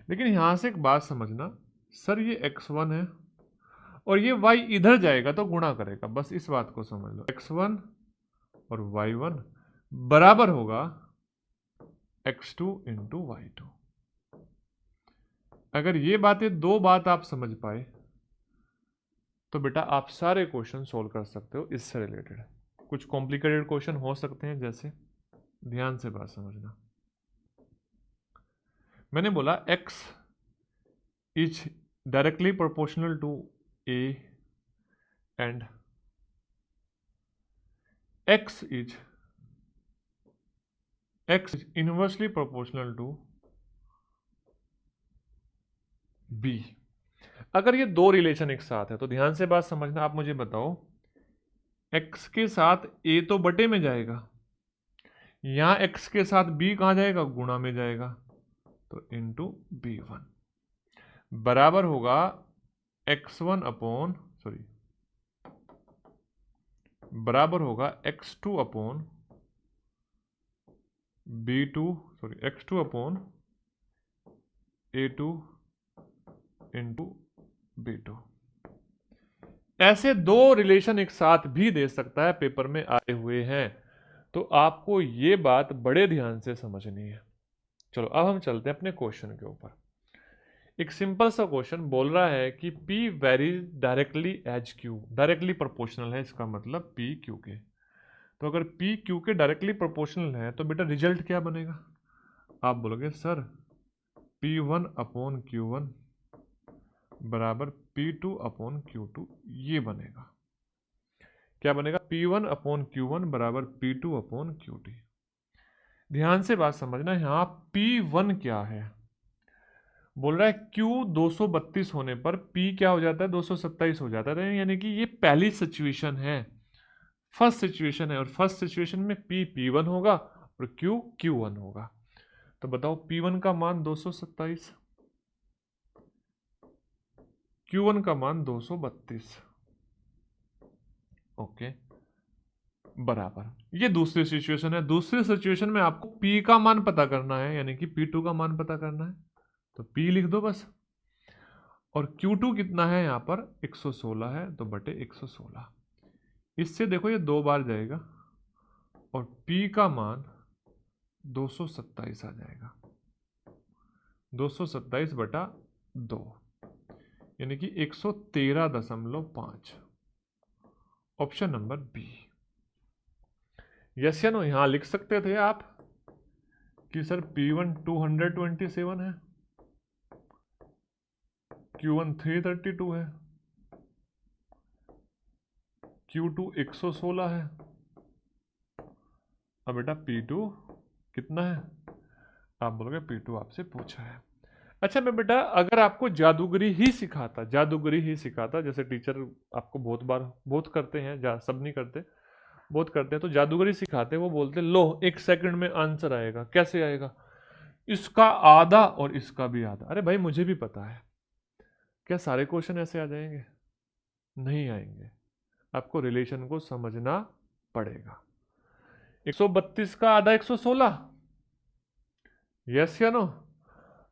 लेकिन यहां से एक बात समझना, सर ये x1 है और ये y इधर जाएगा तो गुणा करेगा, बस इस बात को समझ लो, x1 और y1 बराबर होगा x2 इंटू y2। अगर ये दो बात आप समझ पाए तो बेटा आप सारे क्वेश्चन सोल्व कर सकते हो इससे रिलेटेड। कुछ कॉम्प्लिकेटेड क्वेश्चन हो सकते हैं, जैसे ध्यान से बात समझना, मैंने बोला x is directly proportional to a and x is inversely proportional to b। अगर ये दो रिलेशन एक साथ है तो ध्यान से बात समझना, आप मुझे बताओ x के साथ a तो बटे में जाएगा, यहां x के साथ b कहां जाएगा, गुणा में जाएगा, तो इंटू b1 बराबर होगा x1 अपॉन सॉरी बराबर होगा x2 upon b2 sorry x2 upon a2 into b2। ऐसे दो रिलेशन एक साथ भी दे सकता है, पेपर में आए हुए हैं, तो आपको ये बात बड़े ध्यान से समझनी है। चलो अब हम चलते हैं अपने क्वेश्चन के ऊपर। एक सिंपल सा क्वेश्चन बोल रहा है कि P varies directly as Q, directly proportional है, इसका मतलब P Q के। तो अगर P Q के डायरेक्टली प्रोपोर्शनल है तो बेटा रिजल्ट क्या बनेगा, आप बोलोगे सर P1 अपॉन Q1 बराबर P2 अपॉन Q2, ये बनेगा। क्या बनेगा, P1 अपॉन Q1 बराबर P2 अपॉन Q2। ध्यान से बात समझना, यहाँ P1 क्या है, बोल रहा है Q 232 होने पर P क्या हो जाता है, 227 हो जाता है, यानी कि ये पहली सिचुएशन है, फर्स्ट सिचुएशन है, और फर्स्ट सिचुएशन में P P1 होगा और Q Q1 होगा। तो बताओ P1 का मान 227, Q1 का मान 232, ओके, बराबर। ये दूसरी सिचुएशन है। दूसरी सिचुएशन में आपको P का मान पता करना है, यानी कि P2 का मान पता करना है, तो P लिख दो बस, और Q2 कितना है यहाँ पर 116 है, तो बटे 116, इससे देखो ये दो बार जाएगा और P का मान 227 आ जाएगा, 227 बटा 2 यानी कि 113.5, ऑप्शन नंबर बी। यस या नो, यहां लिख सकते थे आप कि सर P1 227 है, Q1 332 है, Q2 116 है, अब बेटा P2 कितना है, आप बोलोगे P2 आपसे पूछा है। अच्छा मैं बेटा अगर आपको जादूगरी ही सिखाता, जादूगरी ही सिखाता, जैसे टीचर आपको बहुत बार बहुत करते हैं, सब नहीं करते, बहुत करते हैं, तो जादूगरी सिखाते हैं, वो बोलते लो 1 सेकंड में आंसर आएगा। कैसे आएगा, इसका आधा और इसका भी आधा। अरे भाई मुझे भी पता है, क्या सारे क्वेश्चन ऐसे आ जाएंगे? नहीं आएंगे, आपको रिलेशन को समझना पड़ेगा। 132 का आधा 116, यस या नो?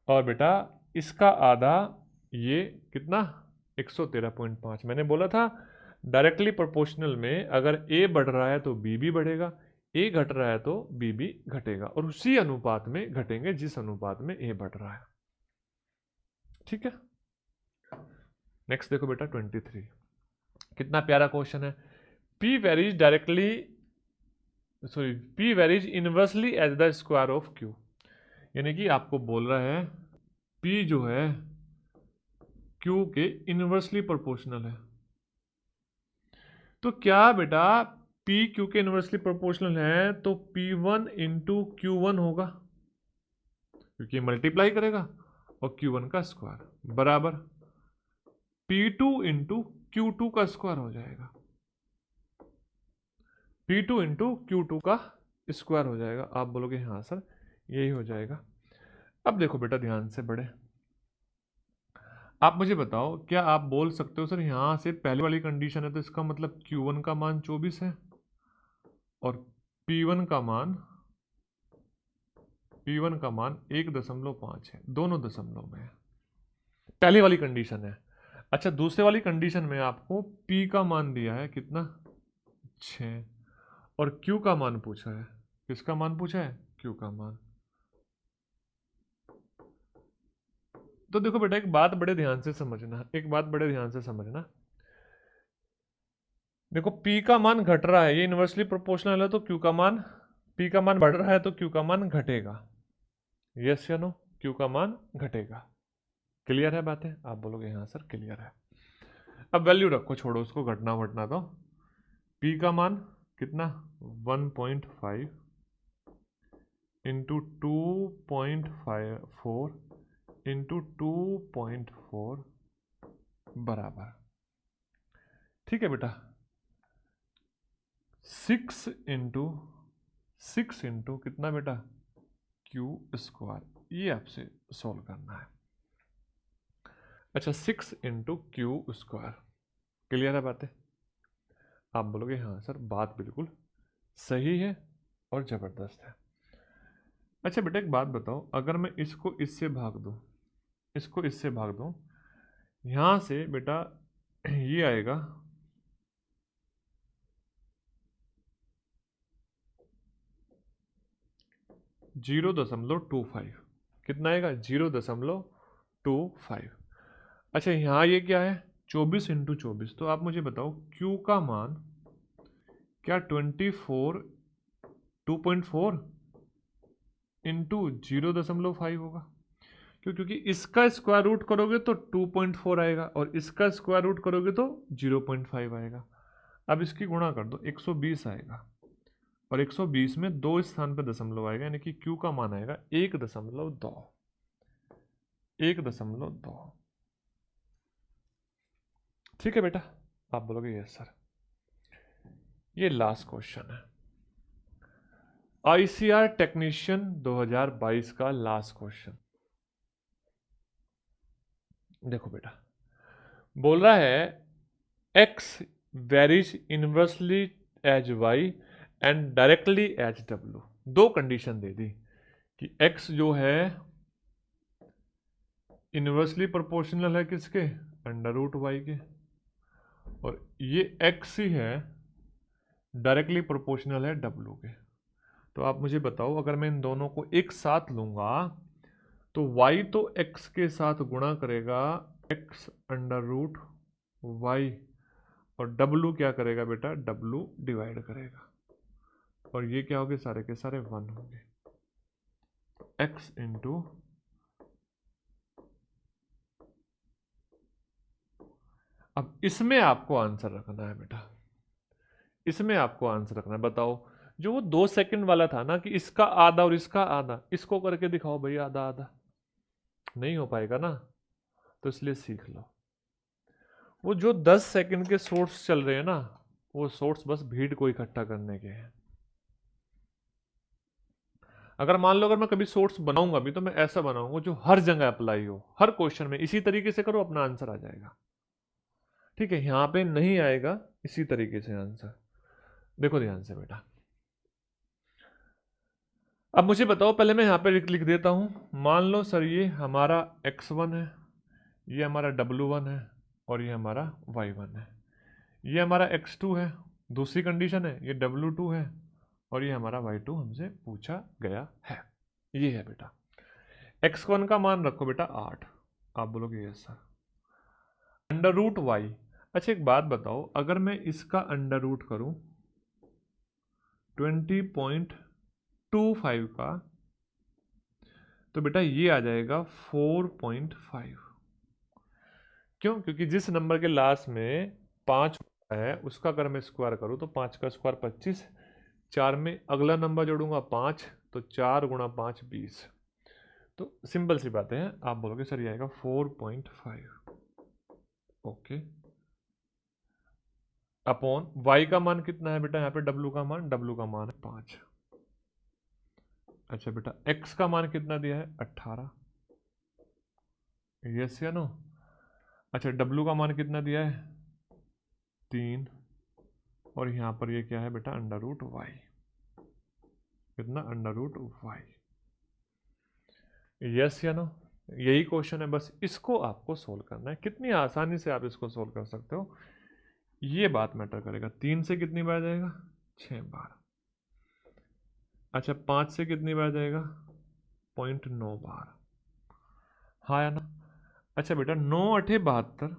और बेटा इसका आधा ये कितना, 113.5। मैंने बोला था डायरेक्टली प्रोपोर्शनल में अगर ए बढ़ रहा है तो बी भी बढ़ेगा, ए घट रहा है तो बी भी घटेगा, और उसी अनुपात में घटेंगे जिस अनुपात में ए बढ़ रहा है। ठीक है, नेक्स्ट देखो बेटा 23, कितना प्यारा क्वेश्चन है। P varies directly, sorry, P varies inversely as the square of Q। यानी कि आपको बोल रहा है P जो है Q के इनवर्सली प्रोपोर्शनल है। तो क्या बेटा P Q के इनवर्सली प्रोपोर्शनल है तो P1 इंटू Q1 होगा, क्योंकि मल्टीप्लाई करेगा, और Q1 का स्क्वायर बराबर P2 इंटू Q2 का स्क्वायर हो जाएगा, P2 इंटू Q2 का स्क्वायर हो जाएगा। आप बोलोगे हाँ सर यही हो जाएगा। अब देखो बेटा ध्यान से बड़े, आप मुझे बताओ क्या आप बोल सकते हो सर यहां से पहले वाली कंडीशन है तो इसका मतलब Q1 का मान 24 है और P1 का मान 1.5 है, दोनों दशमलव में है, पहली वाली कंडीशन है। अच्छा दूसरे वाली कंडीशन में आपको P का मान दिया है कितना, 6, और Q का मान पूछा है, किसका मान पूछा है, Q का मान। तो देखो बेटा एक बात बड़े ध्यान से समझना, एक बात बड़े ध्यान से समझना, देखो P का मान घट रहा है, ये इनवर्सली प्रोपोर्शनल है तो Q का मान, P का मान बढ़ रहा है तो Q का मान घटेगा, यस या नो? Q का मान घटेगा। क्लियर है बातें? आप बोलोगे हाँ सर क्लियर है। अब वैल्यू रखो, छोड़ो उसको घटना वटना, तो P का मान कितना 1.5 इंटू 2.4 इंटू 2.4 बराबर, ठीक है बेटा 6 इंटू कितना बेटा Q स्क्वायर, ये आपसे सॉल्व करना है। अच्छा 6 इंटू Q स्क्वायर, क्लियर है बातें? आप बोलोगे हाँ सर बात बिल्कुल सही है और ज़बरदस्त है। अच्छा बेटा एक बात बताओ, अगर मैं इसको इससे भाग दूं, इसको इससे भाग दूं, यहाँ से बेटा ये आएगा 0.25, कितना आएगा 0.25। अच्छा यहाँ ये क्या है 24 इंटू 24, तो आप मुझे बताओ Q का मान क्या 2.4 इंटू 0.5 होगा, क्योंकि इसका स्क्वायर रूट करोगे तो 2.4 आएगा और इसका स्क्वायर रूट करोगे तो 0.5 आएगा। अब इसकी गुणा कर दो 120 आएगा, और 120 में 2 स्थान पे दशमलव आएगा, यानी कि Q का मान आएगा 1.2, 1.2। ठीक है बेटा, आप बोलोगे यस सर। ये लास्ट क्वेश्चन है, ICR टेक्नीशियन 2022 का लास्ट क्वेश्चन। देखो बेटा बोल रहा है x varies inversely as y and directly as w। दो कंडीशन दे दी कि x जो है इनवर्सली प्रोपोर्शनल है किसके, अंडर रूट वाई के, और ये x ही है डायरेक्टली प्रोपोर्शनल है w के। तो आप मुझे बताओ अगर मैं इन दोनों को एक साथ लूंगा तो y तो x के साथ गुणा करेगा x अंडर रूट वाई, और w क्या करेगा बेटा, w डिवाइड करेगा, और ये क्या होंगे सारे के सारे 1 होंगे, x इंटू अब इसमें आपको आंसर रखना है बेटा, इसमें आपको आंसर रखना है। बताओ जो वो 2 सेकंड वाला था ना कि इसका आधा और इसका आधा, इसको करके दिखाओ भाई आधा आधा, नहीं हो पाएगा ना, तो इसलिए सीख लो। वो जो 10 सेकंड के शॉर्ट्स चल रहे हैं ना, वो शॉर्ट्स बस भीड़ को इकट्ठा करने के हैं। अगर मान लो अगर मैं कभी शॉर्ट्स बनाऊंगा भी तो मैं ऐसा बनाऊंगा जो हर जगह अप्लाई हो, हर क्वेश्चन में इसी तरीके से करो, अपना आंसर आ जाएगा। ठीक है, यहां पे नहीं आएगा इसी तरीके से आंसर। देखो ध्यान से बेटा, अब मुझे बताओ, पहले मैं यहां पे लिख देता हूं। मान लो सर ये हमारा x1 है, ये हमारा w1 है, और ये हमारा y1 है। ये हमारा x2 है, दूसरी कंडीशन है, ये w2 है, और ये हमारा y2 हमसे पूछा गया है। ये है बेटा। x1 का मान रखो बेटा 8, आप बोलोगे yes sir. Under root Y, अच्छा एक बात बताओ, अगर मैं इसका अंडर रूट करूं 20.25 का, तो बेटा ये आ जाएगा 4.5। क्यों? क्योंकि जिस नंबर के लास्ट में 5 है उसका अगर मैं स्क्वायर करूं तो 5 का स्क्वायर 25, 4 में अगला नंबर जोड़ूंगा 5, तो 4 गुणा 5 20। तो सिंपल सी बातें हैं, आप बोलोगे सर ये आएगा 4.5। ओके, अपॉन y का मान कितना है बेटा, यहाँ पे w का मान है 5। अच्छा बेटा, x का मान कितना दिया है 18, यस या नो। अच्छा w का मान कितना दिया है 3, और यहाँ पर ये क्या है बेटा अंडर रूट वाई, कितना अंडर रूट वाई, यस या नो। यही क्वेश्चन है, बस इसको आपको सोल्व करना है। कितनी आसानी से आप इसको सोल्व कर सकते हो, ये बात मैटर करेगा। 3 से कितनी बार जाएगा 6 बार। अच्छा 5 से कितनी बार जाएगा 0.9 बार, हाँ या ना। अच्छा बेटा 9 8 72,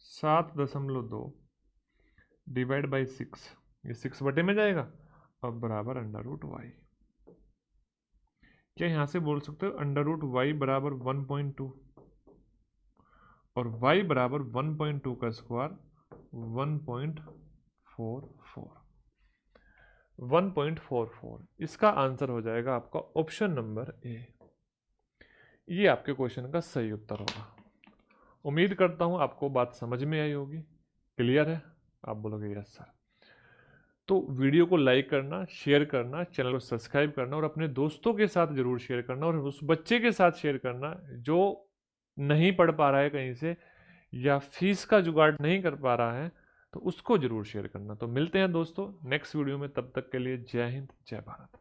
7.2 डिवाइड बाई 6, ये 6 बटे में जाएगा, अब बराबर अंडर रूट वाई। क्या यहां से बोल सकते हो अंडर रूट वाई बराबर 1.2, और वाई बराबर 1.2 का स्क्वायर 1.44, 1.44। इसका आंसर हो जाएगा आपका ऑप्शन नंबर ए। ये आपके क्वेश्चन का सही उत्तर होगा। उम्मीद करता हूं आपको बात समझ में आई होगी, क्लियर है, आप बोलोगे यस सर। तो वीडियो को लाइक करना, शेयर करना, चैनल को सब्सक्राइब करना, और अपने दोस्तों के साथ जरूर शेयर करना, और उस बच्चे के साथ शेयर करना जो नहीं पढ़ पा रहा है कहीं से, या फीस का जुगाड़ नहीं कर पा रहा है, तो उसको जरूर शेयर करना। तो मिलते हैं दोस्तों नेक्स्ट वीडियो में, तब तक के लिए जय हिंद जय भारत।